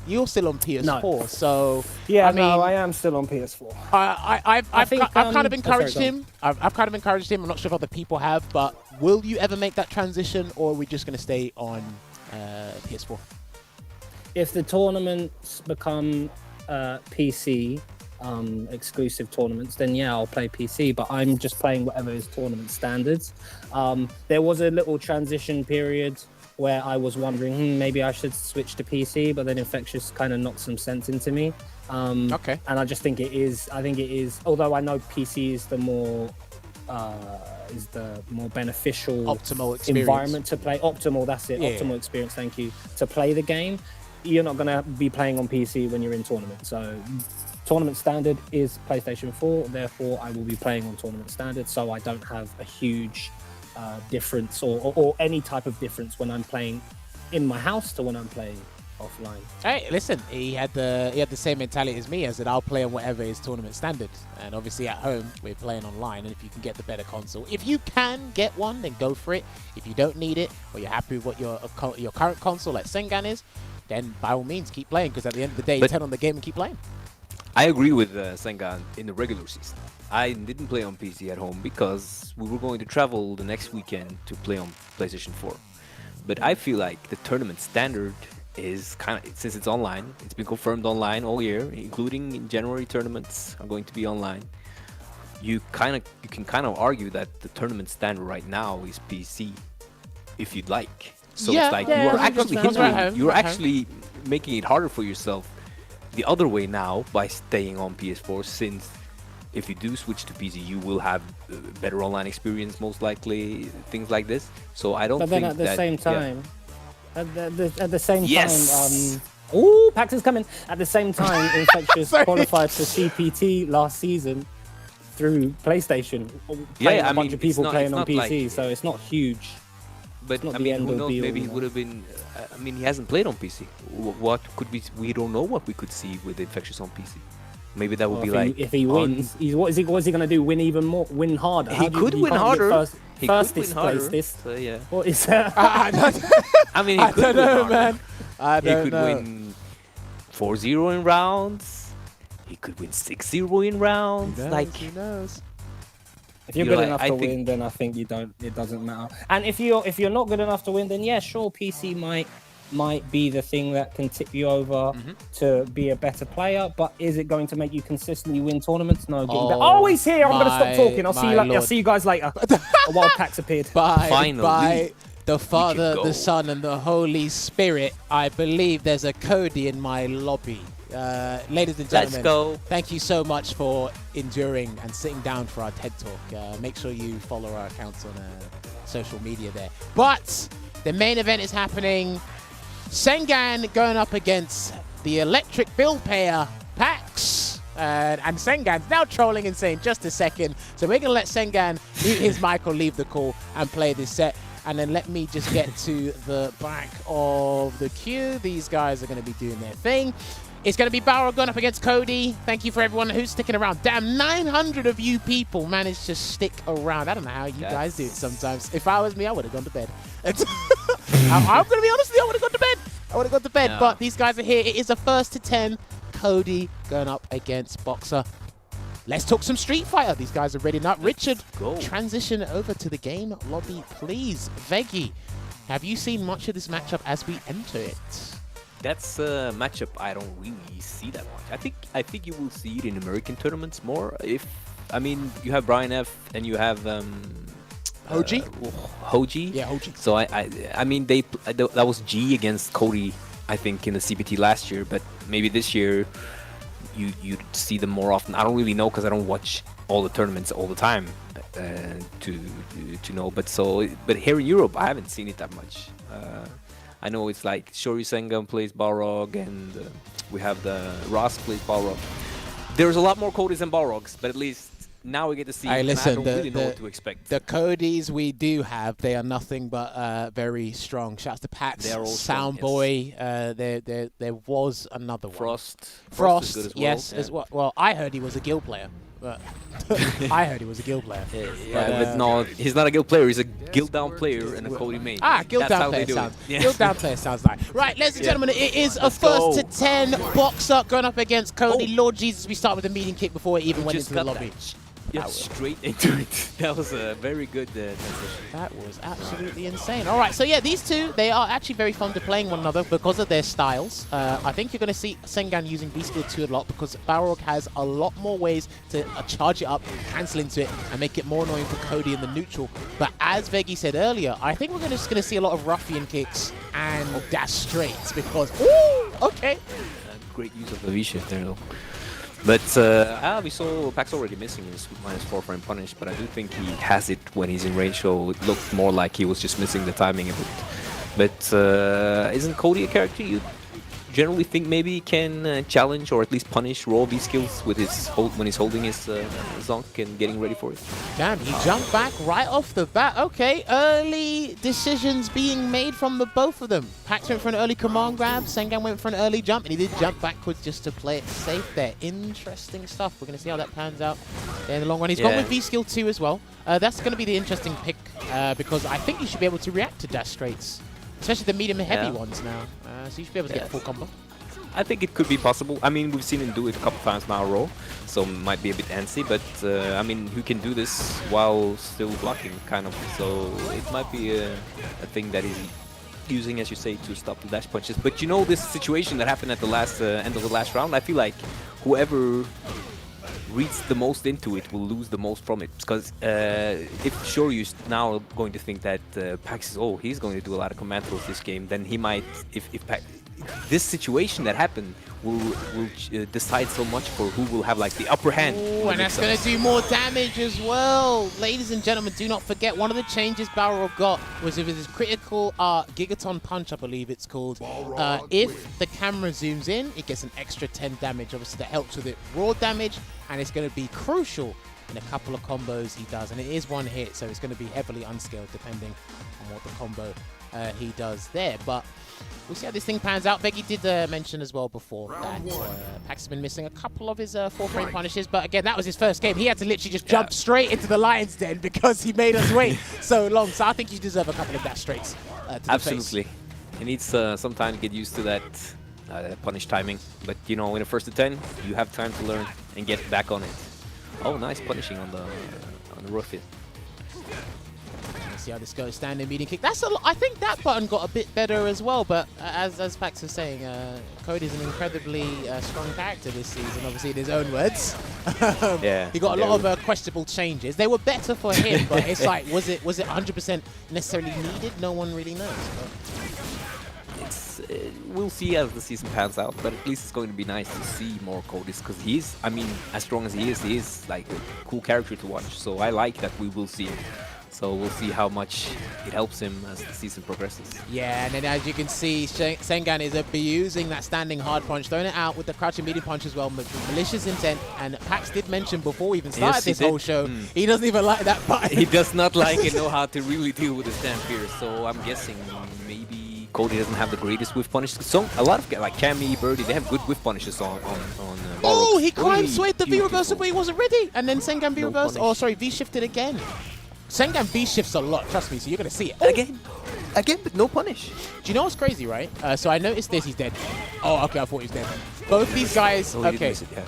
You're still on PS4, so yeah. I mean, I am still on PS4. I've kind of encouraged him. I've kind of encouraged him. I'm not sure if other people have, but will you ever make that transition, or are we just going to stay on PS4? If the tournaments become PC exclusive tournaments, then yeah, I'll play PC, but I'm just playing whatever is tournament standards. There was a little transition period where I was wondering, maybe I should switch to PC, but then Infectious kind of knocked some sense into me. Okay. And I just think it is, although I know PC is the more beneficial optimal experience. Environment to play. Optimal, that's it. Yeah. Optimal experience, thank you. To play the game. You're not going to be playing on PC when you're in tournament. So tournament standard is PlayStation 4. Therefore, I will be playing on tournament standard. So I don't have a huge difference or any type of difference when I'm playing in my house to when I'm playing offline. Hey, listen, he had the same mentality as me, as that I'll play on whatever is tournament standard. And obviously at home, we're playing online. And if you can get the better console, if you can get one, then go for it. If you don't need it, or you're happy with what your current console like Sengan is, then by all means keep playing, because at the end of the day, turn on the game and keep playing. I agree with Sengan in the regular season. I didn't play on PC at home because we were going to travel the next weekend to play on PlayStation 4. But I feel like the tournament standard is kind of, since it's online, it's been confirmed online all year, including in January tournaments are going to be online. You can kind of argue that the tournament standard right now is PC, if you'd like. So it's like you're actually making it harder for yourself the other way now by staying on PS4, since if you do switch to PC, you will have better online experience, most likely, things like this. So I don't think that... But then at the same time, at the same yes. time, ooh, Packz is coming. At the same time, Infectious qualified for CPT last season through PlayStation. A bunch of people playing on PC, so it's not huge. But I mean, who knows? Maybe he would have been. I mean, he hasn't played on PC. What could we don't know what we could see with Infectious on PC. Maybe that would be like if he wins, what is he going to do? Win even more? Win harder? He could win harder. First place. So, yeah. What is that? I mean, he could know, win man. He could win 4-0 in rounds. He could win 6-0 in rounds. Who knows? If you're good enough to win, then I think it doesn't matter. And if you're not good enough to win, then yeah, sure, PC might be the thing that can tip you over to be a better player. But is it going to make you consistently win tournaments? No. He's here. I'm gonna stop talking. I'll see you guys later. While Packz appeared. By the Father, the Son, and the Holy Spirit, I believe there's a Cody in my lobby. Ladies and gentlemen, let's go. Thank you so much for enduring and sitting down for our TED Talk. Make sure you follow our accounts on social media there. But the main event is happening. Sengan going up against the electric bill payer, Packz. And Sengan's now trolling and saying, just a second. So we're going to let Sengan mute his mic or leave the call and play this set. And then let me just get to the back of the queue. These guys are going to be doing their thing. It's going to be Balrog going up against Cody. Thank you for everyone who's sticking around. Damn, 900 of you people managed to stick around. I don't know how you guys do it sometimes. If I was me, I would have gone to bed. I'm going to be honest with you, I would have gone to bed. I would have gone to bed, but these guys are here. It is a first to 10. Cody going up against Boxer. Let's talk some Street Fighter. These guys are ready now. Richard, transition over to the game lobby, please. Veggey, have you seen much of this matchup as we enter it? That's a matchup I don't really see that much. I think you will see it in American tournaments more. I mean, you have Brian F and you have Hoji? Hoji. Yeah, Hoji. So I mean that was G against Cody, I think, in the CPT last year, but maybe this year you see them more often. I don't really know because I don't watch all the tournaments all the time to know. But here in Europe, I haven't seen it that much. I know it's like Shory Sengan plays Balrog, and we have the Ross plays Balrog. There's a lot more Codys than Balrogs, but at least now we get to see. Hey, listen, I don't really know what to expect. The Codys we do have, they are nothing but very strong. Shouts to Packz, Soundboy. Yes. There was another one. Frost is good as well. Yes, as well. Well, I heard he was a guild player. But I heard he was a guild player. But no, he's not a guild player. He's a guild down player and a Cody main. Guild down player sounds. Guild down player sounds like. Right, ladies and gentlemen, it is a first to 10 Boxer going up against Cody. Lord Jesus, we start with the meeting kick before it even went into the lobby. Straight into it. That was a very good transition. That was absolutely insane. All right, so yeah, these two, they are actually very fun to playing one another because of their styles. I think you're going to see Sengan using V-Skill 2 a lot because Balrog has a lot more ways to charge it up, cancel into it, and make it more annoying for Cody in the neutral. But as Veggey said earlier, I think we're just going to see a lot of ruffian kicks and dash straights because, okay. Great use of the V-shift there, though. But we saw Packz already missing his -4 frame punish, but I do think he has it when he's in range, so it looked more like he was just missing the timing a bit. But isn't Cody a character you generally think maybe can challenge or at least punish raw V skills with his when he's holding his Zonk and getting ready for it? Damn, he jumped back right off the bat. Okay, early decisions being made from the both of them. Packz went for an early command grab, Sengan went for an early jump, and he did jump backwards just to play it safe there. Interesting stuff. We're going to see how that pans out in the long run. He's gone with V-Skill 2 as well. That's going to be the interesting pick because I think you should be able to react to dash straights, especially the medium and heavy ones now. So you should be able to get a full combo. I think it could be possible. I mean, we've seen him do it a couple times now raw, so might be a bit antsy, but I mean, who can do this while still blocking, kind of. So it might be a thing that he's using, as you say, to stop the dash punches. But you know, this situation that happened at the last end of the last round, I feel like whoever reads the most into it will lose the most from it, because if Shoryu's now going to think that Packz is, he's going to do a lot of command throws this game, then he might, if this situation that happened will decide so much for who will have like the upper hand. Ooh, and that's going to do more damage as well. Ladies and gentlemen, do not forget, one of the changes Balrog got was with his critical Gigaton Punch, I believe it's called. If the camera zooms in, it gets an extra 10 damage. Obviously, that helps with it raw damage, and it's going to be crucial in a couple of combos he does. And it is one hit, so it's going to be heavily unscaled depending on what the combo he does there. But we'll see how this thing pans out. Veggey did mention as well before that Packz has been missing a couple of his 4-frame punishes, but again, that was his first game. He had to literally just jump straight into the lion's den because he made us wait so long. So I think you deserve a couple of dash straights to the Absolutely. face. He needs some time to get used to that punish timing, but you know, in the first to 10, you have time to learn and get back on it. Oh, nice punishing on the roof hit. Let's see how this goes. Standing medium kick. That's I think that button got a bit better as well. But as Packz was saying, Cody's an incredibly strong character this season. Obviously, in his own words. He got a lot of questionable changes. They were better for him, but it's like, was it 100% necessarily needed? No one really knows. We'll see as the season pans out, but at least it's going to be nice to see more Codys, because he's, I mean, as strong as he is like a cool character to watch. So I like that we will see him. So we'll see how much it helps him as the season progresses. Yeah, and then as you can see, Sengan is abusing that standing hard punch, throwing it out with the crouching medium punch as well, malicious intent. And Packz did mention before we even started this whole show, he doesn't even like that button. He does not like it, know how to really deal with the stand here. So I'm guessing maybe Cody doesn't have the greatest whiff punish. So a lot of like Cammy, Birdie, they have good whiff punishes on Oh, Balrog. he crime Really swayed the V beautiful. reversal, but he wasn't ready. And then Sengan V No reversed. punish. Oh, sorry, V shifted again. Sengan V shifts a lot, trust me, so you're going to see it. Again, but no punish. Do you know what's crazy, right? So I noticed this, he's dead. Oh, okay, I thought he was dead. Both these guys, Oh, he didn't okay. miss it, yeah.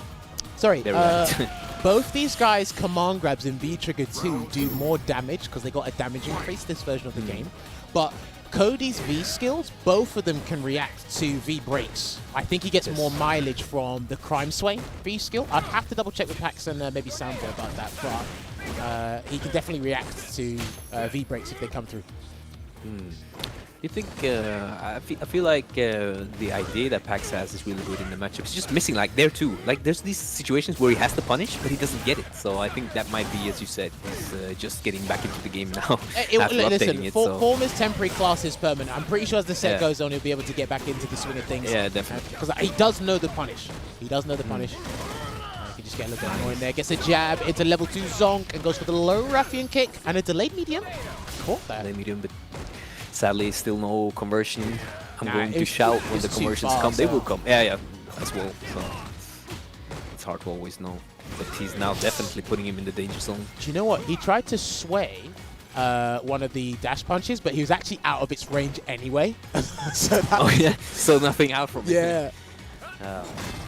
Sorry, There we go. both these guys' command grabs in V Trigger 2 do more damage because they got a damage increase this version of the game. But Cody's V skills, both of them can react to V breaks. I think he gets more mileage from the Crime Sway V skill. I'd have to double check with Packz and maybe Soundboy about that, but he can definitely react to V breaks if they come through. You think, I feel like the idea that Packz has is really good in the matchup. It's just missing, like, there too. Like, there's these situations where he has to punish, but he doesn't get it. So I think that might be, as you said, he's just getting back into the game now after updating it. So. Form is temporary, class is permanent. I'm pretty sure as the set goes on, he'll be able to get back into the swing of things. Yeah, definitely. Because he does know the punish. He does know the punish. He can just get a little bit more in there. Gets a jab into level 2 Zonk and goes for the low Ruffian kick and a delayed medium. Caught that. Delayed medium, but sadly, still no conversion. I'm going to it's- shout when it's the too conversions far, come. They so- will come. Yeah, as well. So it's hard to always know. But he's now definitely putting him in the danger zone. Do you know what? He tried to sway one of the dash punches, but he was actually out of its range anyway. So that Oh yeah, so nothing out from it. yeah.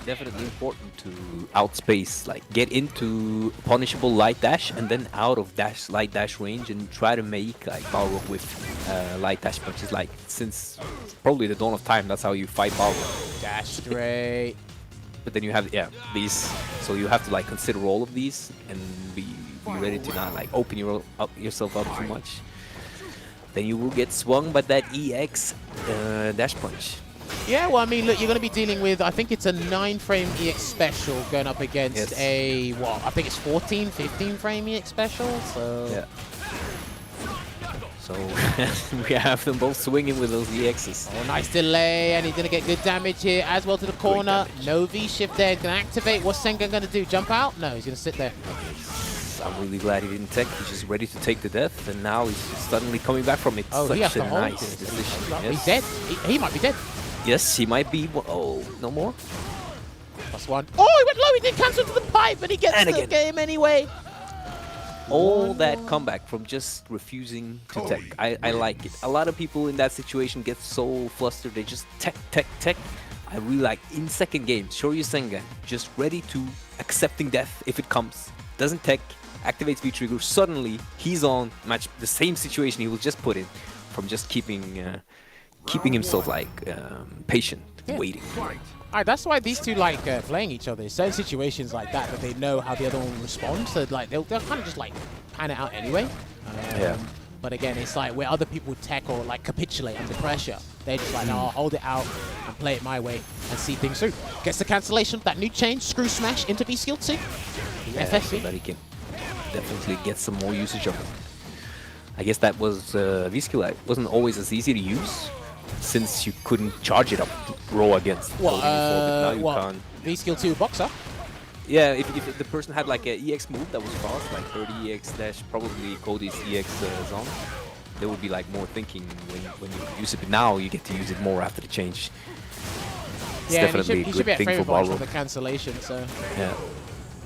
Definitely important to outspace, like get into punishable light dash and then out of light dash range and try to make like Balrog with light dash punches. Like since probably the dawn of time, that's how you fight Balrog. Dash straight. But then you have these, so you have to like consider all of these and be ready to not like open yourself up too much. Then you will get swung by that EX dash punch. Yeah, well, I mean, look, you're going to be dealing with, I think it's a 9-frame EX special going up against a, what, I think it's 14, 15-frame EX special, so... Yeah. So we have them both swinging with those EXs. Oh, nice delay, and he's going to get good damage here, as well to the corner. No V-shift there, going to activate. What's Sengan going to do? Jump out? No, he's going to sit there. I'm really glad he didn't tech. He's just ready to take the death, and now he's just suddenly coming back from it. Oh, he has Such to a hold nice this. decision. He's Yes. dead. He might be dead. Yes, he might be. Oh, no more? +1. Oh, he went low. He did cancel to the pipe, but he gets And the again. game anyway. All that comeback from just refusing to tech. I like it. A lot of people in that situation get so flustered. They just tech. I really like in second game, Shoryu Sengan, just ready to accepting death if it comes. Doesn't tech, activates V-Trigger. Suddenly, he's on match the same situation he was just put in from just keeping himself like patient, waiting. Alright, that's why these two like playing each other. Certain situations like that they know how the other one will respond, so like they'll kind of just like pan it out anyway. Yeah. But again, it's like where other people tech or like capitulate under pressure. They're just like, no, I'll hold it out and play it my way and see things through. Gets the cancellation, that new change, screw smash into V skill 2. Yeah, so FFV. that he can definitely get some more usage of it. I guess that was V-Skill wasn't always as easy to use since you couldn't charge it up raw against What, Cody before, but now you can. V skill 2 boxer? Yeah, if the person had like an EX move that was fast, like 30 EX dash, probably Cody's EX zone, they would be like more thinking when you use it. But now you get to use it more after the change. It's Yeah, and definitely he a should be good at thing frame for advantage from Balrog. the cancellation, so... Yeah.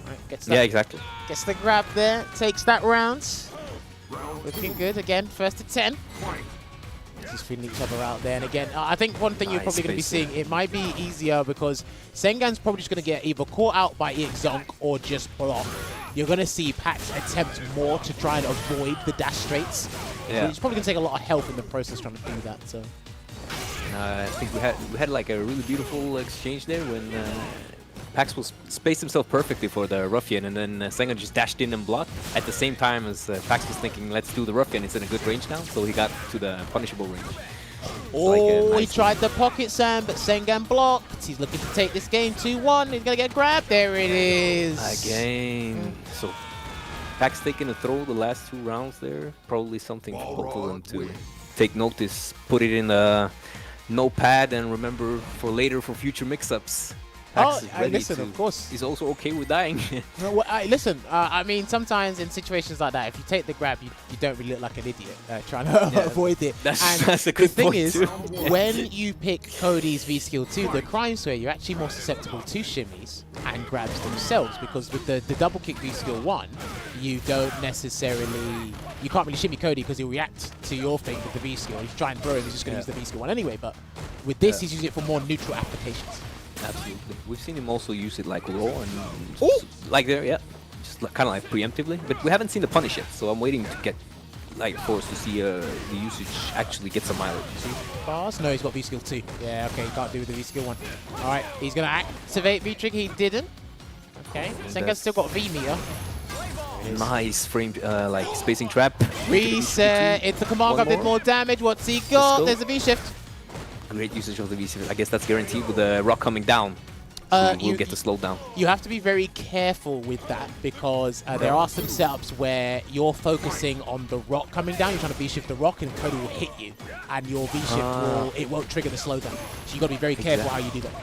Right, gets Yeah, exactly. Gets the grab there, takes that round. Looking good again, first to 10. Just feeling each other out there, and again, I think one thing you're Nice probably going to be spacing. seeing, it might be easier because Sengan's probably just going to get either caught out by EX Zonk or just block. You're going to see Packz attempt more to try and avoid the dash straights. Yeah. He's probably going to take a lot of health in the process trying to do that. So I think we had like a really beautiful exchange there when Packz was spaced himself perfectly for the Ruffian, and then Sengan just dashed in and blocked at the same time as Packz was thinking, let's do the Ruffian. It's in a good range now, so he got to the punishable range. he nice tried the pocket Sam, but Sengan blocked. He's looking to take this game 2-1. He's going to get grabbed. There it is. Again. So Packz taking a throw the last 2 rounds there. Probably something for both of them to take notice, put it in a notepad, and remember for later for future mix-ups. Packz is ready listen, to, of course. He's also okay with dying. No, well, listen, I mean, sometimes in situations like that, if you take the grab, you don't really look like an idiot trying to avoid it. That's a good the thing point is, too. when you pick Cody's V skill 2, the crime sphere, you're actually more susceptible to shimmies and grabs themselves, because with the double kick V skill 1, you don't necessarily, you can't really shimmy Cody because he'll react to your thing with the V skill. If you try and throw him, he's just going to use the V skill 1 anyway, but with this, he's using it for more neutral applications. Absolutely. We've seen him also use it like raw and like there, yeah, just like, kind of like preemptively. But we haven't seen the punish yet, so I'm waiting to get like forced to see the usage actually get some mileage. Bars? No, he's got V skill 2. Yeah, okay, he can't do with the V skill 1. All right, he's gonna activate V trigger. He didn't. Okay, Senga's still got V meter. Nice frame, like spacing trap. Reset. It's the command grab, did more damage. What's he got? go. There's a V shift. Great usage of the VC. I guess that's guaranteed with the rock coming down. We'll get the slowdown. You have to be very careful with that, because there are some setups where you're focusing on the rock coming down. You're trying to V-shift the rock, and Cody will hit you, and your V-shift it won't trigger the slowdown. So you got to be very careful how you do that.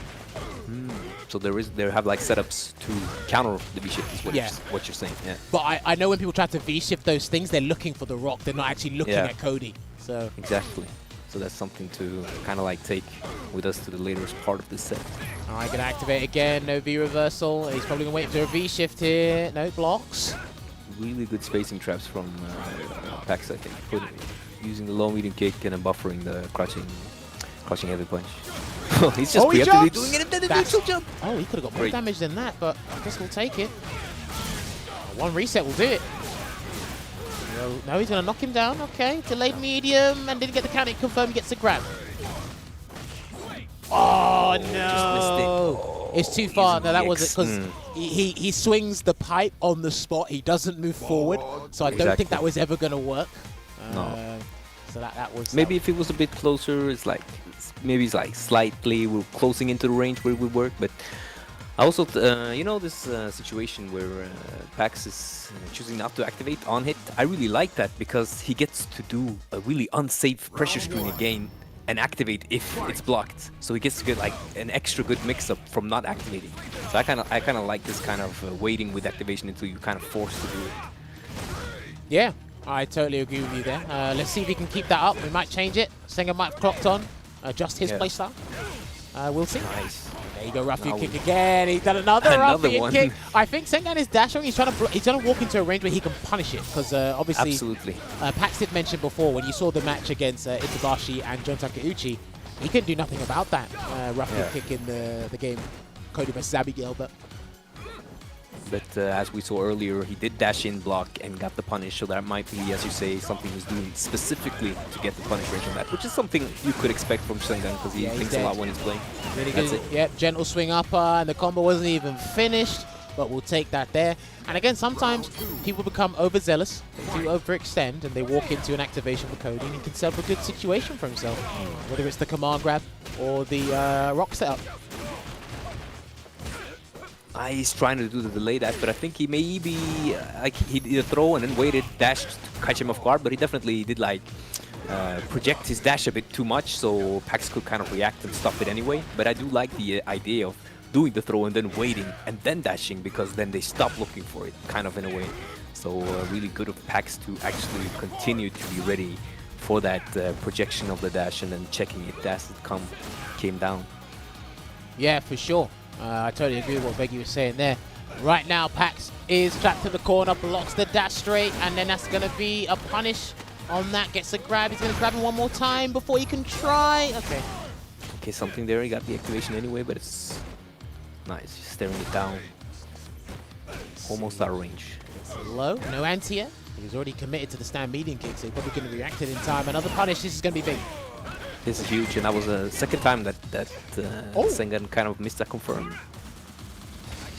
So there have like setups to counter the V-shift is what you're saying. Yeah. But I know when people try to V-shift those things, they're looking for the rock. They're not actually looking at Cody. So exactly. So that's something to kind of like take with us to the later part of this set. All right, gonna activate again. No V reversal. He's probably gonna wait for a V shift here. No blocks. Really good spacing traps from Packz, I think. Using the low medium kick and then buffering the crouching heavy punch. He's just preemptively doing it and then a neutral jump. Oh, he could have got more damage than that, but I guess we'll take it. One reset will do it. No, he's going to knock him down. Okay, delayed medium and didn't get the counter. Confirm he gets the grab. Oh, no. It's too far. No, that wasn't, because he swings the pipe on the spot. He doesn't move forward. So I don't think that was ever going to work. No. So that was... Maybe if it was a bit closer, it's like, maybe it's like slightly, we're closing into the range where it would work, but I also, you know, this situation where Packz is choosing not to activate on hit, I really like that, because he gets to do a really unsafe pressure screen again and activate if it's blocked. So he gets to get like an extra good mix-up from not activating. So I kind of like this kind of waiting with activation until you're kind of forced to do it. Yeah, I totally agree with you there. Let's see if we can keep that up. We might change it. Sengan might have clocked on, adjust his playstyle. We'll see. Nice. There you go, Ruffian kick again. He's done another Ruffian kick. I think Sengan is dashing. He's trying to walk into a range where he can punish it, because obviously, Packz did mention before, when you saw the match against Itabashi and John Takeuchi, he couldn't do nothing about that Ruffian kick in the game, Cody vs Abigail. But as we saw earlier, he did dash in, block, and got the punish, so that might be, as you say, something he's doing specifically to get the punish range on that, which is something you could expect from Sengan, because he thinks a lot when he's playing. Really good. Yep, gentle swing upper, and the combo wasn't even finished, but we'll take that there. And again, sometimes people become overzealous, they do overextend, and they walk into an activation with Cody, and he can set up a good situation for himself, whether it's the command grab or the rock setup. He's trying to do the delay dash, but I think he maybe like he did a throw and then waited, dashed to catch him off guard, but he definitely did like project his dash a bit too much, so Packz could kind of react and stop it anyway. But I do like the idea of doing the throw and then waiting and then dashing, because then they stop looking for it, kind of in a way. So really good of Packz to actually continue to be ready for that projection of the dash and then checking it as it came down. Yeah, for sure. I totally agree with what Veggey was saying there. Right now, Packz is trapped in the corner, blocks the dash straight, and then that's going to be a punish on that. Gets a grab. He's going to grab him one more time before he can try. Okay, something there. He got the activation anyway, but it's nice. Just staring it down. Almost out of range. It's low. No anti-air. He's already committed to the stand medium kick, so he's probably going to react it in time. Another punish. This is going to be big. This is huge, and that was the second time that Sengan kind of missed that confirm.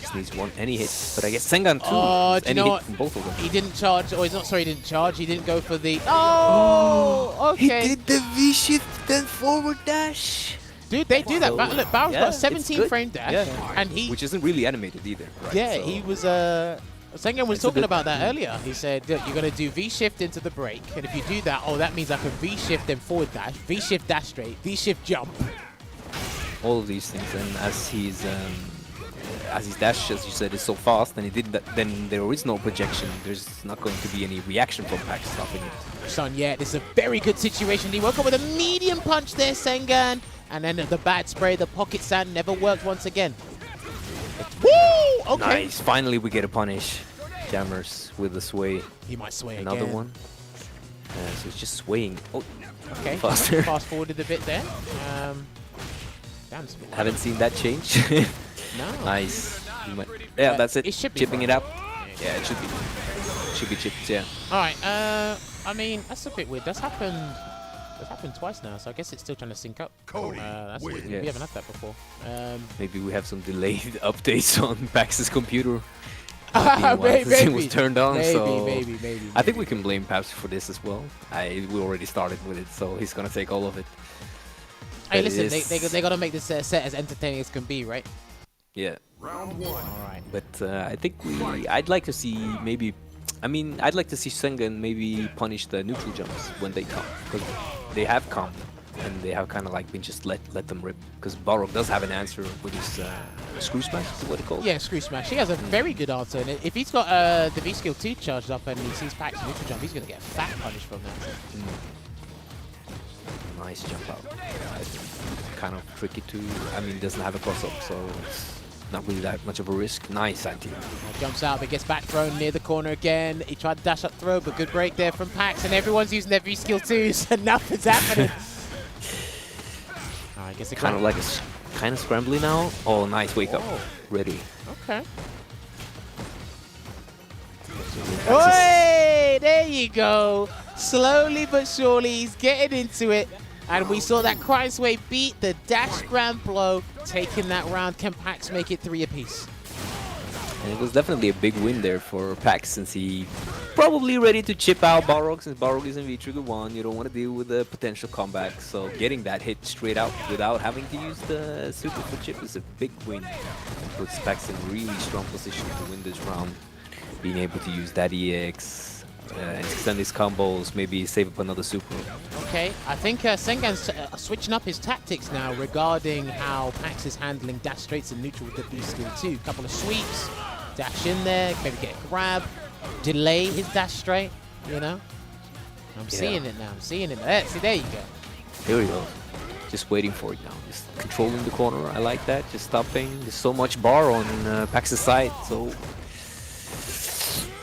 Just needs any hit, but I guess Sengan too. Do you know what? From both of them. He didn't charge. Oh, he's not. Sorry, he didn't charge. He didn't go for the. Oh, okay. He did the V shift, then forward dash. Dude, they do that. Look, Barrow's got a 17 frame dash, and which isn't really animated either. Right? Yeah, so he was. Sengan was talking about that earlier. He said, look, you're going to do V-shift into the break, and if you do that, that means I can V-shift then forward dash, V-shift dash straight, V-shift jump. All of these things, and as he's as his dash, as you said, is so fast, and he did that, then there is no projection. There's not going to be any reaction from Packz stopping it. Son, yeah, this is a very good situation. He woke up with a medium punch there, Sengan. And then the bad spray, the pocket sand never worked once again. Woo! Okay. Nice. Finally, we get a punish. Jammerz with the sway. He might sway Another again. one. So it's just swaying. Oh, Okay, faster. fast forwarded a bit there. Damn, Haven't seen that change. no. Nice. Yeah, that's it. It should be Chipping fine. it up. Yeah, it should be. Should be chipped, yeah. All right. I mean, that's a bit weird. That's happened twice now, so I guess it's still trying to sync up. Cody That's wins. weird. Yes. We haven't had that before. Maybe we have some delayed updates on Pax's computer. Since it was turned on, so maybe. I think we can blame Paps for this as well. We already started with it, so he's gonna take all of it. Hey, But listen, it is- they got to make this set as entertaining as can be, right? Yeah, Round one. All right. but I think I'd like to see maybe. I mean, I'd like to see Sengan maybe punish the neutral jumps when they come, because they have come and they have kind of like been just let them rip. Because Barok does have an answer with his screw smash, is what it called. Yeah, screw smash. He has a very good answer, and if he's got the V skill 2 charged up and he sees Pack's neutral jump, he's gonna get a fat punish from that. Nice jump out. Kind of tricky to. I mean, doesn't have a cross up, so it's not really that much of a risk. Nice anti. Jumps out, but gets back thrown near the corner again. He tried to dash up throw, but good break there from Packz, and everyone's using their V skill 2s, and nothing's happening. I guess it Kind of like kind of scrambly now. Oh, nice wake up. Oh. Ready. Okay. Oi! There you go. Slowly but surely, he's getting into it. And we saw that Crying Sway beat the dash grand blow, taking that round. Can Packz make it 3 apiece? And it was definitely a big win there for Packz, since he probably ready to chip out Balrog, since Balrog is in V-Trigger 1. You don't want to deal with the potential comeback. So getting that hit straight out without having to use the super for chip is a big win. And puts Packz in really strong position to win this round. Being able to use that EX, extend his combos, maybe save up another super. Okay, I think Sengan's switching up his tactics now regarding how Packz is handling dash straights and neutral with the B skill 2. Couple of sweeps, dash in there, maybe get a grab, delay his dash straight, you know? I'm seeing it now, I'm seeing it. See, there you go. Here we go. Just waiting for it now. Just controlling the corner. I like that. Just stopping. There's so much bar on Pax's side, so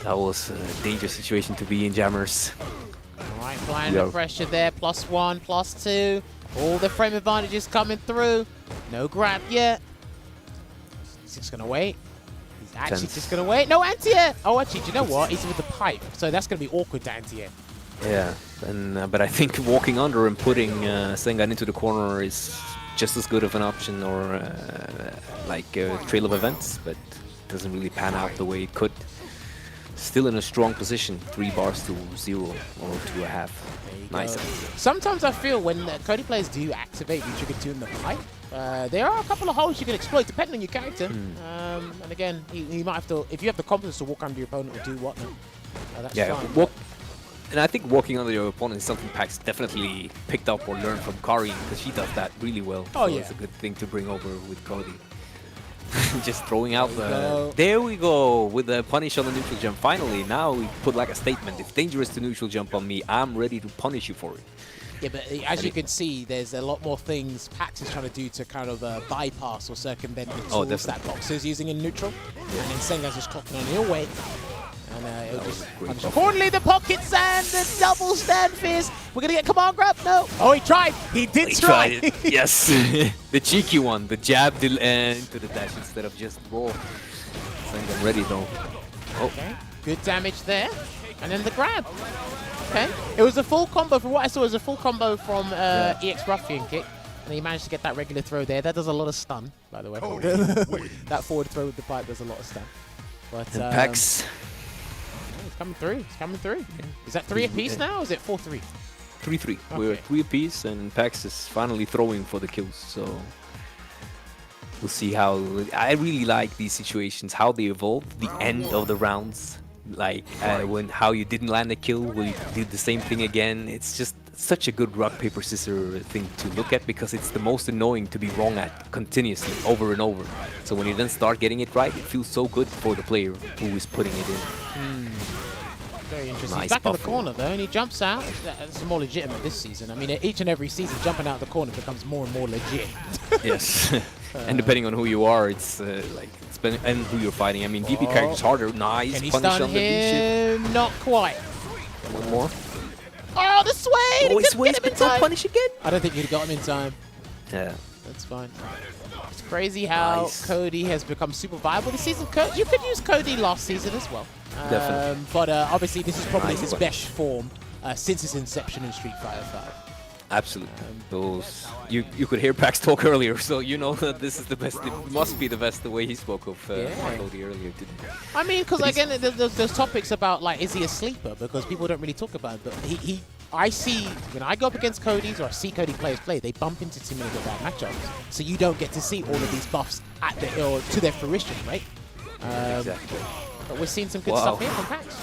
that was a dangerous situation to be in, Jammerz. Alright, applying the pressure there, +1, +2. All the frame advantages coming through. No grab yet. He's just gonna wait. He's actually just gonna wait. No anti-air! Oh, actually, do you know what? He's with the pipe, so that's gonna be awkward to anti-air. Yeah, and but I think walking under and putting Sengan into the corner is just as good of an option, or like a trail of events, but doesn't really pan out the way it could. Still in a strong position, 3 bars to 0 or 2.5. Nice. Sometimes I feel when Cody players do activate V-Trigger 2 in the pipe, there are a couple of holes you can exploit depending on your character. And again, you might have to, if you have the confidence to walk under your opponent or do whatnot, that's fine. And I think walking under your opponent is something Packz definitely picked up or learned from Kari, because she does that really well. Oh, so yeah. It's a good thing to bring over with Cody. Just throwing out go. There we go, with the punish on the neutral jump. Finally, now we put like a statement. If dangerous to neutral jump on me, I'm ready to punish you for it. Yeah, but as you can see, there's a lot more things Packz is trying to do to kind of bypass or circumvent the tools that Box is using in neutral. And then Sengan's just clocking on, he'll wait. And it'll just punish accordingly. The pocket sand, the double stand fizz. We're going to get command grab. No. Oh, he tried. He did try. Tried it. Yes. The cheeky one. The jab into the dash instead of just roll. Sengan ready though. Oh. Okay. Good damage there. And then the grab. Okay. It was a full combo. From what I saw, it was a full combo from EX Ruffian kick. And he managed to get that regular throw there. That does a lot of stun, by the way. That forward throw with the pipe does a lot of stun. But Packz. It's coming through. It's coming through. Is that 3 apiece now, or is it 4-3? 3-3. Okay. We're 3 apiece, and Packz is finally throwing for the kills. So we'll see how. I really like these situations, how they evolve. The end of the rounds, Like when how you didn't land a kill, will you do the same thing again? It's just such a good rock paper scissors thing to look at because it's the most annoying to be wrong at continuously over and over. So when you then start getting it right, it feels so good for the player who is putting it in. Very interesting. Nice He's back in the buffer. corner though, and he jumps out. That's more legitimate this season. I mean, each and every season, jumping out the corner becomes more and more legit. Yes, and depending on who you are, it's and who you're fighting. I mean, VP characters harder. Nice Can he punish stun on the V-shift. him? Not quite. One more. Oh, the sway! Oh, He he couldn't sways, get him in but don't time. punish again. I don't think he'd have got him in time. Yeah. That's fine. It's crazy how Nice. Cody has become super viable this season. You could use Cody last season as well. Definitely. But obviously, this is probably Nice his one. best form since his inception in Street Fighter 5. Absolutely. Those you could hear Packz talk earlier, so you know that this is the best. It must be the best the way he spoke of Cody earlier, didn't he? I mean, because again, there's topics about like, is he a sleeper? Because people don't really talk about it. But I see when I go up against Cody's or I see Cody players play, they bump into too many bad matchups, so you don't get to see all of these buffs at or to their fruition, right? Exactly. But we're seeing some good Wow. stuff here from Packz.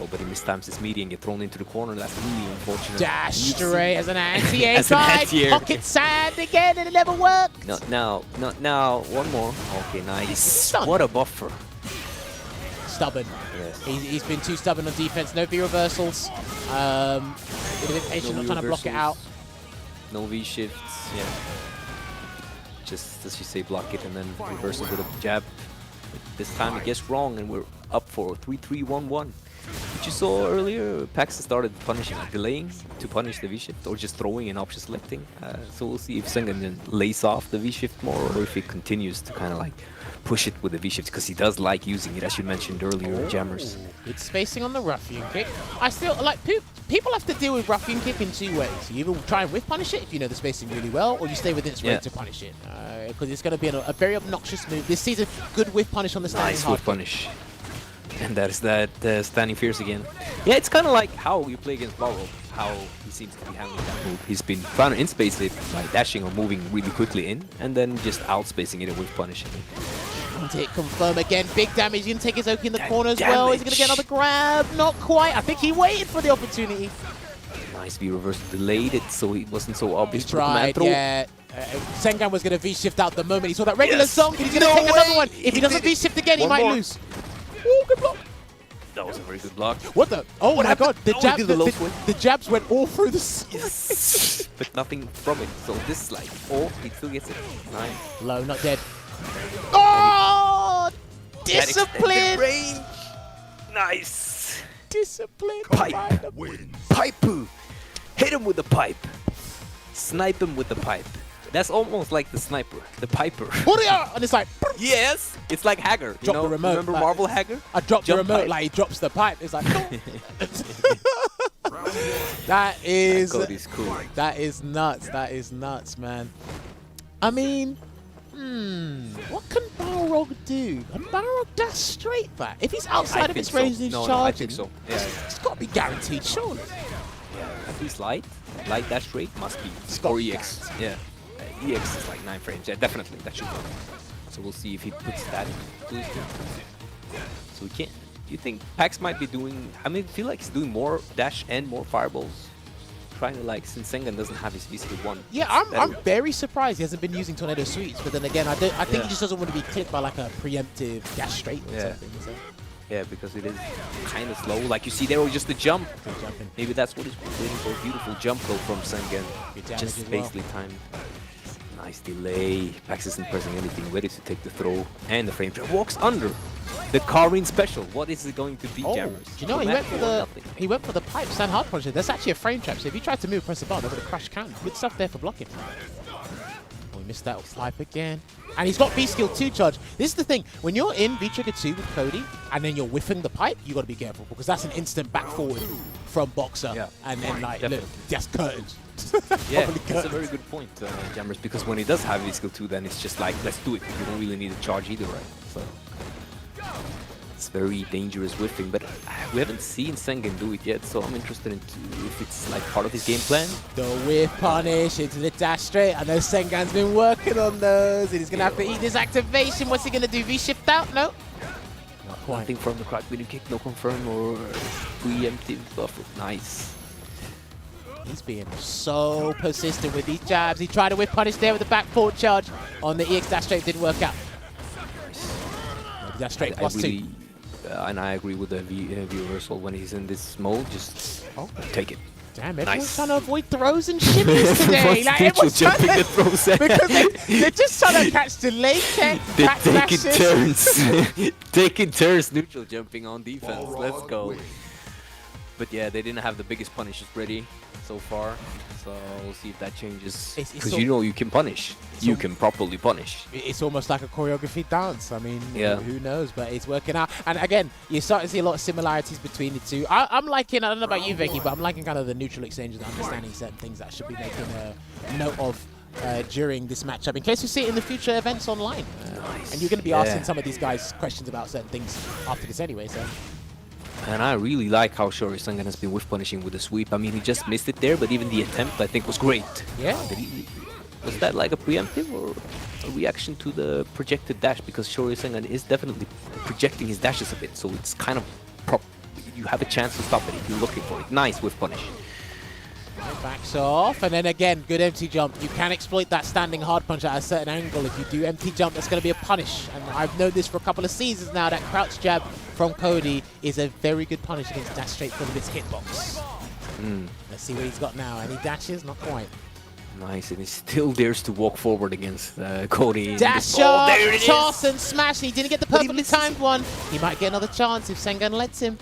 Oh, but he mistimes his meaty and get thrown into the corner. That's really unfortunate. Dash straight as an anti-air As an side, anti-air. pocket sand again, and it never worked. Not now. Not now. One more. Okay, nice. Stun. What a buffer. Stubborn. Yes. He's been too stubborn on defense. No V reversals. Bit of impatient, not trying to block it out. No V shifts. Yeah. Just as you say, block it and then reverse it with a jab. This time it gets wrong and we're up for 3-3-1-1. Which you saw earlier, Packz started punishing, like delaying to punish the V-shift or just throwing and option selecting. So we'll see if Sengan then lays off the V-shift more or if he continues to kind of like push it with the V-shift because he does like using it, as you mentioned earlier, Jammerz. Good spacing on the ruffian kick. I still like people have to deal with ruffian kick in two ways. You either try and whiff punish it if you know the spacing really well, or you stay within its range to punish it. Because it's going to be a very obnoxious move this season. Good whiff punish on the standing Nice hard whiff punish. And that is that standing fierce again. Yeah, it's kind of like how you play against Barrow, how he seems to be handling that move. He's been trying to in-space it by dashing or moving really quickly in, and then just out-spacing it with punishing it. Hit confirm again. Big damage. He's going to take his Oki in the corner as damage. well. He's going to get another grab. Not quite. I think he waited for the opportunity. Nice V reverse, delayed it so it wasn't so obvious. He's tried, yeah. Sengan was going to V-shift out the moment he saw that regular Yes. song, and he's going to take another one. If he doesn't did it. V-shift again, he One might more. lose. Ooh, good block. That was a very good block. What the? Oh my happened? god, the, Oh, he jab, did the low swing. the jabs went all through the Yes. But nothing from it. So this is like, oh, he still gets it. Nice. Low, not dead. Oh! That extended Discipline! range. Nice. Discipline! Pipe. Pipe. Hit him with the pipe. Snipe him with the pipe. That's almost like the sniper, the piper. And it's like, Yes, it's like Hagar. You Drop know, the remote, remember like- Marvel Hagar? I dropped the Jump remote pipe. like he drops the pipe. It's like, that is... Cody's cool. That is nuts. That is nuts, man. I mean, what can Balrog do? Can Balrog dash straight back? If he's outside of its range and he's No, charging, I think so. Yeah, it's got to be guaranteed, surely. at least light dash straight must be. It's got Or to be EX. Yeah, EX is like 9 frames. Yeah, definitely that should work. So we'll see if he puts that into his game. So we can't. Do you think Packz might be doing? I mean, I feel like he's doing more dash and more fireballs. Trying to like, since Sengan doesn't have his VC one. Yeah, I'm very surprised he hasn't been using Tornado Sweeps, but then again, I think he just doesn't want to be clipped by like a preemptive dash straight or something. So. Yeah, because it is kind of slow. Like you see there was just the jump. Good jumping. Maybe that's what he's waiting for. Beautiful jump though from Sengan. Good damage Just as well. basically timed. Nice delay. Packz isn't pressing anything. Ready to take the throw. And the frame trap walks under. The Karin special. What is it going to be, Oh, Jammerz? do you know he went for the pipe stand hard punch. That's actually a frame trap. So if you tried to move, press the button, that would have crashed can. Good stuff there for blocking. Oh, he missed that pipe again. And he's got V-Skill 2 charge. This is the thing. When you're in V-Trigger 2 with Cody, and then you're whiffing the pipe, you got to be careful, because that's an instant back forward from Boxer. Yeah. And then, like, look, Definitely. that's curtains. Yeah, Probably that's a very good point, Jammerz, because when he does have his skill 2, then it's just like, let's do it. You don't really need a charge either, right? So it's very dangerous whiffing, but we haven't seen Sengan do it yet, so I'm interested in if it's like part of his game plan. The whiff punish into the dash straight. I know Sengan's been working on those, and he's going to have to eat this activation. What's he going to do? V-shift out? No. Not point. Nothing from the crack video kick, no confirm or preemptive buffer. Nice. He's being so persistent with these jabs. He tried to whip punish there with the back forward charge on the EX dash straight. Didn't work out. Dash straight plus really, 2. And I agree with the view reversal when he's in this mode. Just take it. Damn, everyone's Nice. trying to avoid throws and shimmies today. Like, everyone's trying jumping to, the throws. because they're just trying to catch delayed tech, They're back taking slashes. turns. Taking turns neutral jumping on defense. Let's go. But yeah, they didn't have the biggest punishes ready so far. So we'll see if that changes. It's Because so- you know you can punish. You can properly punish. It's almost like a choreography dance. I mean, Yeah. who knows? But it's working out. And again, you start to see a lot of similarities between the two. I'm liking, I don't know about you, Veggey, but I'm liking kind of the neutral exchanges and understanding certain things that I should be making a note of during this matchup, in case we see it in the future events online. Nice. And you're going to be asking some of these guys questions about certain things after this anyway, so. And I really like how Shory Sengan has been whiff punishing with the sweep. I mean, he just missed it there, but even the attempt, I think, was great. Yeah. Was that like a preemptive or a reaction to the projected dash? Because Shory Sengan is definitely projecting his dashes a bit, so it's kind of you have a chance to stop it if you're looking for it. Nice whiff punish. Backs off, and then again, good empty jump. You can exploit that standing hard punch at a certain angle. If you do empty jump, that's going to be a punish. And I've known this for a couple of seasons now, that crouch jab from Cody is a very good punish against dash straight from this hitbox. Let's see what he's got now. Any dashes? Not quite. Nice, and he still dares to walk forward against Cody. Dash Oh, up, there it toss is. and smash. He didn't get the But he perfectly misses timed one. He might get another chance if Sengan lets him.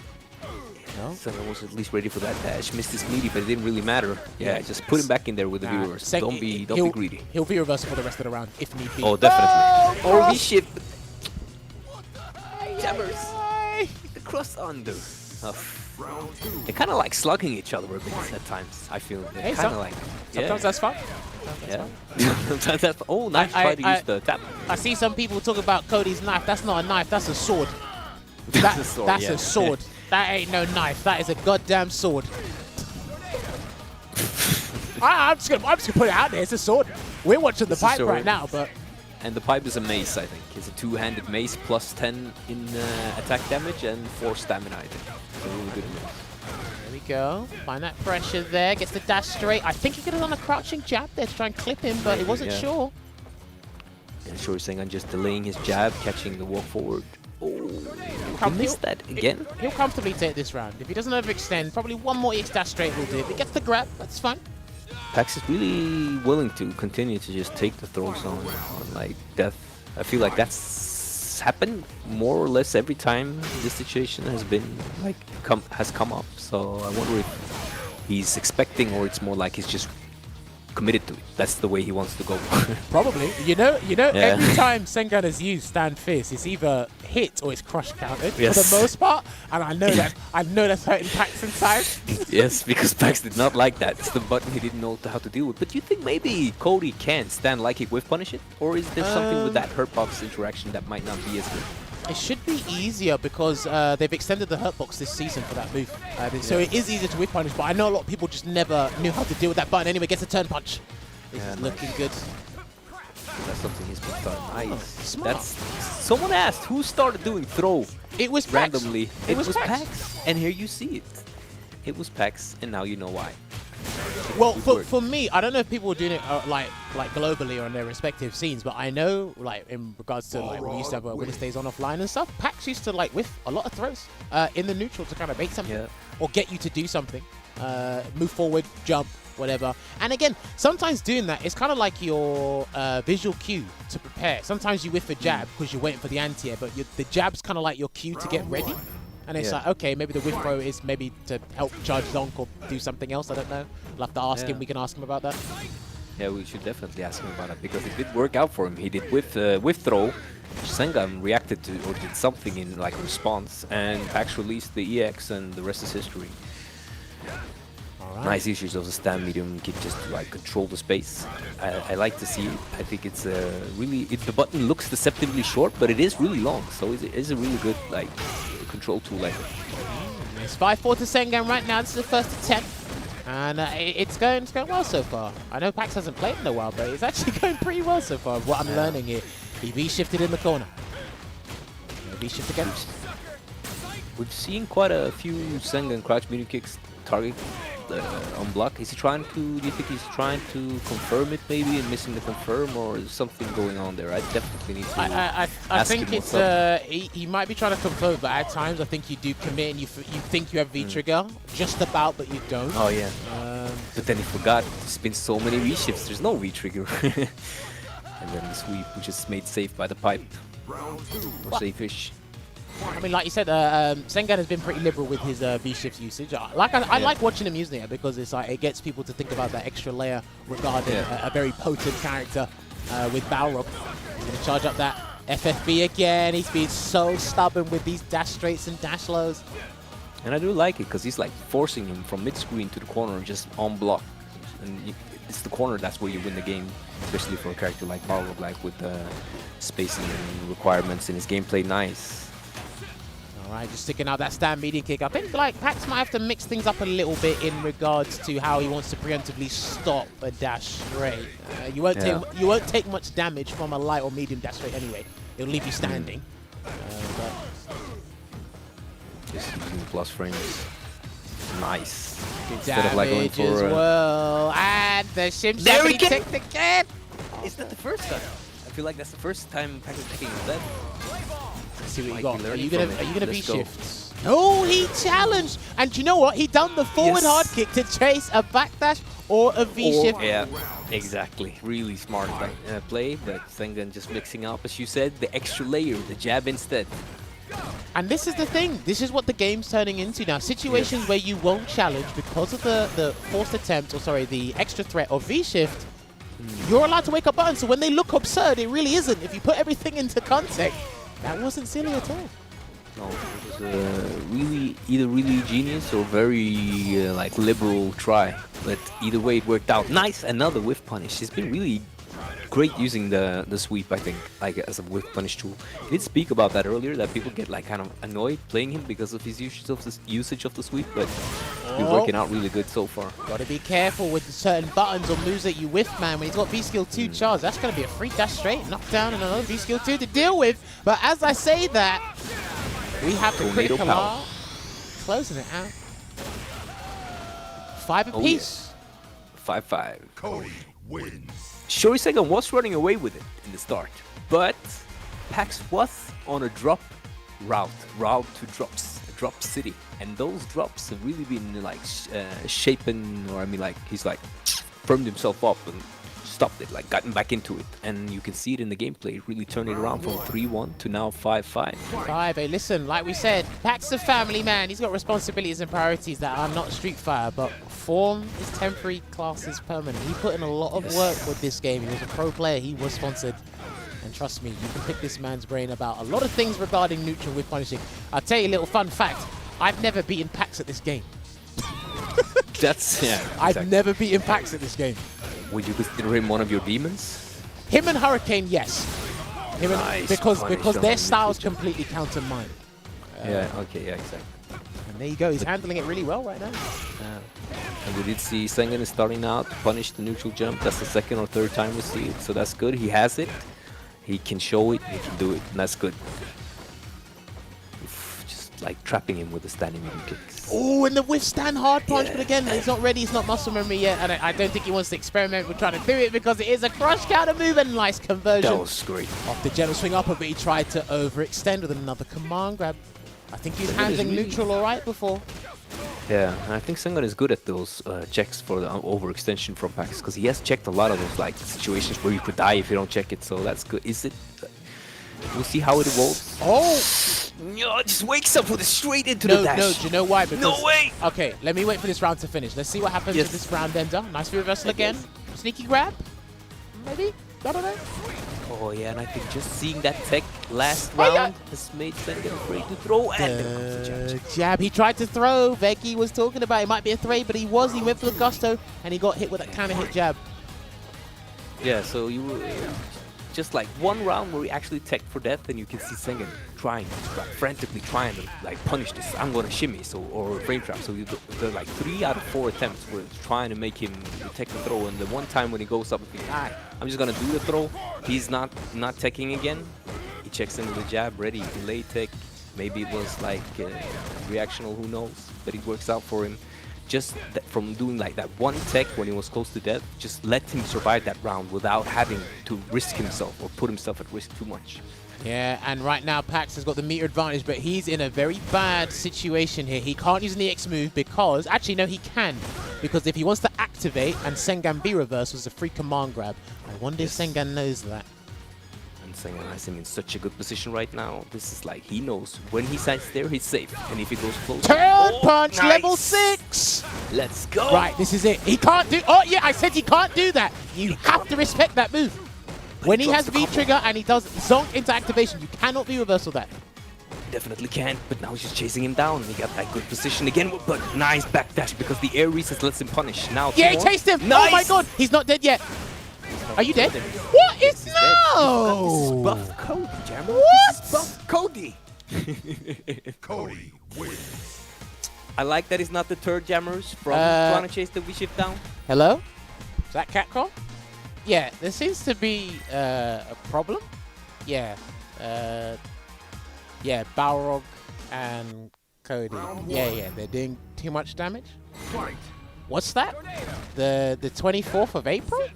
No? Sengan was at least ready for that dash. Missed his meaty, but it didn't really matter. Yeah, just put him back in there with the viewers. Don't be greedy. He'll be reversal for the rest of the round if need be. Oh, definitely. Oh, Or V-shift. Jammerz. The cross under. They kind of like slugging each other a bit at times, I feel. They're Hey, kind of like... Sometimes that's fun. Yeah. Sometimes that's... Oh, nice try to use the tap. I see some people talk about Cody's knife. That's not a knife, that's a sword. That's a sword, That's yeah. a sword. That ain't no knife. That is a goddamn sword. I'm just gonna put it out there. It's a sword. We're watching the It's a pipe sword. right now, but And the pipe is a mace, I think. It's a two-handed mace plus 10 in attack damage and 4 stamina, I think. It's a really good mace. there we go. Find that pressure there. Gets the dash straight. I think he could have done a crouching jab there to try and clip him, but he wasn't Yeah. sure. And Shory Sengan just delaying his jab, catching the walk forward. Oh, he missed that again. He'll comfortably take this round. If he doesn't overextend, probably one more EX dash straight will do. If he gets the grab, that's fine. Packz is really willing to continue to just take the throws on like death. I feel like that's happened more or less every time this situation has been like has come up. So I wonder if he's expecting or it's more like he's just committed to it. That's the way he wants to go. Probably. You know, Yeah. every time Sengan has used stand fierce, it's either hit or it's crush counted for Yes. the most part. And I know that's hurting Packz inside. Yes, because Packz did not like that. It's the button he didn't know how to deal with. But you think maybe Cody can stand like it whiff punish it? Or is there something with that hurt box interaction that might not be as good? It should be easier because they've extended the hurt box this season for that move. So it is easier to whip punish, but I know a lot of people just never knew how to deal with that button. Anyway, gets a turn punch. This Yeah, is nice. looking good. That's something he's been done. Nice. smart. That's someone asked who started doing throw It was Packz. randomly. It was Packz. Packz. And here you see it. It was Packz, and now you know why. Well, Good for, work. for me, I don't know if people are doing it like globally or in their respective scenes, but I know like in regards to like we used to have winner stays on offline and stuff. Packz used to like whiff a lot of throws in the neutral to kind of make something Yeah. or get you to do something, move forward, jump, whatever. And again, sometimes doing that is kind of like your visual cue to prepare. Sometimes you whiff a jab because you're waiting for the anti-air, but the jab's kind of like your cue to get ready. And it's Yeah. like, okay, maybe the whiff throw is maybe to help charge Zonk or do something else. I don't know. I'll have to ask him. Yeah. We can ask him about that. Yeah, we should definitely ask him about it because it did work out for him. He did whiff throw. Sengan reacted to or did something in like response, and Packz released the EX, and the rest is history. All right. Nice issues of the stand medium can just like control the space. I like to see it. I think it's really the button looks deceptively short, but it is really long. So it's a really good like control tool. I think. It's 5-4 to Sengan right now. This is the first attempt. And it's going well so far. I know Packz hasn't played in a while, but it's actually going pretty well so far. What I'm learning here. He V-shifted in the corner. V-shift again. We've seen quite a few Sengan crouch medium kicks target on block. Is he trying to? Do you think he's trying to confirm it maybe and missing the confirm, or is something going on there? I definitely need to. I think it's he might be trying to confirm, but at times I think you do commit and you think you have V trigger just about, but you don't. Oh yeah. But then he forgot. There's been so many V shifts. There's no V trigger. And then the sweep, which is made safe by the pipe. Or safe-ish. I mean, like you said, Sengan has been pretty liberal with his V-shift usage. I like watching him using it because it's like it gets people to think about that extra layer regarding a very potent character with Balrog. He's going to charge up that FFB again. He's been so stubborn with these dash straights and dash lows. And I do like it because he's like forcing him from mid-screen to the corner just on block. And it's the corner that's where you win the game, especially for a character like Balrog, like with the spacing and requirements in his gameplay. Nice. Alright, just sticking out that stand medium kick. I think like Packz might have to mix things up a little bit in regards to how he wants to preemptively stop a dash straight. You won't take much damage from a light or medium dash straight anyway. It'll leave you standing. Just using plus frames. Nice. Good Instead of like going damage for as well. And the shim There we go. ticked again. Is that the first time? I feel like that's the first time Packz is taking that. Let's see what you Might got. be Are you learning gonna from it. V Let's go. shifts? No, he challenged. And do you know what? He done the forward Yes. hard kick to chase a backdash or a V shift. Yeah, exactly. Really smart play, but Sengan just mixing up, as you said, the extra layer, the jab instead. And this is the thing. This is what the game's turning into now. Situations where you won't challenge because of the forced attempt, or sorry, the extra threat of V-shift, you're allowed to wake up buttons. So when they look absurd, it really isn't. If you put everything into context, that wasn't silly at all. No, it was really either really genius or very like liberal try. But either way, it worked out. Nice, another whiff punish. He's been really great using the sweep, I think, like as a whiff punish tool. I did speak about that earlier, that people get like kind of annoyed playing him because of his usage of the sweep, but it's been working out really good so far. Gotta be careful with certain buttons or moves that you whiff, man. When he's got V-skill 2 charge, that's gonna be a free dash straight, knockdown, and another V-skill 2 to deal with. But as I say that, we have the Tornado critical power. R closing it out. 5 apiece. 5-5. Cody wins. Shory Sengan was running away with it in the start, but Packz was on a drop route to drops, a drop city, and those drops have really been like shaping, or I mean like he's like firmed himself up and stopped it, like gotten back into it, and you can see it in the gameplay, really turned it around from 3-1 to now 5-5. 5. Hey, listen, like we said, Pack's a family man. He's got responsibilities and priorities that are not Street Fighter, but form is temporary, class is permanent. He put in a lot of work with this game. He was a pro player. He was sponsored. And trust me, you can pick this man's brain about a lot of things regarding neutral with punishing. I'll tell you a little fun fact. I've never beaten Packz at this game. That's, yeah, exactly. I've never beaten Packz at this game. Would you consider him one of your demons? Him and Hurricane, yes. Him and, Nice because punish on their the styles neutral. completely counter mine. Yeah, okay, yeah, exactly. And there you go. He's handling it really well right now. And we did see Sengan is starting now to punish the neutral jump. That's the second or third time we see it, so that's good. He has it. He can show it. He can do it, and that's good. Oof, just like trapping him with the standing medium kicks. Oh, and the withstand hard punch, but again, he's not ready. He's not muscle memory yet, and I don't think he wants to experiment with trying to do it because it is a crush counter move and nice conversion. That was great. Off the general swing upper, but he tried to overextend with another command grab. I think he was Sengan is handling really- neutral all right before. Yeah, and I think Sengan is good at those checks for the overextension from Packz, because he has checked a lot of those like situations where you could die if you don't check it, so that's good. Is it? We'll see how it evolves. Oh! No, just wakes up with it straight into No, the dash. no, do you know why? Because, No way! Okay, let me wait for this round to finish. Let's see what happens Yes. with this round ender. Nice reversal again. Sneaky grab? Maybe? I don't know. Oh yeah, and I think just seeing that tech last Oh, yeah. round has made Sengan afraid to throw, and there comes the jab. Jab he tried to throw. Veggey was talking about it might be a throw, but he went for the gusto, and he got hit with that kind of hit jab. Yeah, so you were just like one round where we actually tech for death, and you can see Sengan frantically trying to like punish this. I'm gonna shimmy, or frame trap. So the like 3 out of 4 attempts were trying to make him tech the throw, and the one time when he goes up and thinks, I'm just gonna do the throw, he's not teching again. He checks in with the jab, ready, delay tech, Maybe it was like reactional, who knows? But it works out for him. Just from doing like that one tech when he was close to death, just let him survive that round without having to risk himself or put himself at risk too much. Yeah, and right now Packz has got the meter advantage, but he's in a very bad situation here. He can't use an EX move because, actually no, he can, because if he wants to activate and Sengan V reverse was a free command grab. I wonder if Sengan knows that. And Sengan has him in such a good position right now. This is like, he knows when he stands there, he's safe. And if he goes close... Turn punch, nice. level 6! Let's go! Right, this is it. He can't do... Oh, yeah, I said he can't do that. You have to respect that move. When he has V-trigger and he does zonk into activation, you cannot V-reversal that. Definitely can, but now he's just chasing him down. He got that good position again, but nice backdash because the air resist lets him punish. Now, yeah, he chased him! Nice. Oh my god, he's not dead yet. Are you dead? What is no? This is buff Cody, Jammerz. What? This is buff Cody. Cody wins. I like that he's not the third Jammerz from trying to chase the V-shift down. Hello? Is that Capcom? Yeah, there seems to be a problem. Yeah. Yeah, Balrog and Cody. Yeah, they're doing too much damage. What's that? The 24th of April?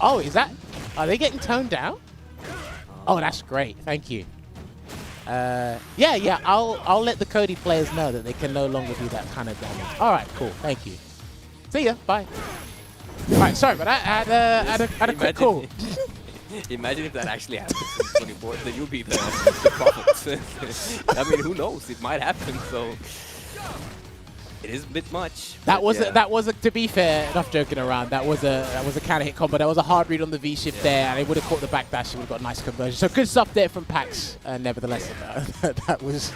Oh, is that... Are they getting toned down? Oh, that's great. Thank you. Yeah, I'll let the Cody players know that they can no longer do that kind of damage. All right, cool. Thank you. See ya. Bye. All right, sorry, but I had a quick call. Imagine if that actually happens in 24, then you'll be the prophet. I mean, who knows? It might happen, so... It is a bit much. That was to be fair, enough joking around. That was a counter hit combo. That was a hard read on the V shift there, and he would have caught the backdash. He would have got a nice conversion. So good stuff there from Packz. Nevertheless, that was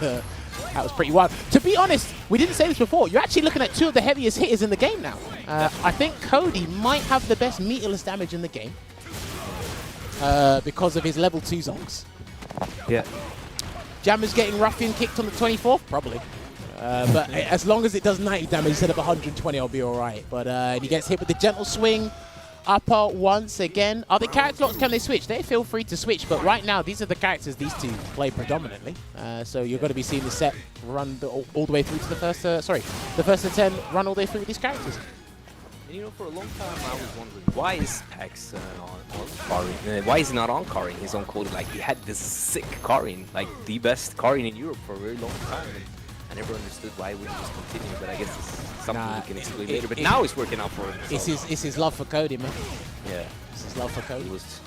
pretty wild. To be honest, we didn't say this before. You're actually looking at two of the heaviest hitters in the game now. I think Cody might have the best meterless damage in the game because of his level 2 zonks. Yeah. Jammerz getting ruffian kicked on the 24th, probably. But as long as it does 90 damage instead of 120, I'll be alright. But he gets hit with the gentle swing. Upper once again. Are the character locks, can they switch? They feel free to switch, but right now, these are the characters these two play predominantly. So you're going to be seeing the set run all the way through to the first, the first to 10 run all the way through with these characters. And you know, for a long time, I was wondering, why is Packz on Karin? Why is he not on Karin, his own Cody? Like, he had this sick Karin, like the best Karin in Europe for a very long time. I never understood why we just continue, but I guess it's something we can explain later. But now it's working out for him. So. It's his love for Cody, man. Yeah. It's his love for Cody. He was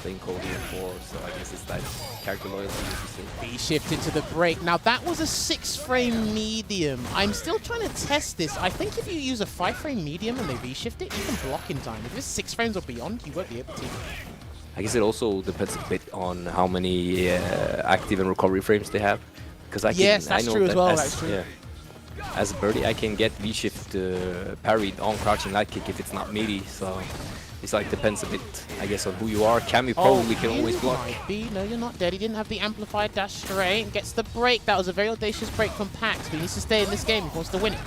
playing Cody before, so I guess it's like character loyalty, as you say. He shifted to the break. Now, that was a 6-frame medium. I'm still trying to test this. I think if you use a 5-frame medium and they V-shift it, you can block in time. If it's 6 frames or beyond, you won't be able to. I guess it also depends a bit on how many active and recovery frames they have. Because I know true that as well. That's true. Yeah, as a birdie, I can get V-shift parried on crouching light kick if it's not meaty. So it's like depends a bit, I guess, on who you are. Cammy probably can always block. No, you're not dead. He didn't have the amplified dash straight and gets the break. That was a very audacious break from Packz, but he needs to stay in this game if he wants to win it.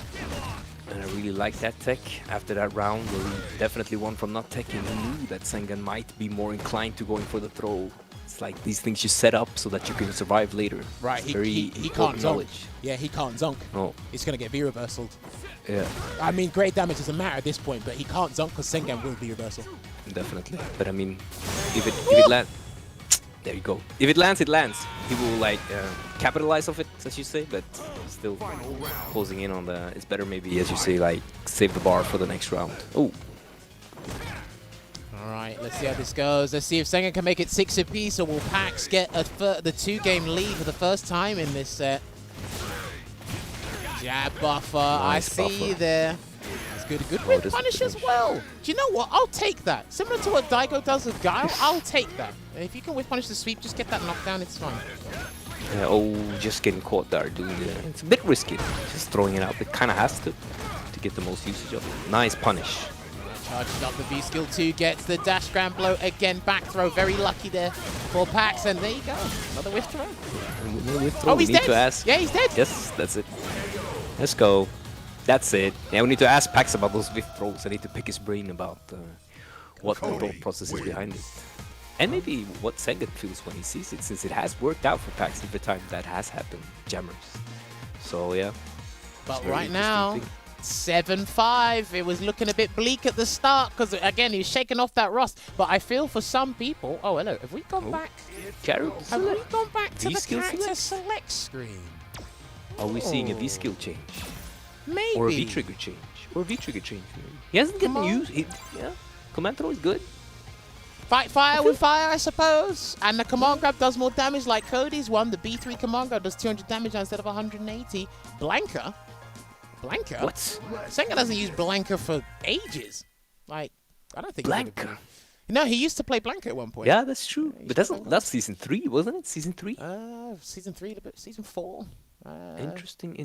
And I really like that tech. After that round, where he definitely won from not teching, he knew that Sengan might be more inclined to going for the throw. It's like these things you set up so that you can survive later. Right, he can't zonk. Yeah, he can't zonk. No. He's going to get V-reversaled. Yeah. I mean, great damage doesn't matter at this point, but he can't zonk because Sengan will V-reversal. Definitely. But I mean, if it lands... There you go. If it lands, it lands. He will like capitalize off it, as you say, but still closing in on the... It's better maybe, as you say, like save the bar for the next round. Oh. Alright, let's see how this goes. Let's see if Sengan can make it 6 apiece, or will Packz get the 2-game lead for the first time in this set. Jab buffer, Nice I see buffer. there. That's good. Good with punish as well. Do you know what? I'll take that. Similar to what Daigo does with Guile, I'll take that. If you can whip punish the sweep, just get that knockdown, it's fine. Oh, just getting caught there doing it. It's a bit risky, just throwing it out. It kind of has to get the most usage of it. Nice punish. Charges up the V skill 2, gets the dash grand blow again, back throw, very lucky there for Packz, and there you go, another whiff throw. Oh, he's dead! Yeah, he's dead! Yes, that's it. Let's go. That's it. Yeah, we need to ask Packz about those whiff throws. I need to pick his brain about what the thought process is behind it. And maybe what Sengan feels when he sees it, since it has worked out for Packz every time that has happened, Jammerz. So yeah. But very right now, interesting 7-5. It was looking a bit bleak at the start because, again, he was shaking off that rust. But I feel for some people... Oh, hello. Have we gone back? Have we gone back to the V-skill character select screen? Are we seeing a V-skill change? Maybe. Or a V-trigger change? Or a V-trigger change, maybe. He hasn't gotten used. Yeah. Command throw is good. Fight fire with fire, I suppose. And the command grab does more damage like Cody's one. The B3 command grab does 200 damage instead of 180. Blanca? What? Sengan hasn't used Blanca for ages. Like, I don't think... Blanca? No, he used to play Blanca at one point. Yeah, that's true. But that's season 3, wasn't it? Season 3? Season 3, season 4. Interesting.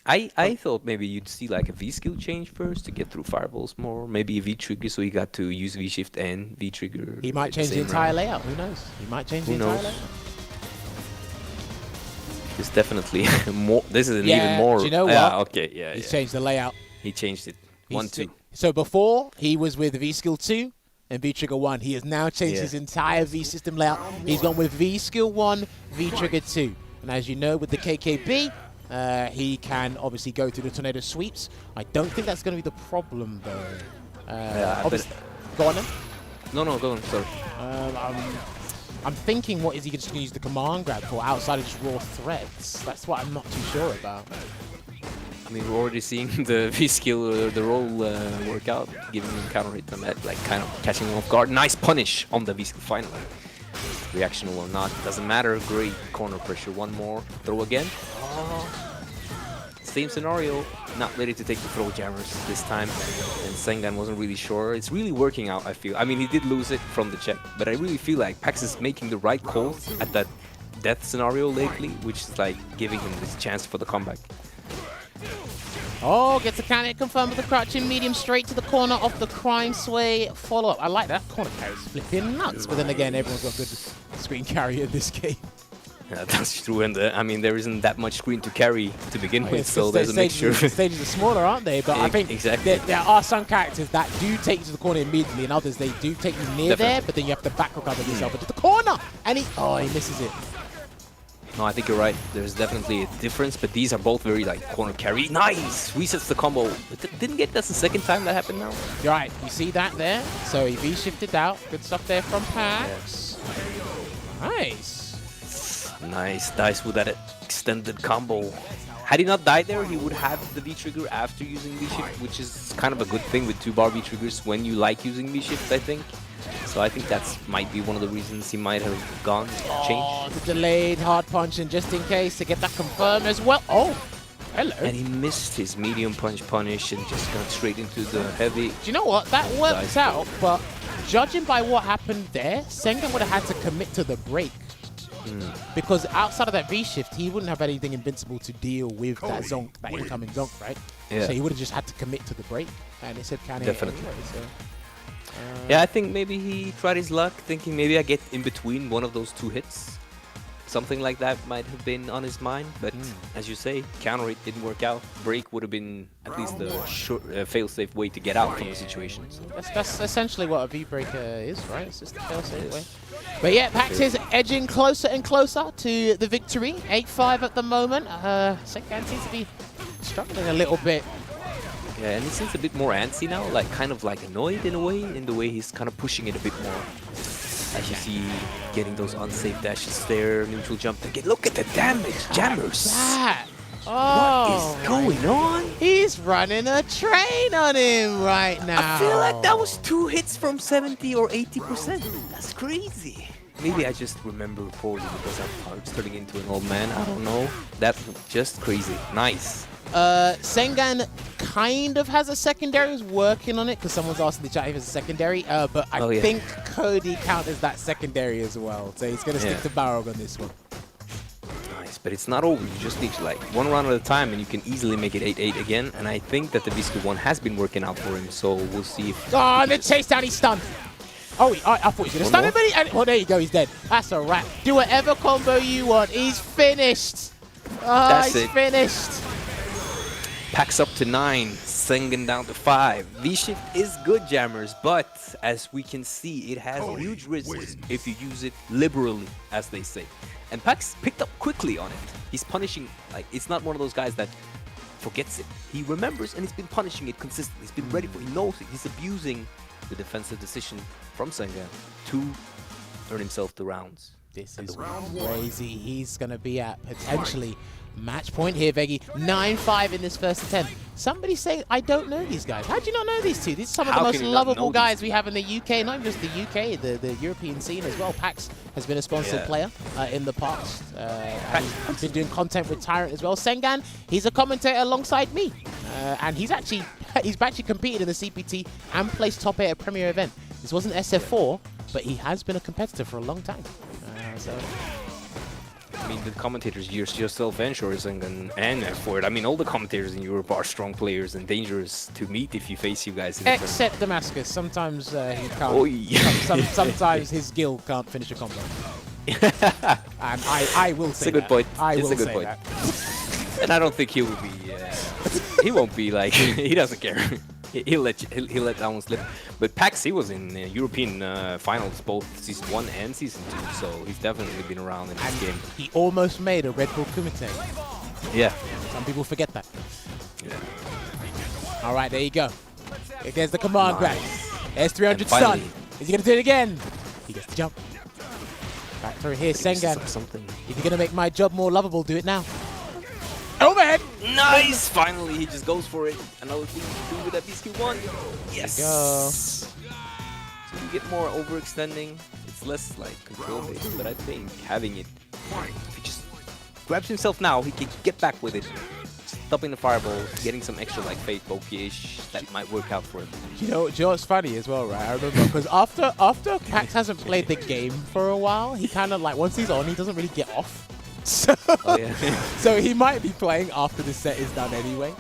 I thought maybe you'd see like a V-skill change first to get through fireballs more. Maybe a V-trigger, so you got to use V-shift and V-trigger. He might change the entire layout. Who knows? He might change the entire layout. It's definitely more. This is an even more. Do you know what? Yeah, okay, yeah. He's changed the layout. He changed it. 1-2. So before, he was with V-skill 2 and V-trigger 1. He has now changed his entire V-system layout. He's gone with V-skill 1, V-trigger 2. And as you know, with the KKB, he can obviously go through the tornado sweeps. I don't think that's going to be the problem, though. Go on then. No, go on. Sorry. I'm thinking, what is he just going to use the command grab for outside of just raw threads? That's what I'm not too sure about. I mean, we're already seeing the V-skill, the roll work out, giving him counter hit on that, like kind of catching him off guard. Nice punish on the V-skill finally. Reactional or not, doesn't matter. Great corner pressure. One more. Throw again. Same scenario. Not ready to take the throw, Jammerz this time. And Sengan wasn't really sure. It's really working out, I feel. I mean, he did lose it from the check, but I really feel like Packz is making the right calls at that death scenario lately, which is like giving him this chance for the comeback. Oh, gets the counter confirmed with the crouching medium straight to the corner of the crime sway follow-up. I like that. Corner carry's flipping nuts. But then again, everyone's got good screen carry in this game. Yeah, that's true. And I mean, there isn't that much screen to carry to begin with, so there's a mixture. The stages are smaller, aren't they? But I think there are some characters that do take you to the corner immediately, and others, they do take you near there, but then you have to back recover yourself into the corner. And he misses it. No, I think you're right. There's definitely a difference, but these are both very like corner carry. Nice! Resets the combo. Didn't get that's the second time that happened now. You're right. You see that there? So he V-shifted out. Good stuff there from Packz. Nice. Nice dice with that extended combo. Had he not died there, he would have the V-trigger after using V-shift, which is kind of a good thing with 2-bar V-triggers when you like using V-shift, I think. So I think that might be one of the reasons he might have gone changed. The delayed hard punching just in case to get that confirmed as well. Oh, hello. And he missed his medium punish and just got straight into the heavy. Do you know what? That works out, but judging by what happened there, Sengan would have had to commit to the break. Because outside of that V-shift, he wouldn't have anything invincible to deal with that zonk, that incoming zonk, right? Yeah. So he would have just had to commit to the break. And it said can definitely. Anyway, so. Yeah, I think maybe he tried his luck, thinking maybe I get in between one of those 2 hits. Something like that might have been on his mind, but as you say, counter hit didn't work out. Break would have been at least the fail-safe way to get out from the situation. So. That's essentially what a V-breaker is, right? It's just a fail-safe way. But yeah, Packz is edging closer and closer to the victory. 8-5 at the moment. Sengan seems to be struggling a little bit. Yeah, and he seems a bit more antsy now, like kind of like annoyed in a way, in the way he's kind of pushing it a bit more. As you see, getting those unsafe dashes there, neutral jump. Look at the damage, Jammerz. Oh, what is going on? He's running a train on him right now. I feel like that was 2 hits from 70 or 80%. That's crazy. Maybe I just remember poorly because I'm turning into an old man. I don't know. That's just crazy. Nice. Sengan kind of has a secondary. He's working on it because someone's asked in the chat if it's a secondary. But I think Cody counters that secondary as well. So he's going to stick to Barrog on this one. Nice, but it's not over. You just need to like 1 round at a time and you can easily make it 8-8 again. And I think that the V-skill 1 has been working out for him. So we'll see if... Oh, and the chase down, he's stunned. Oh, I thought he was going to stun him, but well, there you go, he's dead. That's a wrap. Do whatever combo you want. He's finished. Oh, he's finished. Packz up to 9. Sengan down to 5. V-Shift is good, Jammerz, but as we can see, it has huge risks if you use it liberally, as they say. And Packz picked up quickly on it. He's punishing, like, it's not one of those guys that forgets it. He remembers and he's been punishing it consistently. He's been ready for it. He knows it. He's abusing the defensive decision from Sengan to earn himself the rounds. This is crazy. He's going to be at potentially match point here, Veggey. 9-5 in this first attempt. Somebody say, I don't know these guys. How do you not know these two? These are some of the most lovable guys we have in the UK, not just the UK, the European scene as well. Packz has been a sponsored player in the past. He's been doing content with Tyrant as well. Sengan, he's a commentator alongside me. And he's actually competed in the CPT and placed top 8 at Premier event. This wasn't SF4, but he has been a competitor for a long time. I mean, the commentators, yourself and Sengan and F4, I mean, all the commentators in Europe are strong players and dangerous to meet if you face you guys. Except Damascus. Sometimes he can't. Oh, yeah. Sometimes his skill can't finish a combo. And I will say that. It's a good point. I will it's a good say point. That. And I don't think he will be. He won't be like. He doesn't care. He'll let that one slip. But Packz, he was in European finals both season 1 and season 2, so he's definitely been around in this game. He almost made a Red Bull Kumite. Yeah. Some people forget that. Yeah. All right, there you go. There's the command grab. There's 300 stun. finally- Is he going to do it again? He gets the jump. Back through here, Sengan. Something. If you're going to make my job more lovable, do it now. Overhead! Nice! Finally, he just goes for it. Another thing to do with that BSQ1. Yes! Go. So you get more overextending. It's less like control-based, but I think having it, if he just grabs himself now, he can get back with it. Stopping the fireball, getting some extra like fake pokey-ish, that might work out for him. You know what's funny as well, right? I remember because after Packz hasn't played the game for a while, he kind of like, once he's on, he doesn't really get off. So, so he might be playing after the set is done anyway.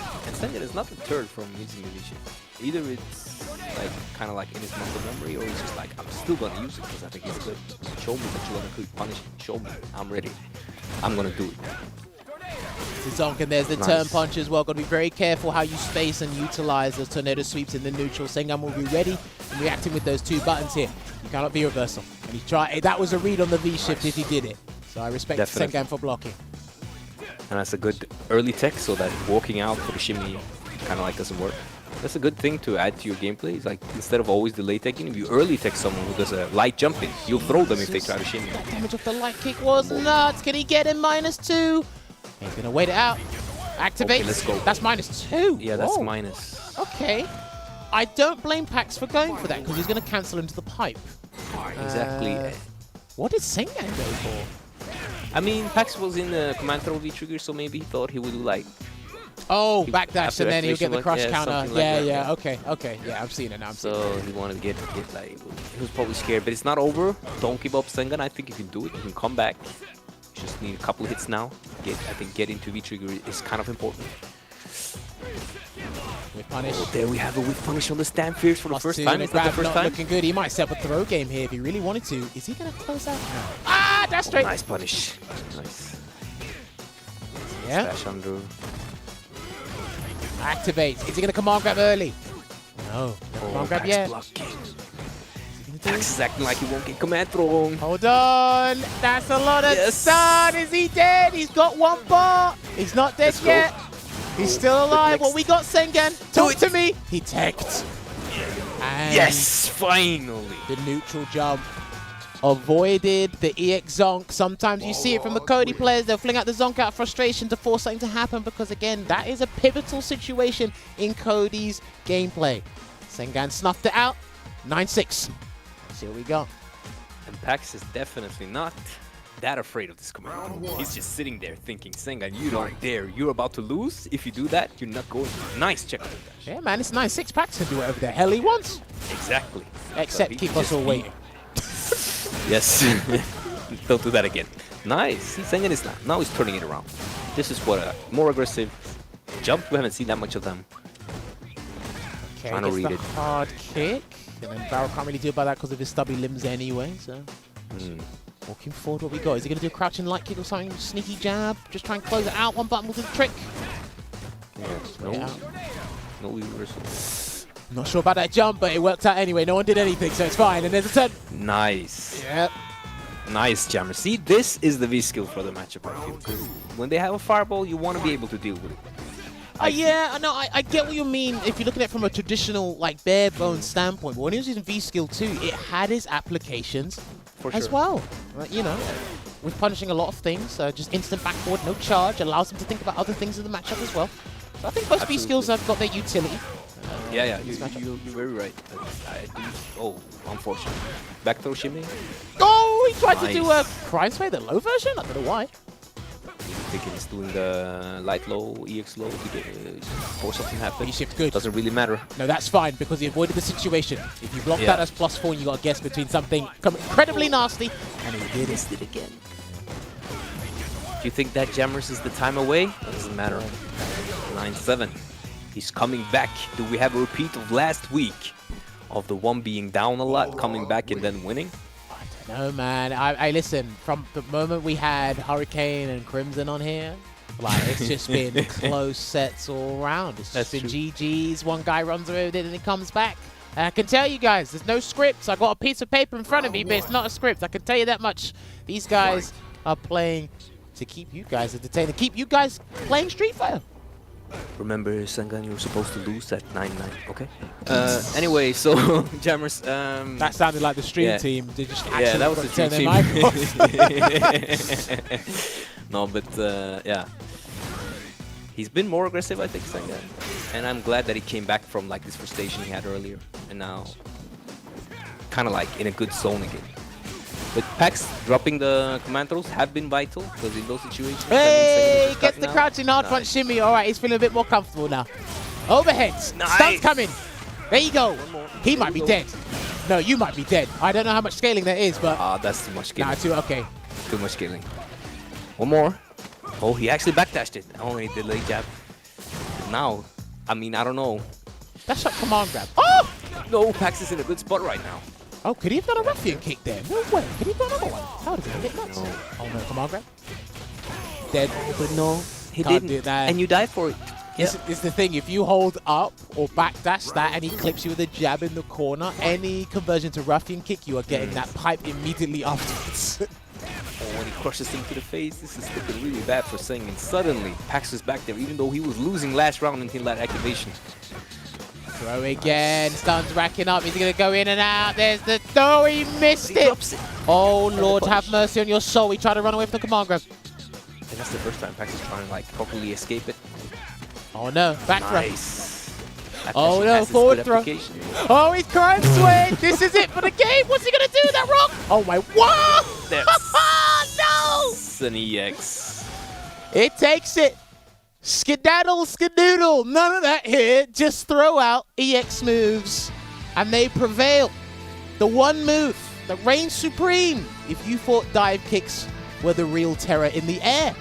And Sengan is not deterred from using the vision. Either it's like kind of like in his muscle memory, or he's just like, I'm still gonna use it because I think it's good. Show me that you wanna punish it. Show me. I'm ready. I'm gonna do it. Zonk, and there's the turn punch as well. Got to be very careful how you space and utilize those tornado sweeps in the neutral. Sengan will be ready and reacting with those 2 buttons here. You cannot be reversal. And he tried. That was a read on the V shift if he did it. So I respect Sengan for blocking. And that's a good early tech, so that walking out for the shimmy kind of like doesn't work. That's a good thing to add to your gameplay. It's like instead of always delay teching, if you early tech someone who does a light jump in, you'll throw them if they try to shimmy. That damage of the light kick was nuts. Can he get him -2? He's going to wait it out. Activate. Okay, let's go. That's -2. Yeah, that's Whoa. minus. Okay. I don't blame Packz for going for that because he's going to cancel into the pipe. Exactly. What did Sengan go for? I mean, Packz was in the command throw V-trigger, so maybe he thought he would do like... Oh, backdash, and then he'll get the crush yeah, counter. something like that, Okay. Yeah, I'm seeing it now. So he wanted to get like... He was probably scared, but it's not over. Don't give up, Sengan. I think you can do it. You can come back. You just need a couple hits now. I think getting to V-trigger is kind of important. With punish. Oh, there we have a whip punish on the stand fierce for the first time. Is that Grab the first not time? looking good. He might set up a throw game here if he really wanted to. Is he going to close out? No. Ah, that's straight. Nice punish. Nice. Yeah. Dash under. Activate. Is he going to command grab early? No. Command grab yet. Packz is acting like he won't get command throw. Hold on. That's a lot of stun. Is he dead? He's got 1 bar. He's not dead yet. He's still alive. Well, we got Sengan. Talk to me. He teched. And Yes, finally. the neutral jump avoided the EX Zonk. Sometimes you see it from the Cody players. They'll fling out the Zonk out of frustration to force something to happen because, again, that is a pivotal situation in Cody's gameplay. Sengan snuffed it out. 9-6. See what we got. And Packz is definitely not that afraid of this command. He's just sitting there thinking, Sengan, you don't dare. You're about to lose. If you do that, you're not going to. Nice check. Yeah, man, it's 9-6. Packz can do whatever the hell he wants. Exactly. Except So keep us all waiting. Yes. Don't do that again. Nice. See, Sengan is now he's turning it around. This is what a more aggressive jump. We haven't seen that much of them. Okay, Trying to gets read the it. hard kick. And then Barrow can't really do about that because of his stubby limbs anyway, so. Walking forward, what we got? Is he going to do a crouching light kick or something? Sneaky jab. Just try and close it out. One button will do the trick. No reversal. Not sure about that jump, but it worked out anyway. No one did anything, so it's fine. And there's a turn. Nice. Yep. Nice, Jammerz. See, this is the V skill for the matchup, I feel. 'Cause when they have a fireball, you want to be able to deal with it. Yeah, no, I get what you mean if you're looking at it from a traditional, like, bare bones standpoint. But when he was using V skill 2, it had its applications as well. You know, with punishing a lot of things, just instant backward, no charge, allows him to think about other things in the matchup as well. So I think both V skills have got their utility. Yeah, you're very right. Oh, unfortunate. Back throw shimmy. Oh, he tried to do a Crime Spray, the low version? I don't know why. Thinking he's doing the light low, EX low, before something happens. He shift good. Doesn't really matter. No, that's fine because he avoided the situation. If you block that as +4, you got to guess between something incredibly nasty, and he did it again. Do you think that Jammerz is the time away? It doesn't matter. 9-7. He's coming back. Do we have a repeat of last week? Of the one being down a lot, coming back and then winning? No, man. I listen, from the moment we had Hurricane and Crimson on here, like, it's just been close sets all around. It's just been GG's. One guy runs away with it and he comes back. And I can tell you guys, there's no scripts. I got a piece of paper in front of me, but it's not a script. I can tell you that much. These guys are playing to keep you guys entertained, to keep you guys playing Street Fighter. Remember, Sengan, you were supposed to lose at 9-9, okay? Anyway, so, Jammerz, that sounded like the stream team. They just actually that was the turn stream their team. mic off. No, but, yeah. He's been more aggressive, I think, Sengan. And I'm glad that he came back from, like, this frustration he had earlier. And now, kind of, like, in a good zone again. But Packz dropping the command throws have been vital, because in those situations... Hey, he gets the crouching hard punch shimmy. All right, he's feeling a bit more comfortable now. Overheads. Nice. Stunts coming. There you go. He might be dead. No, you might be dead. I don't know how much scaling that is, but... that's too much scaling. Nah, okay. Too much scaling. One more. Oh, he actually backdashed it. Oh, he did late jab. Now, I mean, I don't know. That's not command grab. Oh! No, Packz is in a good spot right now. Oh, could he have done a ruffian kick there? No way. Could he have done another one? How did he get nuts? No. Oh, no. Command grab. Dead. But no, he Can't didn't. do that. And you died for it. This is the thing. If you hold up or backdash that and he clips you with a jab in the corner, any conversion to ruffian kick, you are getting that pipe immediately afterwards. Oh, when he crushes him to the face, this is looking really bad for Sengan. Suddenly, Packz is back there, even though he was losing last round until that activation. Throw again. Stuns racking up. He's going to go in and out. There's the... No, he missed it. Oh, Lord, have mercy on your soul. He tried to run away from the command grab. And that's the first time Packz is trying to, like, properly escape it. Oh, no. Back throw. Nice. Oh, no. Forward throw. Oh, he's crime swing. This is it for the game. What's he going to do? That rock? Oh, my... Whoa! That's no! an EX. It takes it. Skedaddle, skedoodle, none of that here. Just throw out EX moves, and they prevail. The one move that reigns supreme if you thought dive kicks were the real terror in the air.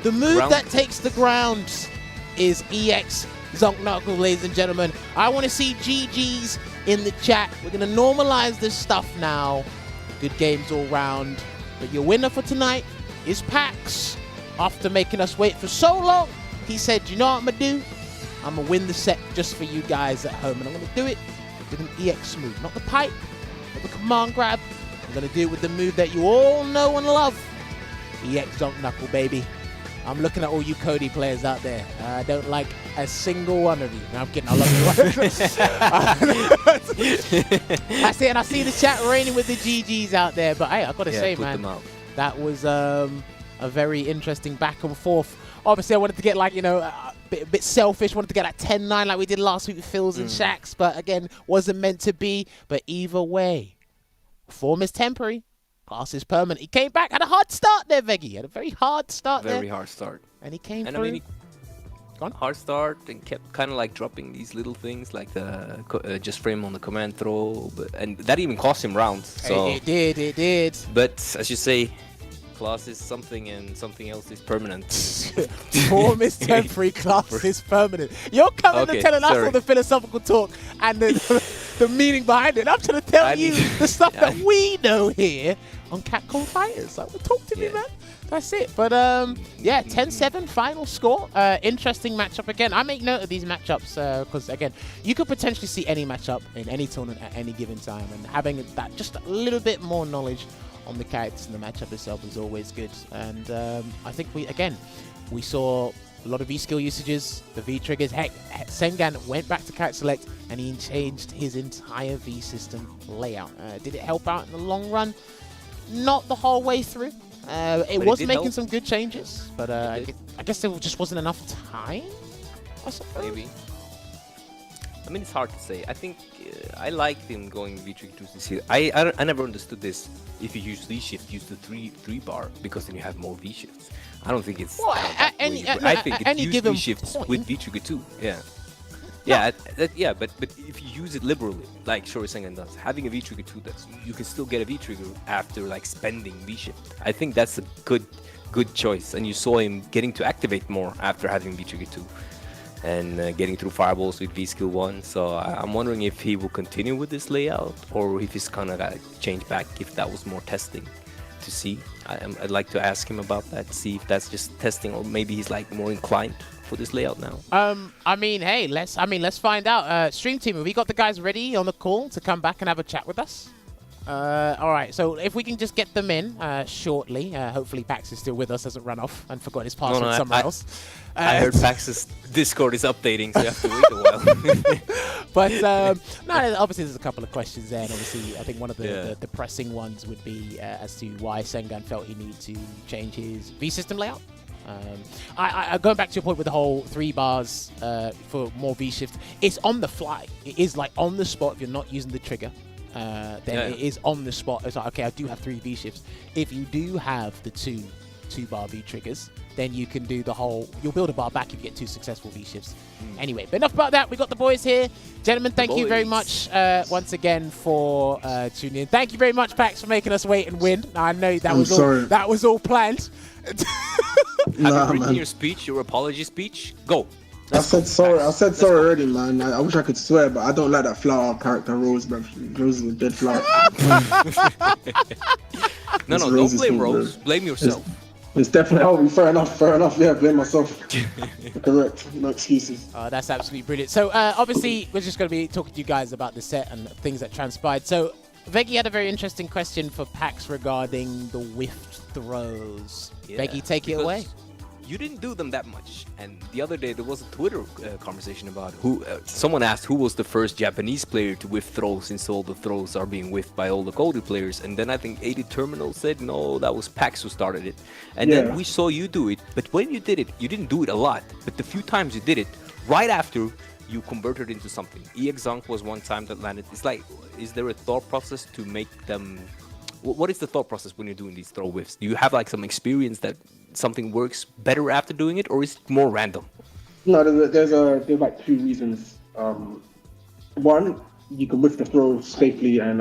The move that takes the ground is EX Zonk Knuckle, ladies and gentlemen. I want to see GGs in the chat. We're going to normalize this stuff now. Good games all round. But your winner for tonight is Packz. After making us wait for so long, he said, you know what I'm going to do? I'm going to win the set just for you guys at home. And I'm going to do it with an EX move. Not the pipe, not the command grab. I'm going to do it with the move that you all know and love. EX Zonk Knuckle, baby. I'm looking at all you Cody players out there. I don't like a single one of you. No, I'm kidding. I love you. I see, and I see the chat raining with the GGs out there. But hey, I've got to say, man, that was a very interesting back and forth. Obviously, I wanted to get, like, you know, a bit selfish. Wanted to get that 10-9 like we did last week with Phils and Shax. But again, wasn't meant to be. But either way, form is temporary. Class is permanent. He came back. Had a hard start there, Veggey. Had a very hard start there. Very hard start. And he came through. I mean, hard start and kept kind of like dropping these little things like the just frame on the command throw. And that even cost him rounds. So it did. But as you say, class is something and something else is permanent. Form is temporary, class is permanent. You're coming and telling us all the philosophical talk and the the meaning behind it. I'm trying to tell you the stuff Yeah. that we know here on Capcom Fighters. Like, talk to me, man. That's it. But yeah, 10-7 final score. Interesting matchup again. I make note of these matchups because again, you could potentially see any matchup in any tournament at any given time, and having that just a little bit more knowledge on the characters and the matchup itself is always good. And I think we saw a lot of V-skill usages, the V-triggers. Heck, Sengan went back to character select and he changed his entire V-system layout. Did it help out in the long run? Not the whole way through. It was making some good changes, but I guess there just wasn't enough time, I suppose. Maybe. I mean, it's hard to say. I think I liked him going V-Trigger 2 this year. I never understood this. If you use V-Shift, use the 3 bar, because then you have more V-Shifts. I don't think it's... Well, I think it's use V-Shifts point. with V-Trigger 2, yeah. Yeah, but if you use it liberally, like Sengan does, having a V-Trigger 2, you can still get a V-Trigger after like spending V-Shift. I think that's a good choice, and you saw him getting to activate more after having V-Trigger 2 and getting through fireballs with V-Skill 1. So I'm wondering if he will continue with this layout, or if he's kind of got to change back, if that was more testing to see. I'd like to ask him about that, see if that's just testing, or maybe he's like more inclined for this layout now. I mean, hey, let's find out. Stream team, have we got the guys ready on the call to come back and have a chat with us? All right, so if we can just get them in shortly. Hopefully Packz is still with us, hasn't run off and forgot his password somewhere else. I heard Packz's Discord is updating, so you have to wait a while. But no, obviously there's a couple of questions there, and obviously I think one of the pressing ones would be as to why Sengan felt he needed to change his V system layout. Going back to your point with the whole 3 bars for more V shift, it's on the fly. It is like on the spot if you're not using the trigger. Then it is on the spot. It's like, okay, I do have 3 V shifts. If you do have the 2 bar V triggers, then you can do the whole, you'll build a bar back if you get 2 successful V shifts. Anyway, but enough about that. We got the boys here. Gentlemen, thank you very much once again for tuning in. Thank you very much, Packz, for making us wait and win. I know that was all planned. Have you written your speech, your apology speech? Go. I said sorry already, man. I wish I could swear, but I don't like that flower character, Rose, bro. Rose is a dead flower. No, don't blame Rose. Blame yourself. It's definitely fair enough. Yeah, blame myself. Correct. No excuses. That's absolutely brilliant. So obviously, we're just going to be talking to you guys about the set and things that transpired. So Veggey had a very interesting question for Packz regarding the whiffed throws. Veggey, take it away. You didn't do them that much, and the other day there was a Twitter conversation about who. Someone asked who was the first Japanese player to whiff throws, since all the throws are being whiffed by all the Cody players. And then I think 80 Terminal said no, that was Packz who started it. And then we saw you do it, but when you did it, you didn't do it a lot. But the few times you did it, right after you converted into something. EX Zunk was one time that landed. It's like, is there a thought process to make them? What is the thought process when you're doing these throw whiffs? Do you have like some experience that something works better after doing it, or is it more random? No, there's like 2 reasons. One, you can whiff the throw safely and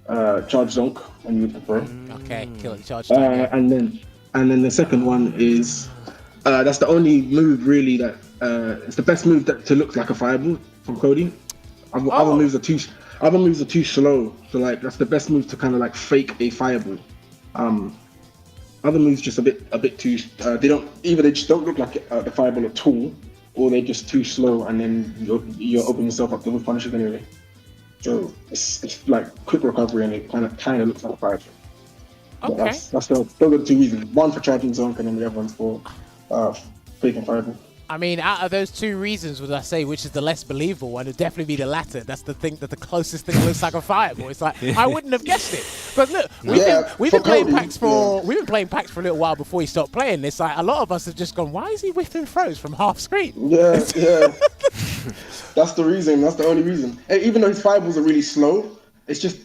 charge zonk when you whiff the throw. Okay, kill it, charge. And then the second one is that's the only move really that it's the best move to look like a fireball from Cody. Other moves are too slow, so like that's the best move to kind of like fake a fireball. Other moves just a bit too. They just don't look like the fireball at all, or they're just too slow, and then you're opening yourself up to whiff punishes anyway. So it's like quick recovery, and it kind of looks like a fireball. Okay. Those are the 2 reasons. One for charging zonk, and then the other one's for faking fireball. I mean, out of those 2 reasons, would I say which is the less believable one? It'd definitely be the latter. That's the thing, that the closest thing looks like a fireball. It's like, I wouldn't have guessed it. But look, we've been playing Packz for a little while before he stopped playing. It's like a lot of us have just gone, why is he whiffing throws from half screen? Yeah. That's the reason. That's the only reason. And even though his fireballs are really slow, it's just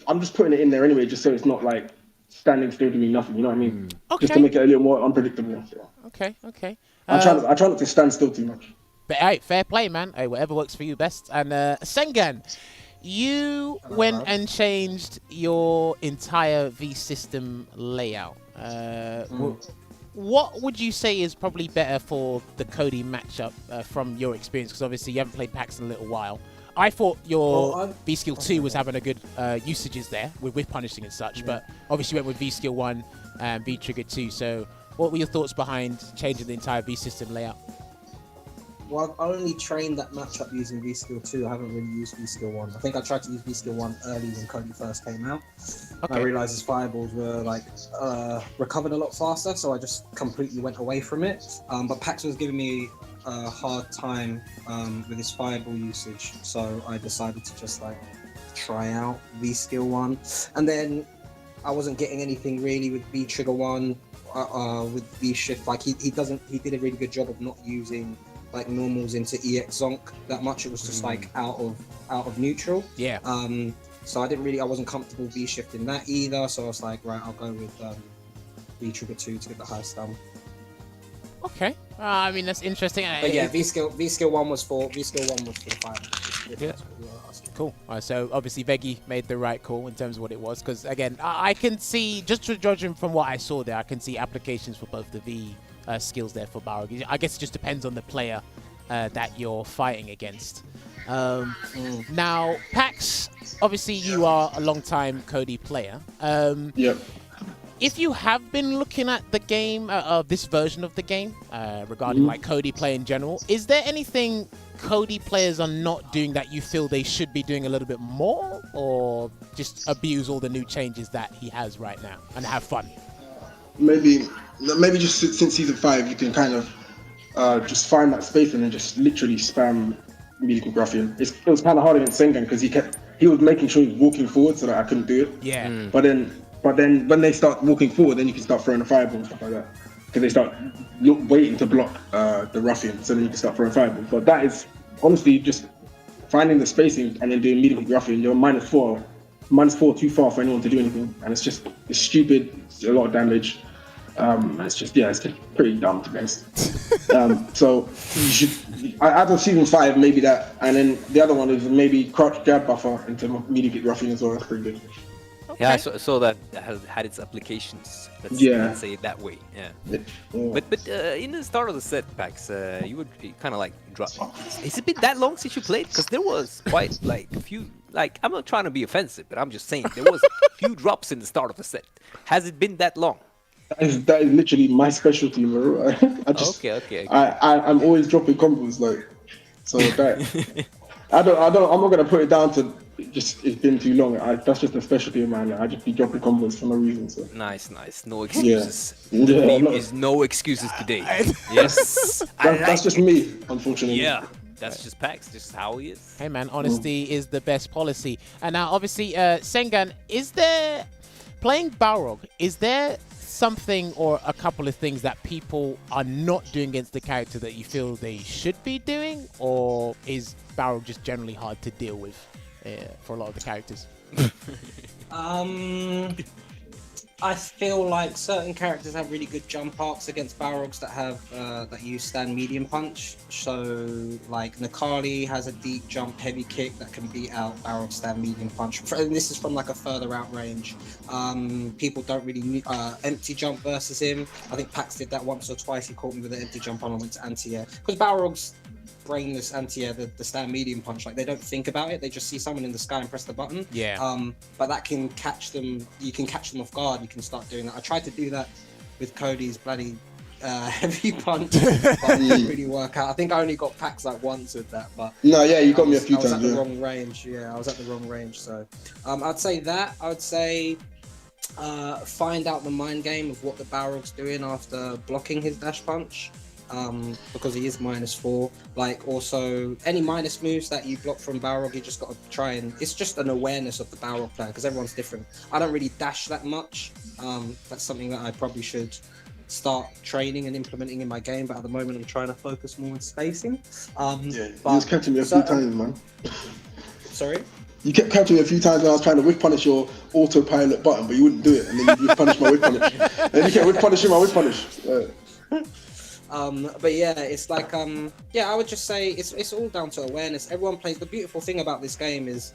I'm just putting it in there anyway, just so it's not like standing still doing nothing. You know what I mean? Okay. Just to make it a little more unpredictable. So. Okay. I try not to stand still too much. But hey, fair play, man. Hey, whatever works for you best. And Sengan, you went and changed your entire V system layout. What would you say is probably better for the Cody matchup from your experience? Because obviously you haven't played Packz in a little while. I thought your Well, V skill 2 was having a good usages there with punishing and such, but obviously went with V skill 1 and V trigger 2. So what were your thoughts behind changing the entire V system layout? Well, I've only trained that matchup using V skill 2. I haven't really used V skill 1. I think I tried to use V skill 1 early when Cody first came out. Okay. I realized his fireballs were like recovered a lot faster, so I just completely went away from it. But Packz was giving me a hard time with his fireball usage, so I decided to just like try out V skill 1. And then I wasn't getting anything really with V trigger 1 with V shift. Like he did a really good job of not using like normals into EX Zonk that much. It was just like out of neutral. Yeah. So I wasn't comfortable V shifting that either. So I was like, right, I'll go with V trigger 2 to get the high stun. Okay. I mean, that's interesting. But yeah, V skill 1 was for the fire. Yeah. Cool. So obviously Veggey made the right call in terms of what it was, because again, I can see, just to judge him from what I saw there, I can see applications for both the V skills there for Balrog. I guess it just depends on the player that you're fighting against. Now, Packz, obviously you are a long-time Cody player. Yep. If you have been looking at the game, this version of the game, regarding like Cody play in general, is there anything Cody players are not doing that you feel they should be doing a little bit more, or just abuse all the new changes that he has right now and have fun? Maybe just since season 5, you can kind of just find that space and then just literally spam medium graphian. It was kind of hard against Sengan because he was making sure he was walking forward so that I couldn't do it. Yeah. But then when they start walking forward, then you can start throwing a fireball and stuff like that. Because they start waiting to block the ruffian, so then you can start throwing fireballs. But that is honestly just finding the spacing and then doing medium ruffian. You're -4 too far for anyone to do anything, and it's stupid. It's a lot of damage. It's pretty dumb to be honest. So you should, out of season 5, maybe that, and then the other one is maybe crouch grab buffer into medium ruffian as well. That's pretty good. Okay. Yeah, I saw that had its applications. Let's say it that way. Yeah. But in the start of the set, Packz, you would kind of like drop. Has it been that long since you played? Because there was quite like a few. Like, I'm not trying to be offensive, but I'm just saying there was a few drops in the start of the set. Has it been that long? That is literally my specialty, bro. Okay. I'm always dropping combos, like, so that I'm not gonna put it down to just it's been too long. That's just a specialty of mine. I just be dropping combos for no reason. So Nice. No excuses. Yeah. The meme No. is no excuses today. Yes. That's just me, unfortunately. Yeah. That's just Packz, just how he is. Hey man, honesty is the best policy. And now obviously, Sengan, playing Balrog, is there something or a couple of things that people are not doing against the character that you feel they should be doing, or is Balrog just generally hard to deal with for a lot of the characters? I feel like certain characters have really good jump arcs against Balrogs that use stand medium punch. So like Nakali has a deep jump heavy kick that can beat out Balrog stand medium punch. And this is from like a further out range. People don't really empty jump versus him. I think Packz did that once or twice. He caught me with an empty jump on and went to anti-air. Because Balrog's brainless anti-air, the stand medium punch, like they don't think about it, they just see someone in the sky and press the button. But that can catch them, you can catch them off guard, you can start doing that. I tried to do that with Cody's bloody heavy punch, but it didn't really work out. I think I only got Packz like once with that, but no, yeah, you got me a few times. I was at the wrong range. I was at the wrong range. So I'd say that. I would say find out the mind game of what the Balrog's doing after blocking his dash punch. Because he is -4. Like also any minus moves that you block from Balrog, you just got to try and it's just an awareness of the Balrog player because everyone's different. I don't really dash that much. That's something that I probably should start training and implementing in my game, but at the moment I'm trying to focus more on spacing. You was catching me a few times, man. Sorry? You kept catching me a few times when I was trying to whip punish your autopilot button, but you wouldn't do it, and then you punish my whip punish. And you kept whip punishing my whip punish. But yeah, it's like I would just say it's all down to awareness. Everyone plays. The beautiful thing about this game is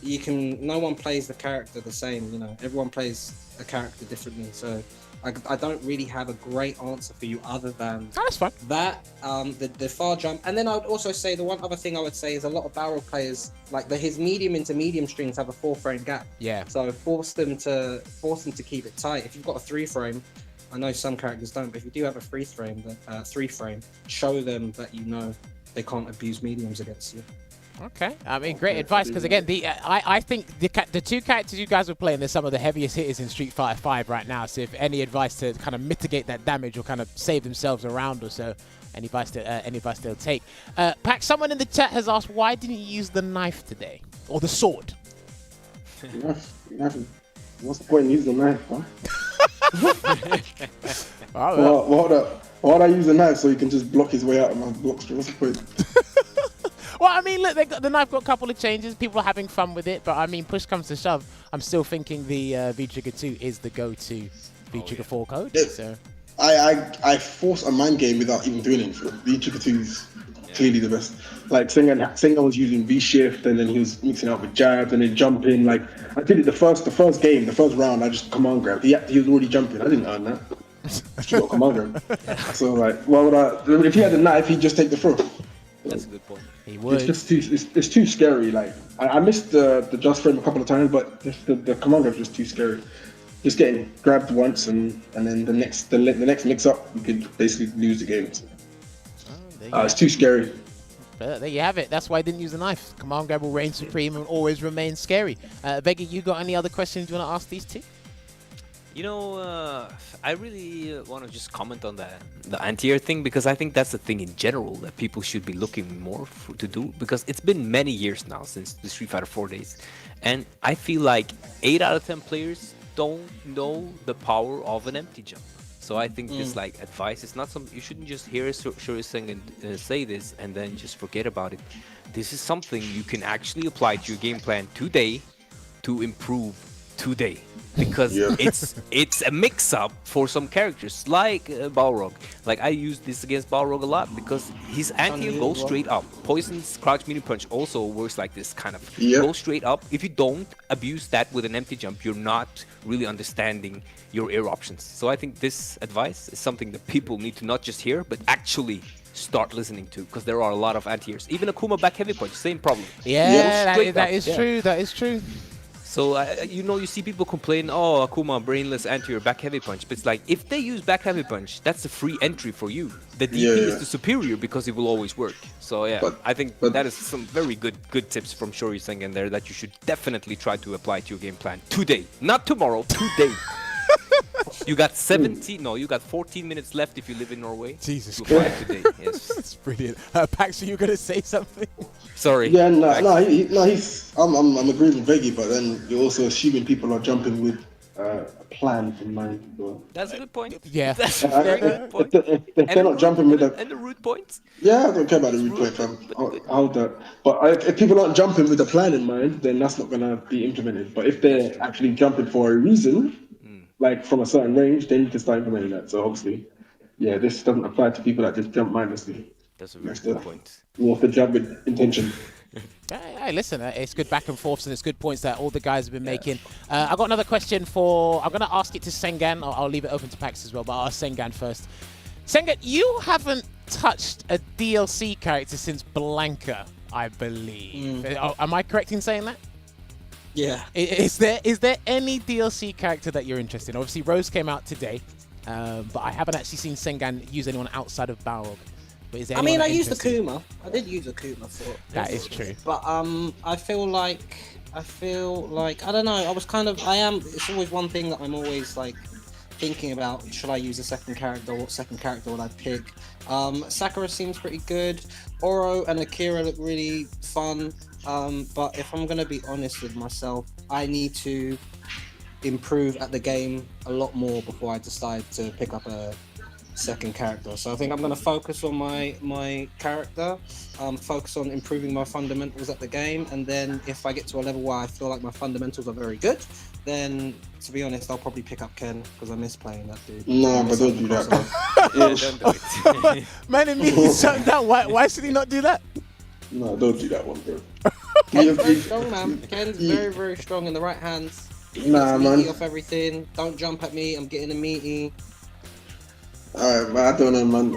no one plays the character the same. Everyone plays a character differently. So I don't really have a great answer for you other than Oh, that's fine. that, the far jump. And then I would also say the one other thing I would say is a lot of Balrog players, like his medium into medium strings have a 4-frame gap. Yeah. So force them to keep it tight. If you've got a 3-frame, I know some characters don't, but if you do have a 3-frame, show them that they can't abuse mediums against you. Okay, I mean, great advice, because again, I think the two characters you guys are playing are some of the heaviest hitters in Street Fighter 5 right now. So if any advice to kind of mitigate that damage or kind of save themselves around or so, any advice they'll take. Packz, someone in the chat has asked, why didn't you use the knife today or the sword? What's the point in using a knife, huh? Why would I use a knife so he can just block his way out of my blocks? What's the point? Well, I mean, look, the knife got a couple of changes. People are having fun with it, but I mean, push comes to shove, I'm still thinking the V-Trigger 2 is the go-to V-Trigger 4 code. Yeah. So I force a mind game without even doing anything. V-Trigger 2 is clearly the best. Like Sengan was using V-shift, and then he was mixing out with jabs and then jumping. Like I did it the first round. I just command grabbed. He was already jumping. I didn't earn that. She got command grab. So like, why would I? If he had a knife, he'd just take the throw. That's a good point. he would. It's just it's too scary. Like I missed the just frame a couple of times, but the command grab is just too scary. Just getting grabbed once and then the next mix up, you could basically lose the game. It's too scary. But there you have it. That's why I didn't use a knife. Command grab will reign supreme and always remain scary. Veggey, you got any other questions you want to ask these two? You know, I really want to just comment on the anti-air thing, because I think that's the thing in general that people should be looking more to do, because it's been many years now since the Street Fighter 4 days, and I feel like 8 out of 10 players don't know the power of an empty jump. So I think this like advice is not you shouldn't just hear Shuri Sengan say this and then just forget about it. This is something you can actually apply to your game plan today to improve today, because it's a mix-up for some characters like Balrog. Like I use this against Balrog a lot because his anti-air goes straight up. Poison's crouch medium punch also works like this kind of. Go straight up. If you don't abuse that with an empty jump, you're not really understanding your air options. So I think this advice is something that people need to not just hear, but actually start listening to, because there are a lot of anti-airs. Even Akuma back heavy punch, same problem. Yeah, that is true. That is true. So, you see people complain, oh, Akuma, brainless anti-air, back heavy punch. But it's like, if they use back heavy punch, that's a free entry for you. The DP is the superior because it will always work. So, yeah, I think that is some very good tips from Shuri Sengan there that you should definitely try to apply to your game plan today. Not tomorrow, today. You got 14 minutes left if you live in Norway. Jesus Christ. Today. Yes. That's brilliant. Packz, are you going to say something? Sorry. Yeah, I'm agreeing with Veggey, but then you're also assuming people are jumping with a plan in mind. So. That's a good point. Yeah. That's a very good point. If they're not jumping with and the root points. Yeah, I don't care about the root point, fam. I'll do that. But if people aren't jumping with a plan in mind, then that's not going to be implemented. But if they're actually jumping for a reason, like from a certain range, then you can start implementing that. So obviously, yeah, this doesn't apply to people that just jump mindlessly. That's a very good point. You have to jump with intention. Hey, listen, it's good back and forths and it's good points that all the guys have been making. I've got another question I'm going to ask it to Sengan. I'll leave it open to Packz as well, but I'll ask Sengan first. Sengan, you haven't touched a DLC character since Blanca, I believe. Am I correct in saying that? Yeah. Is there any DLC character that you're interested in? Obviously, Rose came out today, but I haven't actually seen Sengan use anyone outside of Balrog. But is there anyone I used Akuma. I did use Akuma for it. That is true. But I feel like I don't know. It's always one thing that I'm always like thinking about. Should I use a second character? What second character would I pick? Sakura seems pretty good. Oro and Akira look really fun. But if I'm gonna be honest with myself, I need to improve at the game a lot more before I decide to pick up a second character. So I think I'm gonna focus on my character, focus on improving my fundamentals at the game, and then if I get to a level where I feel like my fundamentals are very good, then to be honest, I'll probably pick up Ken because I miss playing that dude. No, but don't do that. Don't do it. Man, it means he's shut down. Why should he not do that? No, don't do that one, bro. Ken's very strong, man. Ken's very, very strong in the right hands. Nah, meaty man. off everything. Don't jump at me. I'm getting a meaty. Alright, man, I don't know, man.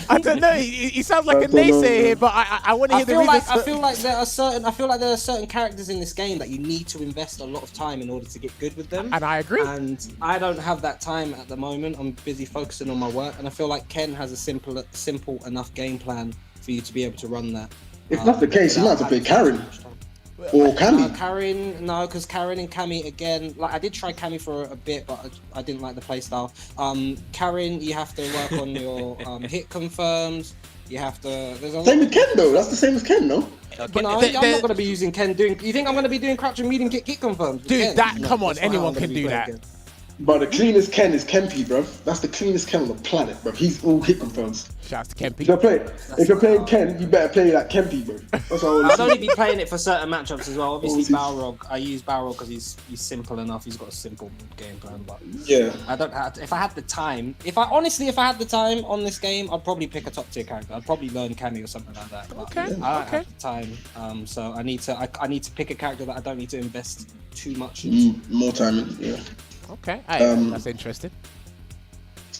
I don't know. He sounds like I a don't know, naysayer here, man. but I want to hear the reasons. I feel like there are certain characters in this game that you need to invest a lot of time in order to get good with them. And I agree. And I don't have that time at the moment. I'm busy focusing on my work, and I feel like Ken has a simple enough game plan for you to be able to run that. If that's the case, you might have to play Karen. Or Cammy. Karen, no, because Karen and Cammy again. Like I did try Cammy for a bit, but I didn't like the playstyle. Karen, you have to work on your hit confirms. You have to. There's a Same with Ken though. That's the same as Ken, no? But no, I'm not going to be using Ken doing. You think I'm going to be doing crouching medium hit confirms? with Dude, Ken? that No, come on, that's not how anyone I'm gonna can be do playing that. Ken. But the cleanest Ken is Kempy, bruv. That's the cleanest Ken on the planet, bruv. He's all hit confirms. Shouts to Kempy. If you're playing Ken, you better play like Kempy, bruv. That's all I I'd want only be playing it for certain matchups as well. Obviously, Oh, Balrog. I use Balrog because he's simple enough. He's got a simple game plan. But Yeah. I don't have to, if I had the time. If I had the time on this game, I'd probably pick a top tier character. I'd probably learn Cammy or something like that. But Okay, I don't okay. have the time. So I need to pick a character that I don't need to invest too much into. More time in, yeah. Okay, that's interesting.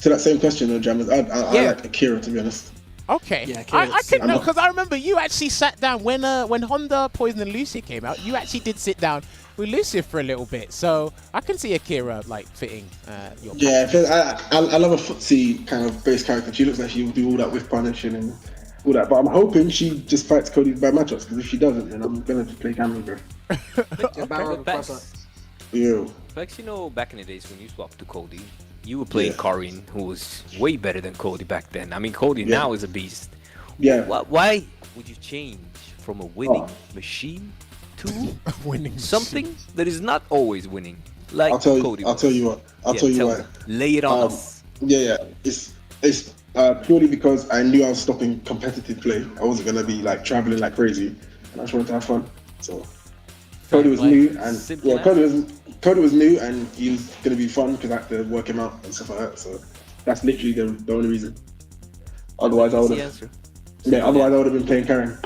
To that same question though, Jammerz, I Yeah. like Akira, to be honest. Okay, Yeah, I can I'm know not- because I remember you actually sat down when Honda, Poison, and Lucia came out. You actually did sit down with Lucia for a little bit, so I can see Akira like fitting your. Yeah, I love a footsie kind of base character. She looks like she will do all that with punishing and all that. But I'm hoping she just fights Cody by matchups, because if she doesn't, then I'm going to play Cammy, bro. Balrog Packz, across Yo. Packz, you know, back in the days when you swapped to Cody, you were playing Yeah. Karin, who was way better than Cody back then. I mean, Cody Yeah. now is a beast. Yeah. Why would you change from a winning Oh. machine to winning something that is not always winning, like I'll tell Cody? you. I'll tell you what. I'll tell you why. Lay it on us. Yeah. It's purely because I knew I was stopping competitive play. I wasn't gonna be like traveling like crazy, and I just wanted to have fun. So Cody was Like, new, and simple yeah, Cody was new, and he was gonna be fun because I had to work him out and stuff like that. So that's literally the only reason. Otherwise, I would Easy have. answer. Yeah. Otherwise, I would have been playing Karen.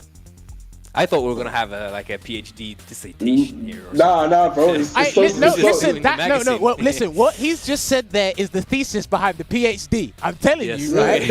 I thought we were gonna have a PhD dissertation here. Or Nah, bro. It's so- No, it's so- listen, in the magazine. Well, listen, what he's just said there is the thesis behind the PhD. I'm telling Yes. you, right?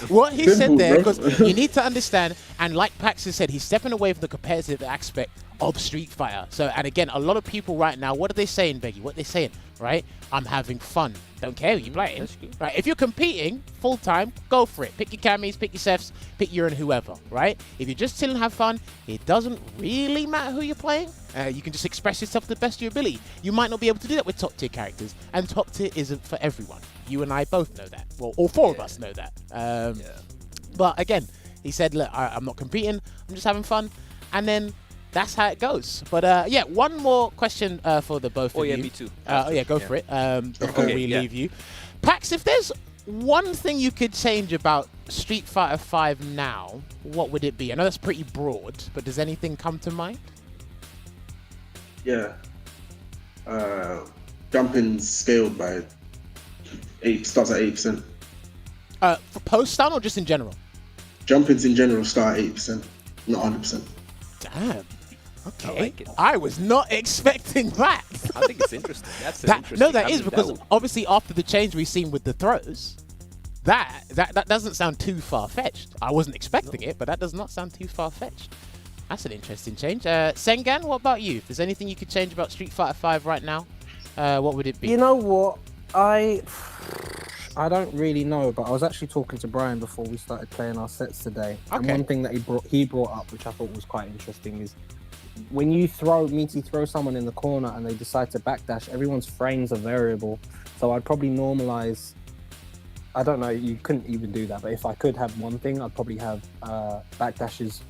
What he said Simple, there, bro. because you need to understand, and like Packz has said, he's stepping away from the competitive aspect of Street Fighter. So, and again, a lot of people right now, what are they saying, Veggey? What are they saying, right? I'm having fun. Don't care who you playing, right? If you're competing full time, go for it. Pick your Cammies, pick your Seths, pick your and whoever, right? If you just chill and have fun, it doesn't really matter who you're playing. You can just express yourself to the best of your ability. You might not be able to do that with top tier characters, and top tier isn't for everyone. You and I both know that. Well, all four of us know that. But again, he said, look, I'm not competing. I'm just having fun. And then that's how it goes. But yeah, one more question for the both of you. Oh yeah, me too. Yeah, go for it. Before Okay, we yeah. leave you, Packz, if there's one thing you could change about Street Fighter 5 now, what would it be? I know that's pretty broad, but does anything come to mind? Yeah. Jumping scaled by 8, starts at 8%. For post stun or just in general? Jumpings in general start at 8%, not 100%. Damn. Okay. I like it. I was not expecting that. I think it's interesting. That's interesting. No, that I is mean, because that would- obviously after the change we've seen with the throws, that doesn't sound too far-fetched. I wasn't expecting it, but that does not sound too far-fetched. That's an interesting change. Sengan, what about you? If there's anything you could change about Street Fighter 5 right now, what would it be? You know what? I don't really know, but I was actually talking to Brian before we started playing our sets today. And Okay. one thing that he brought up, which I thought was quite interesting, is when you throw someone in the corner and they decide to backdash, everyone's frames are variable. So I'd probably normalize. I don't know, you couldn't even do that, but if I could have one thing, I'd probably have backdashes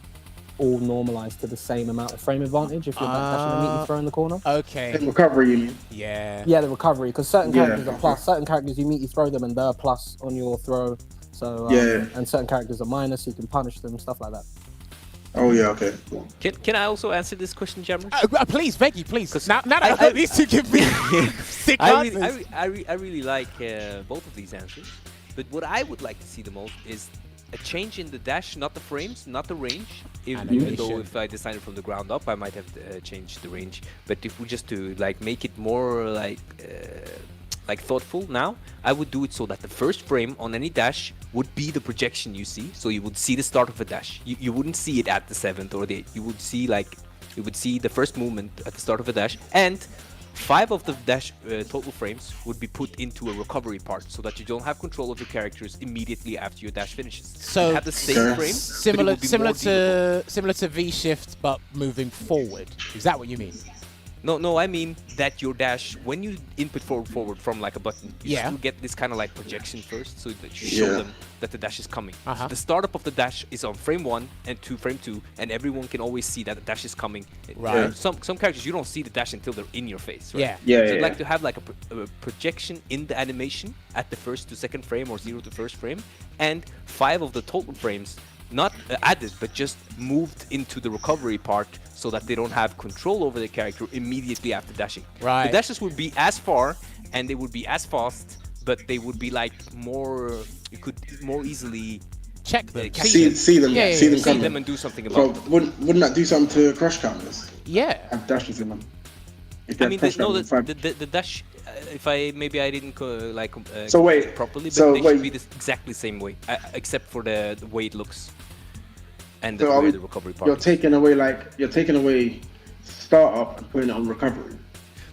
all normalized to the same amount of frame advantage if you're backdashing a meaty throw in the corner. Okay. And recovery, you mean? Yeah. Yeah, the recovery, because certain Yeah. characters are plus, certain characters you meaty throw them and they're plus on your throw. So Yeah. and certain characters are minus, you can punish them, stuff like that. Oh, yeah, okay. Can I also answer this question, Jammerz? Please, Veggey, please. 'Cause Now that I- I these two give me sick answers. I really like both of these answers. But what I would like to see the most is a change in the dash, not the frames, not the range. Even Animation. though if I designed it from the ground up, I might have changed the range. But if we just to like make it more like thoughtful now, I would do it so that the first frame on any dash would be the projection you see. So you would see the start of a dash. You wouldn't see it at the 7th or the 8th. You would see the first movement at the start of a dash, and 5 of the dash total frames would be put into a recovery part, so that you don't have control of your characters immediately after your dash finishes. So you have the same frame, similar to V shift, but moving forward. Is that what you mean? No, I mean that your dash, when you input forward from like a button, you Yeah. still get this kind of like projection first, so that you show them that the dash is coming. Uh-huh. The startup of the dash is on frame 1 and frame 2, and everyone can always see that the dash is coming. Right. Some characters, you don't see the dash until they're in your face, right? Yeah. Yeah, So yeah, I'd like yeah. to have like a projection in the animation at the 1st to 2nd frame or 0 to 1st frame, and 5 of the total frames not added, but just moved into the recovery part, so that they don't have control over the character immediately after dashing. Right. The dashes would be as far and they would be as fast, but they would be like more. You could more easily Check them. catch See them, see coming. them and do something So about it. wouldn't that do something to crush counters? Yeah. Have dashes in them. If I they mean, have crush no, counters, the dash. If I didn't So wait, properly, but so they wait. should be the exactly same way, except for the way it looks and So are where we- the recovery part. you're is. taking away startup and putting it on recovery.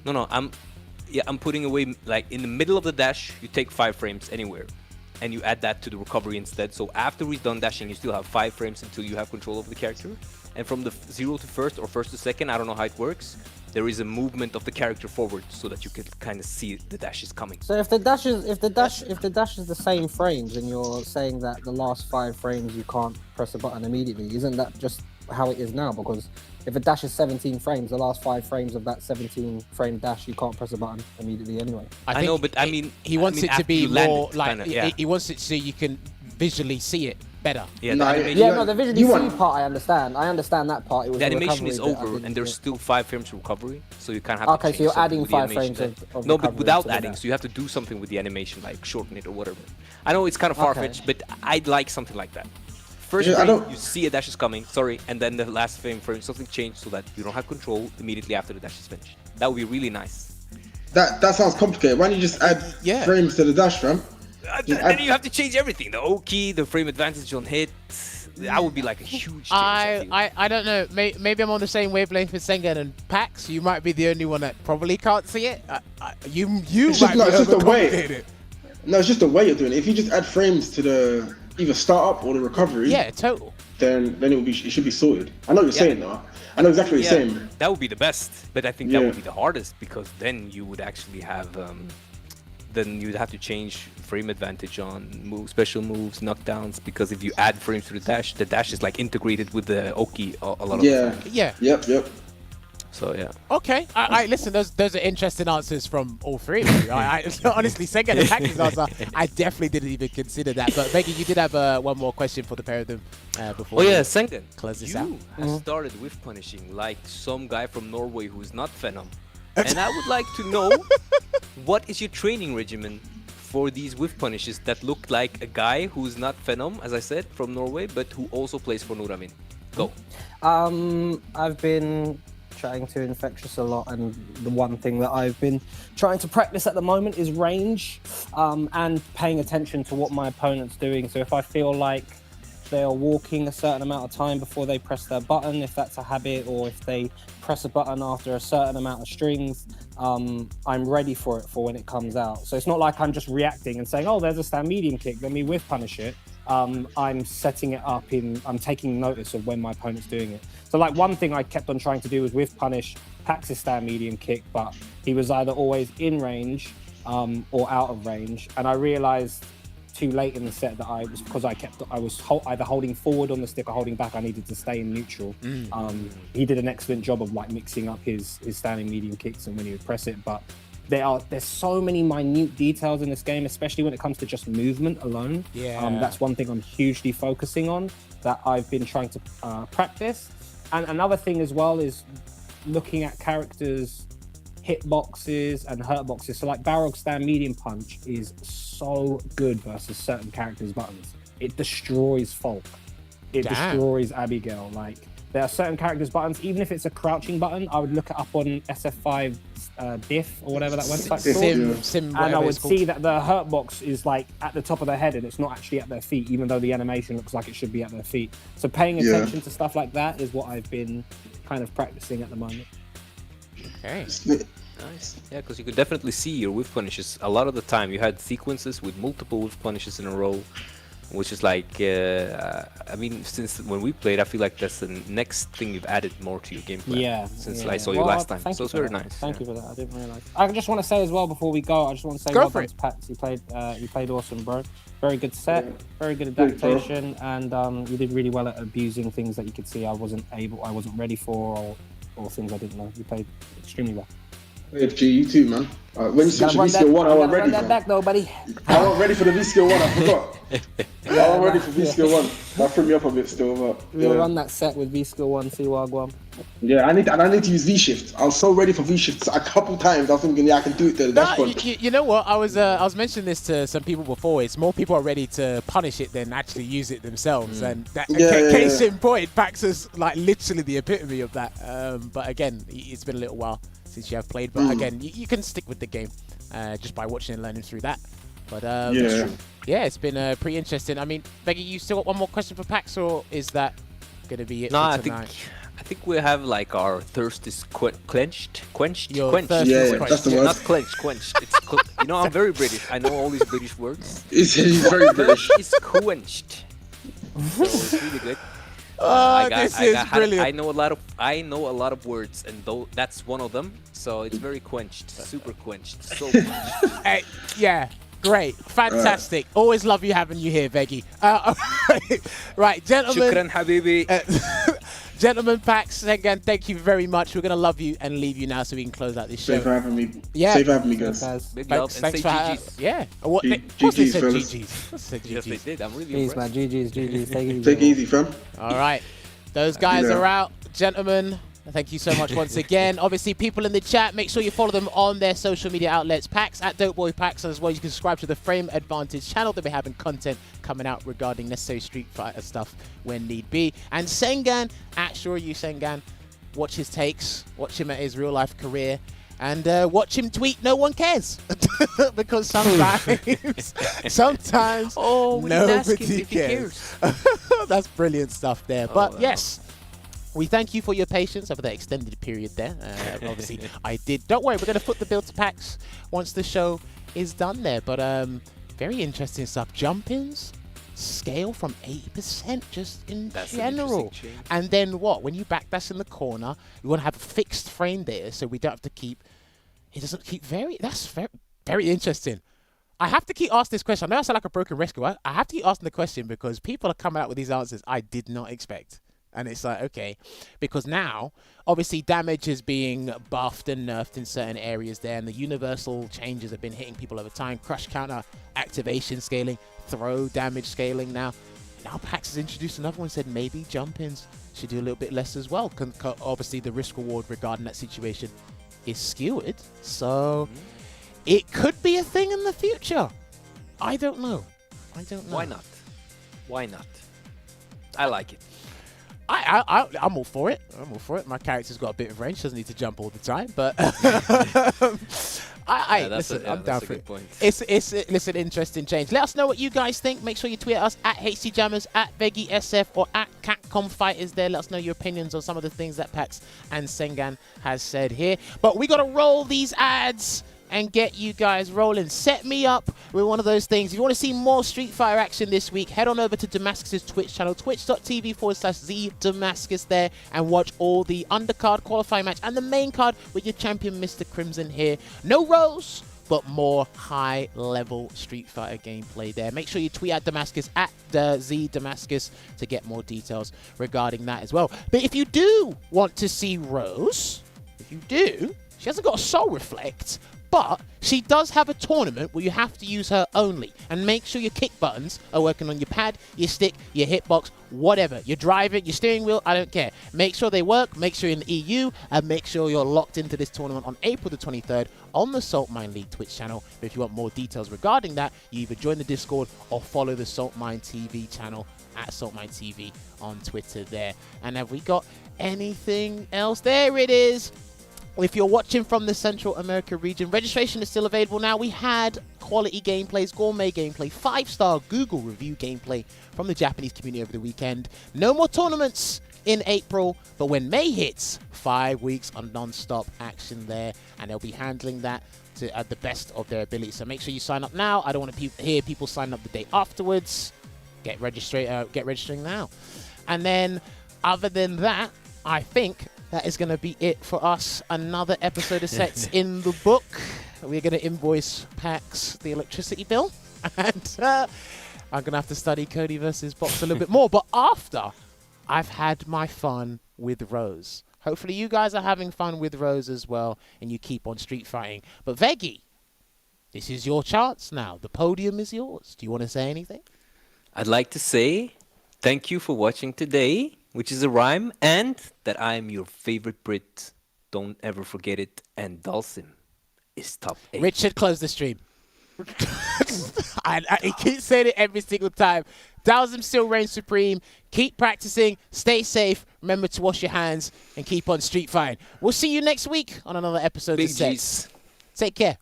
No, I'm putting away like in the middle of the dash. You take 5 frames anywhere, and you add that to the recovery instead. So after he's done dashing, you still have 5 frames until you have control of the character. And from the 0 to 1st or 1st to 2nd, I don't know how it works. There is a movement of the character forward, so that you can kind of see the dash is coming. So if the dash is the same frames, and you're saying that the last 5 frames you can't press a button immediately, isn't that just how it is now? Because if a dash is 17 frames, the last 5 frames of that 17 frame dash you can't press a button immediately anyway. I think know, but I mean, he wants it to after be you land more it, like kinda, yeah. he wants it so you can visually see it better. Yeah, No, the animation, Yeah, You- no, the visually you see want- part I understand. I understand that part. It was the animation is recovery bit I over, didn't and there's get. still 5 frames recovery, so you kind of have Okay, to so you're change something adding with the 5 animation frames there. of No, but recovery without to the adding, dash. so you have to do something with the animation, like shorten it or whatever. I know it's kind of far-fetched, but I'd like something like that. First Yeah, I frame, don't- you see a dash is coming, and then the last frame something changed so that you don't have control immediately after the dash is finished. That would be really nice. That sounds complicated. Why don't you just add Yeah. frames to the dash, fam? Then you have to change everything. The O key, the frame advantage on hit. That would be like a huge change. I feel. I don't know. Maybe I'm on the same wavelength with Sengan and Packz. You might be the only one that probably can't see it. You It's just, might no, be it's just the way. overcomplicated it. No, it's just the way you're doing it. If you just add frames to the either startup or the recovery, Yeah, total. then it should be sorted. I know what you're saying though. I know exactly what you're saying. that would be the best, but I think that Yeah. would be the hardest, because then you would actually have, then you'd have to change frame advantage on special moves, knockdowns, because if you add frames to the dash is like integrated with the Oki a lot of the Yeah. time. Yeah. Yep. So yeah. Okay. Listen. Those are interesting answers from all three of you. Honestly, Sengan and Packz's answer, I definitely didn't even consider that. But Veggey, you did have one more question for the pair of them before. Oh we yeah, Sengan, close this you out. have started with punishing like some guy from Norway who's not Venom, and I would like to know what is your training regimen for these whiff punishes that look like a guy who's not Venom, as I said, from Norway, but who also plays for Nuramin. Go. I've been trying to infectious a lot, and the one thing that I've been trying to practice at the moment is range, and paying attention to what my opponent's doing. So if I feel like they are walking a certain amount of time before they press their button, if that's a habit, or if they press a button after a certain amount of strings, I'm ready for it for when it comes out. So it's not like I'm just reacting and saying, oh, there's a stand medium kick, let me whiff punish it. I'm setting it up I'm taking notice of when my opponent's doing it. So like one thing I kept on trying to do was whiff punish Packz's stand medium kick, but he was either always in range or out of range. And I realized too late in the set that I was, because I was either holding forward on the stick or holding back, I needed to stay in neutral. He did an excellent job of like mixing up his standing medium kicks and when he would press it, but there's so many minute details in this game, especially when it comes to just movement alone. That's one thing I'm hugely focusing on, that I've been trying to practice. And another thing as well is looking at characters' hitboxes and hurt boxes. So like Balrog's stand medium punch is so good versus certain characters' buttons. it destroys Falk. It destroys Abigail. Like, there are certain characters' buttons, even if it's a crouching button, I would look it up on SF5 diff or whatever that website's called. Sim, And I would see that the hurt box is like at the top of their head and it's not actually at their feet, even though the animation looks like it should be at their feet. So paying attention to stuff like that is what I've been kind of practicing at the moment. Okay. Nice. Yeah, because you could definitely see your whiff punishes. A lot of the time you had sequences with multiple whiff punishes in a row, which is like, I mean, since when we played, I feel like that's the next thing you've added more to your gameplay. Yeah. Since I saw you last time. So it's very nice. Thank you for that. I didn't realize. I just want to say as well before we go, I just want to say well done to Packz. You played awesome, bro. Very good set, very good adaptation, and you did really well at abusing things that you could see I wasn't ready for, or things I didn't know. You played extremely well. FG, you too, man. When you switch to V-Skill 1, I wasn't ready for that back though, buddy. I wasn't ready for the V-Skill 1, I forgot. I wasn't ready for V-Skill 1. That threw me up a bit still, but... We'll run that set with V-Skill 1, see Wagwan. Yeah, I need to use V-Shift. I was so ready for V-Shift a couple times. I was thinking, yeah, I can do it to the dashboard. You know what? I was mentioning this to some people before. It's more people are ready to punish it than actually use it themselves. And that, case in point, Packz is like literally the epitome of that. But again, it's been a little while since you have played. But again, you can stick with the game just by watching and learning through that. But yeah, it's been pretty interesting. I mean, Veggey, you still got one more question for Packz, or is that going to be it for tonight? I think we have like our thirst is quenched. Your quenched. thirst is quenched. That's the word. Not clenched, quenched. It's you know, I'm very British. I know all these British words. He's very British. It's quenched. So it's really good. This is brilliant. I know a lot of words, and that's one of them. So it's very quenched, super quenched, so quenched. Yeah. Great, fantastic. Always love having you here, Veggey. Right, gentlemen. Shukran, habibi. Gentlemen, Packz, again, thank you very much. We're going to love you and leave you now so we can close out this show. Safe for having me. Yeah. Safe for having me, guys. Big love, and say GG's. Yeah. What, of course they said GG's. Yes, they did. I'm really Please, man. impressed. GG's. Take it easy. Take it easy, fam. All right. Those guys are out. Gentlemen, thank you so much once again. Obviously, people in the chat, make sure you follow them on their social media outlets. Packz at DopeBoyPackz, as well. You can subscribe to the Frame Advantage channel. They'll be having content coming out regarding necessary Street Fighter stuff when need be. And Sengan at Sengan. Watch his takes. Watch him at his real life career. And watch him tweet. No one cares. Because sometimes nobody cares. That's brilliant stuff there. But yes. We thank you for your patience over that extended period there. Obviously, I did. Don't worry, we're going to foot the bill to Packz once the show is done there. But very interesting stuff. Jump-ins scale from 80% just in general. And then what? When you backdash in the corner, you want to have a fixed frame there so we don't have to keep... It doesn't keep very... That's very, very interesting. I have to keep asking this question. I know I sound like a broken rescuer. I have to keep asking the question because people are coming out with these answers I did not expect. And it's like, okay, because now, obviously, damage is being buffed and nerfed in certain areas there, and the universal changes have been hitting people over time. Crush counter, activation scaling, throw damage scaling now. Now Packz has introduced another one, said maybe jump-ins should do a little bit less as well. Obviously, the risk-reward regarding that situation is skewed, so it could be a thing in the future. I don't know. Why not? Why not? I like it. I'm all for it. My character's got a bit of range. Doesn't need to jump all the time. But listen, I'm down for it. Point. It's an interesting change. Let us know what you guys think. Make sure you tweet us at HCJammers, at VeggeySF, or at Capcom Fighters there. Let us know your opinions on some of the things that Packz and Sengan has said here. But we got to roll these ads and get you guys rolling. Set me up with one of those things. If you want to see more Street Fighter action this week, head on over to Damascus's Twitch channel, twitch.tv/ZDamascus there, and watch all the undercard qualifying match and the main card with your champion, Mr. Crimson here. No Rose, but more high-level Street Fighter gameplay there. Make sure you tweet at Damascus, at ZDamascus, to get more details regarding that as well. But if you do want to see Rose, she hasn't got a Soul Reflect, But she does have a tournament where you have to use her only. And make sure your kick buttons are working on your pad, your stick, your hitbox, whatever. Your driver, your steering wheel, I don't care. Make sure they work, make sure you're in the EU, and make sure you're locked into this tournament on April the 23rd on the Salt Mine League Twitch channel. But if you want more details regarding that, you either join the Discord or follow the Salt Mine TV channel at Salt Mine TV on Twitter there. And have we got anything else? There it is. If you're watching from the Central America region, registration is still available now. We had quality gameplays, gourmet gameplay, 5-star Google review gameplay from the Japanese community over the weekend. No more tournaments in April, but when May hits, 5 weeks of non-stop action there, and they'll be handling that to at the best of their ability. So make sure you sign up now. I don't want to hear people sign up the day afterwards. Get registering now. And then, other than that, I think that is going to be it for us. Another episode of Sets in the book. We're going to invoice Packz the electricity bill. And I'm going to have to study Cody versus Box a little bit more. But after I've had my fun with Rose. Hopefully you guys are having fun with Rose as well. And you keep on street fighting. But Veggey, this is your chance now. The podium is yours. Do you want to say anything? I'd like to say thank you for watching today, which is a rhyme, and that I am your favorite Brit. Don't ever forget it. And Dulcim is top 8. Richard, close the stream. I keep saying it every single time. Dulcim still reigns supreme. Keep practicing. Stay safe. Remember to wash your hands and keep on street fighting. We'll see you next week on another episode Big of Sets. G's. Take care.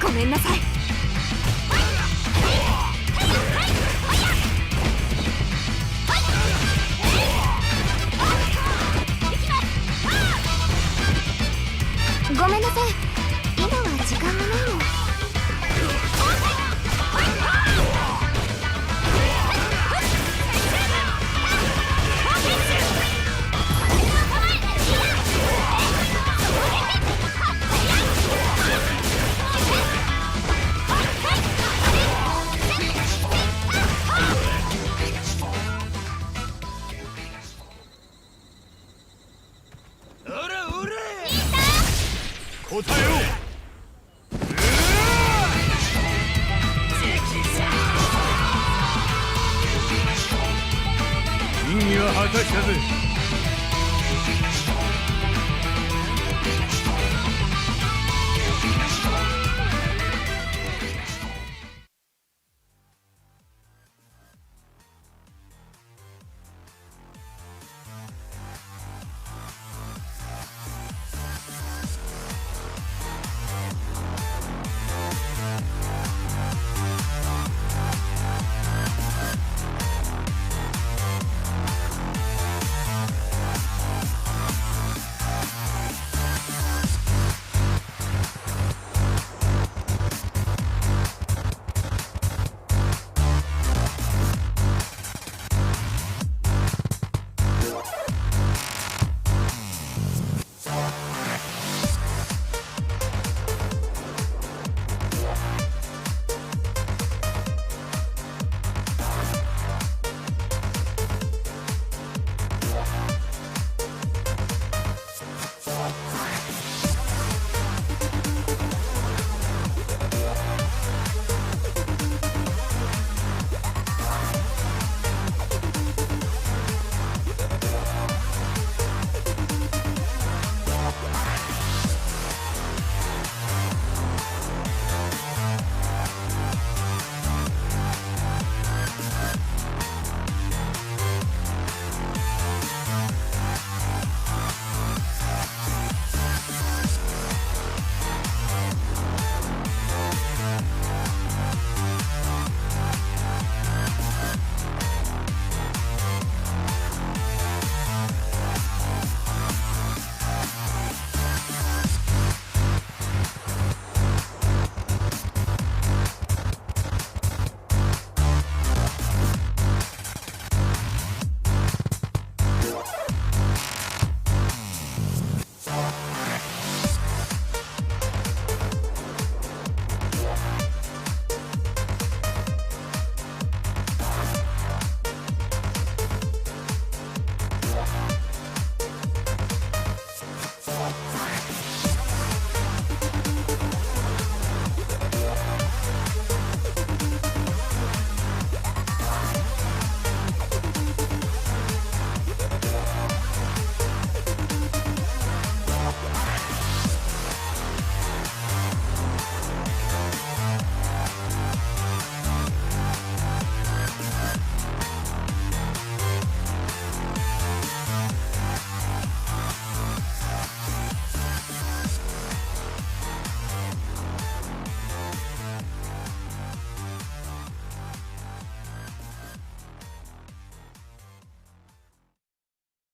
King は果たしたぜ。